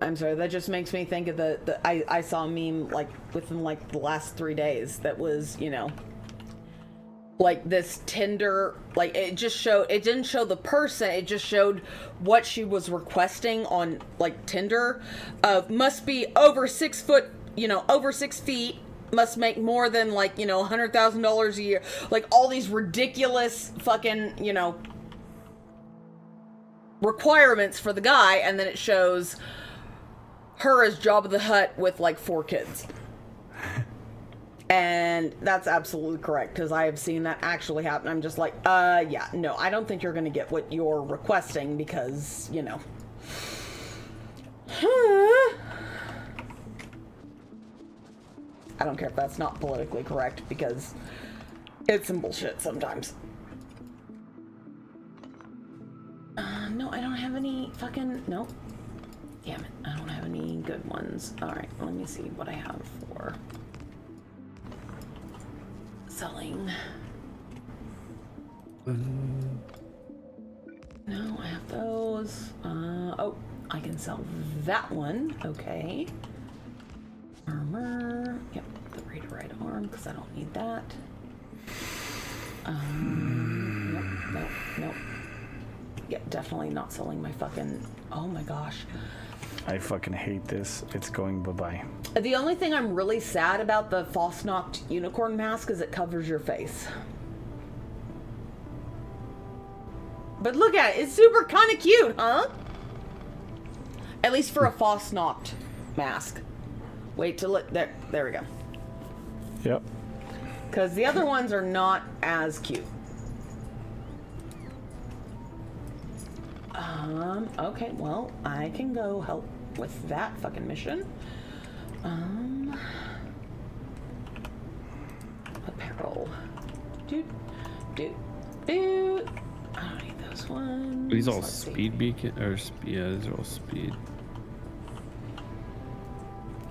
I'm sorry, that just makes me think of I saw a meme like within like the last 3 days that was, like this Tinder, like it didn't show the person, it just showed what she was requesting on like Tinder. Must be over 6 foot, over 6 feet, must make more than like, $100,000 a year. Like all these ridiculous fucking, requirements for the guy, and then it shows her as Jabba the Hutt with like 4 kids. And that's absolutely correct, because I have seen that actually happen. I'm just like, yeah, no, I don't think you're going to get what you're requesting, because, I don't care if that's not politically correct, because it's some bullshit sometimes. No, I don't have any fucking... Nope. Damn it, I don't have any good ones. Alright, let me see what I have for... selling. No, I have those. Oh, I can sell that one. Okay. Armor. Yep, the Raider Right Arm, because I don't need that. Nope. Yeah, definitely not selling my fucking... Oh my gosh. I fucking hate this. It's going bye-bye. The only thing I'm really sad about the Fosnocked unicorn mask is it covers your face. But look at it. It's super kind of cute, huh? At least for a Fosnoct mask. Wait till it... There we go. Yep. Because the other ones are not as cute. Okay, well, I can go help with that fucking mission. Apparel. Doot. I don't need those ones. These all Let's see. speed beacon or yeah, these are all speed.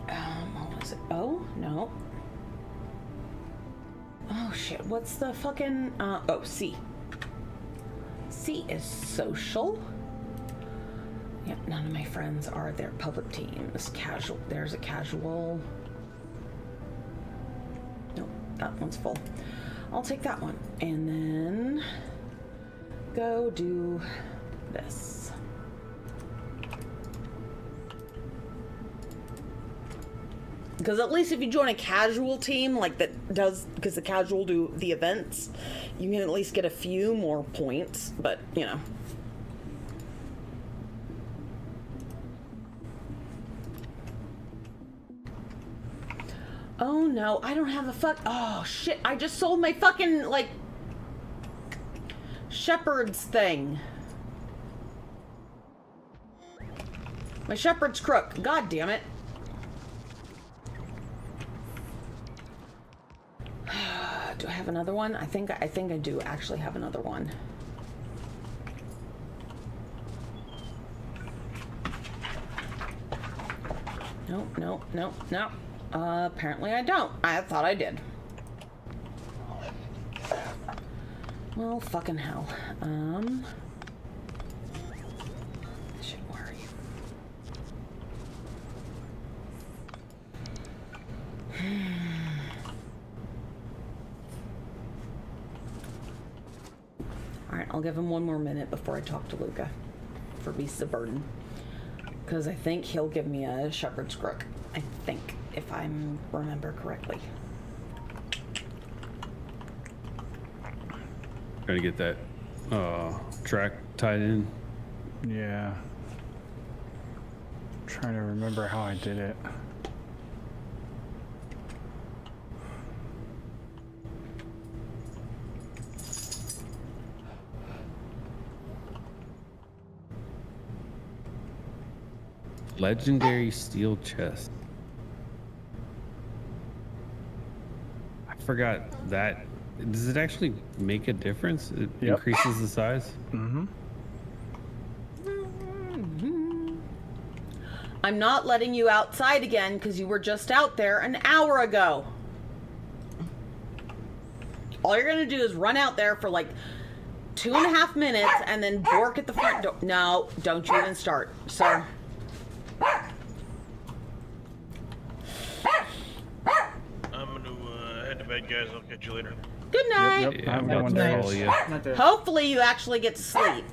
What was it? Oh, no. Oh shit, what's the fucking oh, C. C is social. Yep, none of my friends are their public teams. Casual, there's a casual. Nope, that one's full. I'll take that one. And then go do this. Because at least if you join a casual team, like that does, because the casual do the events, you can at least get a few more points, but, you know. Oh no, I don't have a oh shit, I just sold my fucking, like, shepherd's thing. My shepherd's crook, god damn it. Do I have another one? I think I do actually have another one. No. Apparently I don't. I thought I did. Well, fucking hell. Shit, where are you? Alright, I'll give him one more minute before I talk to Luca for Beasts of Burden. Because I think he'll give me a shepherd's crook. I think, if I remember correctly. Try to get that track tied in. Yeah. Trying to remember how I did it. Legendary steel chest. I forgot that. Does it actually make a difference? It increases the size? Mm-hmm. I'm not letting you outside again because you were just out there an hour ago. All you're gonna do is run out there for like 2.5 minutes and then bork at the front door. No, don't you even start, sir. I'm gonna head to bed, guys. I'll catch you later. Good night. Yep. Yeah, I'm Have a about good to one, call guys. you. Not there. Hopefully you actually get to sleep.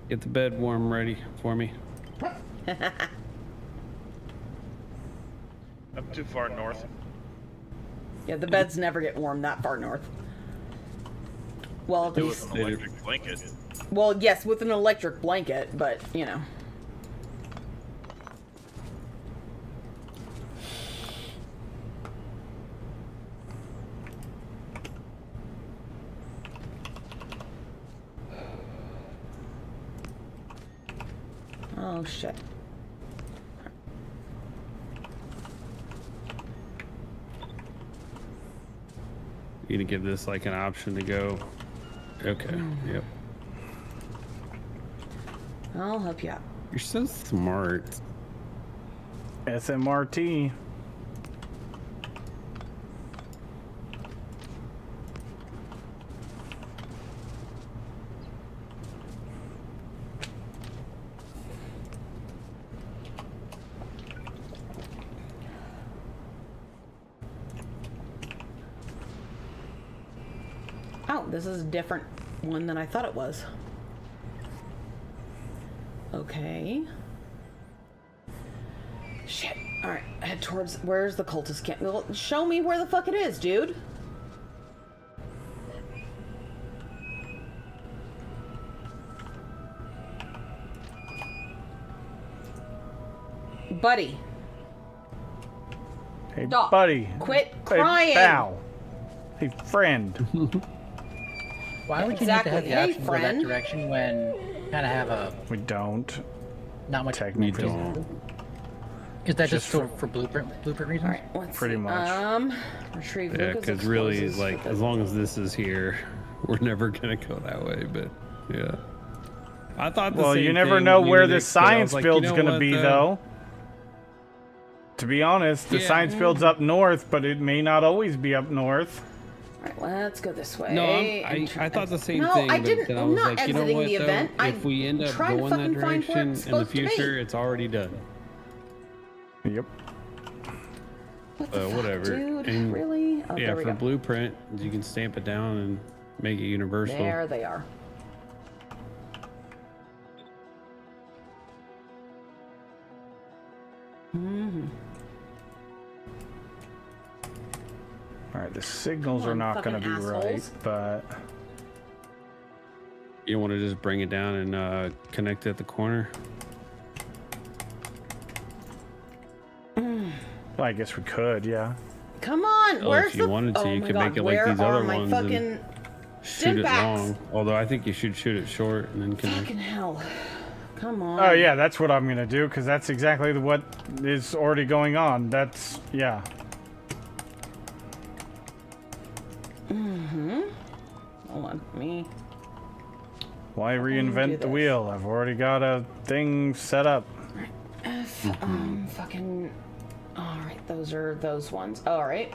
Get the bed warm ready for me. I'm too far north. Yeah, the beds never get warm that far north. Well, at Do least, with an electric blanket. well, yes, with an electric blanket, but, you know. Oh, shit. You gonna give this like an option to go? Okay. Yep. I'll help you out. You're so smart. SMRT. Oh, this is a different one than I thought it was. Okay. Shit. Alright, head towards... Where's the cultist camp? Well, show me where the fuck it is, dude. Buddy, Hey, Stop. buddy. quit Hey, crying. pal. Hey, friend. Why would you Exactly. need to have the Hey, option to go that friend. direction when you kind of have a We don't. not much? Technically. Is that just, Just for blueprint reasons? All right, let's Pretty see. much. Retrieve Yeah, Lucas because really, explosives like, for as the- long as this is here, we're never gonna go that way. But yeah, I thought. Well, same you never thing know with where Unix, this but I was science like, build's you know gonna what, be, though. To be honest, the Yeah. science build's up north, but it may not always be up north. All right, let's go this way. No, and I thought the same no, thing. I but didn't. then I I'm was not like, you know exiting what, the though? event. If we end up trying to going that fucking find where direction it's in the supposed to be. future, it's already done. Yep. What the fuck, Whatever. dude? And Really? Oh, yeah, there we for go. blueprint, you can stamp it down and make it universal. There they are. All right, the signals Come are on, not going to fucking be right, assholes. but You want to just bring it down and connect it at the corner? well, I guess we could, yeah. Come on, Oh, where's if you the? wanted to, oh you my could God, make it like where these are other my ones fucking and shoot it stimpaks? long. Although I think you should shoot it short and then connect. Fucking hell! Come on. Oh yeah, that's what I'm gonna do because that's exactly what is already going on. That's yeah. Hold on, me. Why do reinvent the this? wheel? I've already got a thing set up. F fucking. All right, those are those ones. All right.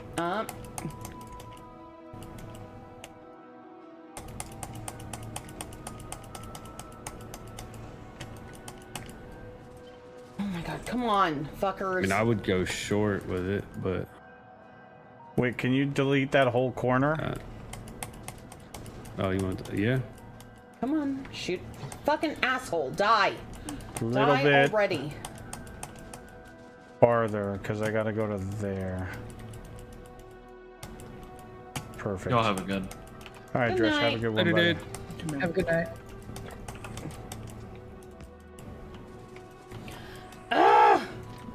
Oh my God! Come on, fuckers. I mean, I would go short with it, but Wait, can you delete that whole corner? oh, you want to? Yeah. Come on, shoot! Fucking asshole, die! A little Die bit already! farther because I gotta go to there. Perfect. Y'all have a good. All right, Good Dresh, have a night. good one, Later, buddy. dude. Have a good night.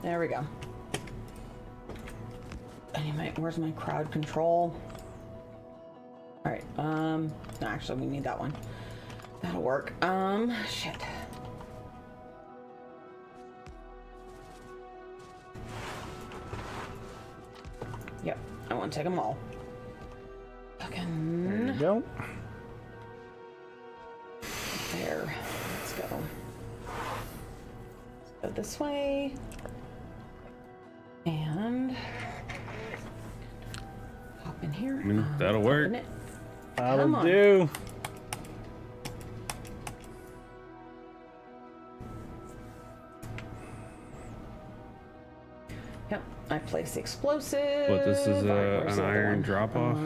There we go. Anyway, where's my crowd control? All right. No, actually, we need that one. That'll work. Shit. Yep, I want to take them all. There Fucking you go. there. Let's go. Let's go this way. And hop in here. I mean, that'll work. open it. That'll Come on. do. Yep, I place the explosive. What, this is Alright, where's an the other iron one? drop-off?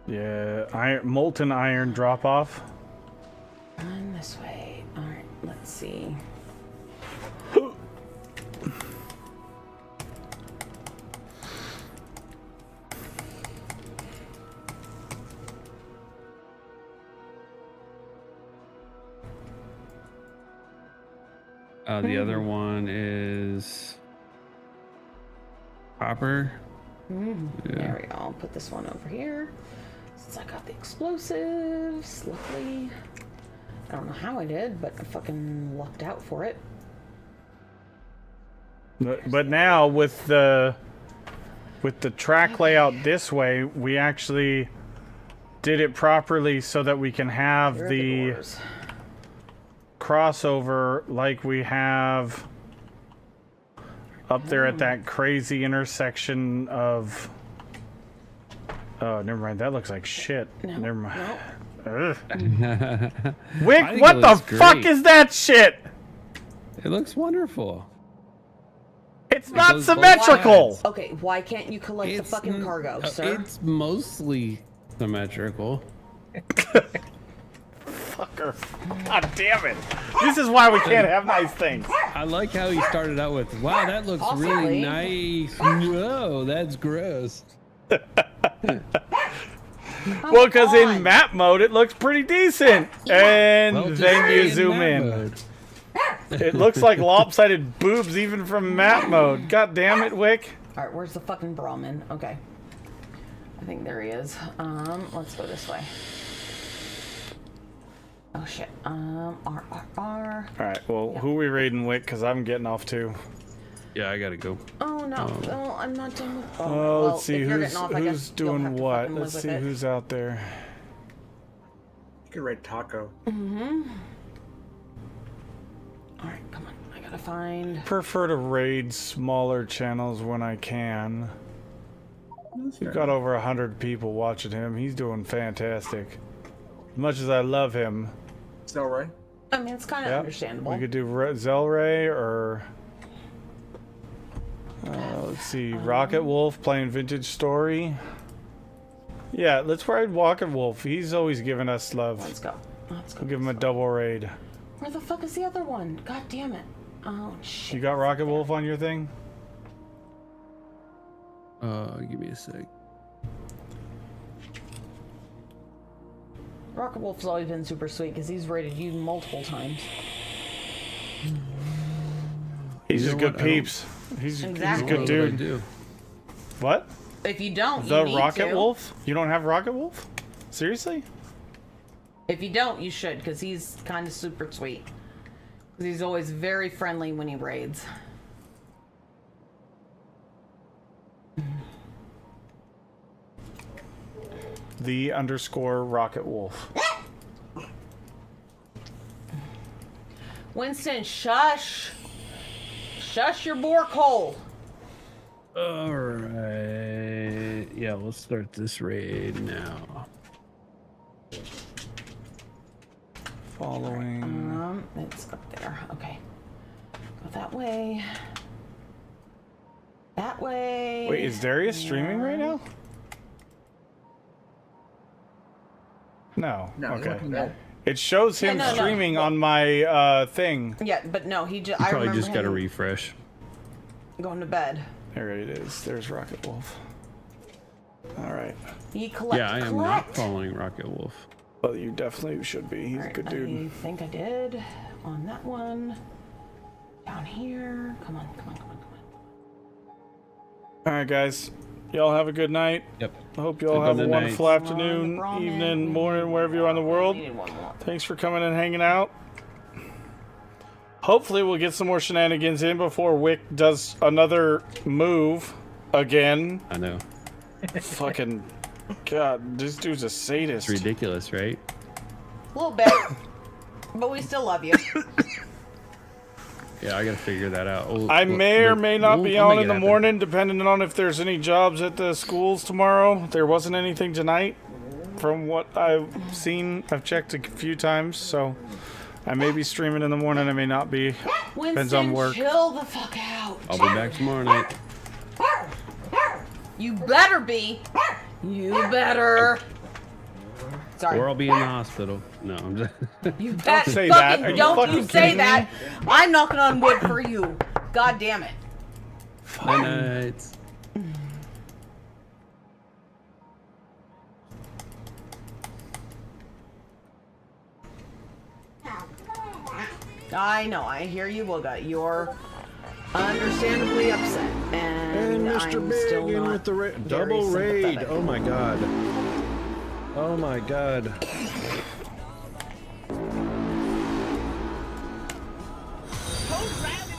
Yeah, molten iron drop off. And this way. All right, let's see. The other one is copper. There we go. I'll put this one over here. Since I got the explosives, luckily. I don't know how I did, but I fucking lucked out for it. But now with the track layout this way, we actually did it properly so that we can have Here are the doors. crossover like we have up there at that crazy intersection of. Oh, never mind. That looks like shit. No, Never mind. no. Ugh. I Wick, think what it the looks fuck great. is that shit? It looks wonderful. It's not goes both symmetrical. sides. Okay, why can't you collect the fucking n- cargo, sir? It's mostly symmetrical. Fucker. God damn it. This is why we can't have nice things. I like how he started out with, wow, that looks Possibly. really nice. Whoa, that's gross. Well, because in on. map mode, it looks pretty decent. And Well, just then stay you in zoom map in. mode. It looks like lopsided boobs even from map mode. God damn it, Wick. All right, where's the fucking Brahmin? Okay. I think there he is. Let's go this way. Oh shit. R. All right. Well, who are we raiding, Wick? Because I'm getting off too. Yeah, I gotta go. Oh no, no, I'm not done with. Oh, well, let's see if you're who's getting off, I guess you'll have doing to what. fucking live Let's with see it. who's out there. You can raid Taco. Mm-hmm. All right, come on. I gotta find. Prefer to raid smaller channels when I can. We've got over 100 people watching him. He's doing fantastic. As much as I love him. Zelray. I mean, it's kind of understandable. We could do Zelray or let's see, Rocket Wolf playing Vintage Story. Yeah, let's raid Rocket Wolf. He's always giving us love. Let's go. Let's go. We'll give him a double raid. Where the fuck is the other one? God damn it. Oh shit. You got Rocket Wolf on your thing? Give me a sec. Rocket Wolf's always been super sweet because he's raided you multiple times. He's You just know good what? peeps. He's a Exactly. good What dude. do? What? If you don't, The you need Rocket to. Wolf? You don't have Rocket Wolf? Seriously? If you don't, you should, because he's kind of super sweet. 'Cause he's always very friendly when he raids. The_ Rocket Wolf. Winston, shush. Shush your bork hole. All right. Yeah, we'll start this raid now. Following. It's up there. Okay. Go that way. That way. Wait, is Darius streaming right now? No. No, Okay. no. It shows him no. streaming on my thing. Yeah, but no, he just. You I probably remember just got to him refresh. going to bed. There it is. There's Rocket Wolf. All right. He collect. Yeah, I am not following Rocket Wolf. Well, you definitely should be. He's a Alright, good dude. I think I did on that one. Down here. Come on. All right, guys. Y'all have a good night. Yep. I hope y'all have a Good night. wonderful afternoon, evening, morning, wherever you are in the world. Needed one more. Thanks for coming and hanging out. Hopefully we'll get some more shenanigans in before Wick does another move again. I know. Fucking God, this dude's a sadist. It's ridiculous, right? A little bit. But we still love you. Yeah, I gotta figure that out. I may or may not be on in the morning, depending on if there's any jobs at the schools tomorrow. There wasn't anything tonight, from what I've seen. I've checked a few times, so I may be streaming in the morning. I may not be. Depends on Winston, work. chill the fuck out. I'll be back tomorrow night. You better be. You better. Sorry. Or I'll be in the hospital. No, I'm just. You bet. say that. Are you Don't fucking you say kidding me? that. I'm knocking on wood for you. God damn it. Night nights. I know. I hear you, Wooga. You're understandably upset. And Mr. I'm Big still in not with the very double raid. sympathetic. Oh my god. Oh my god. Cold Rabbit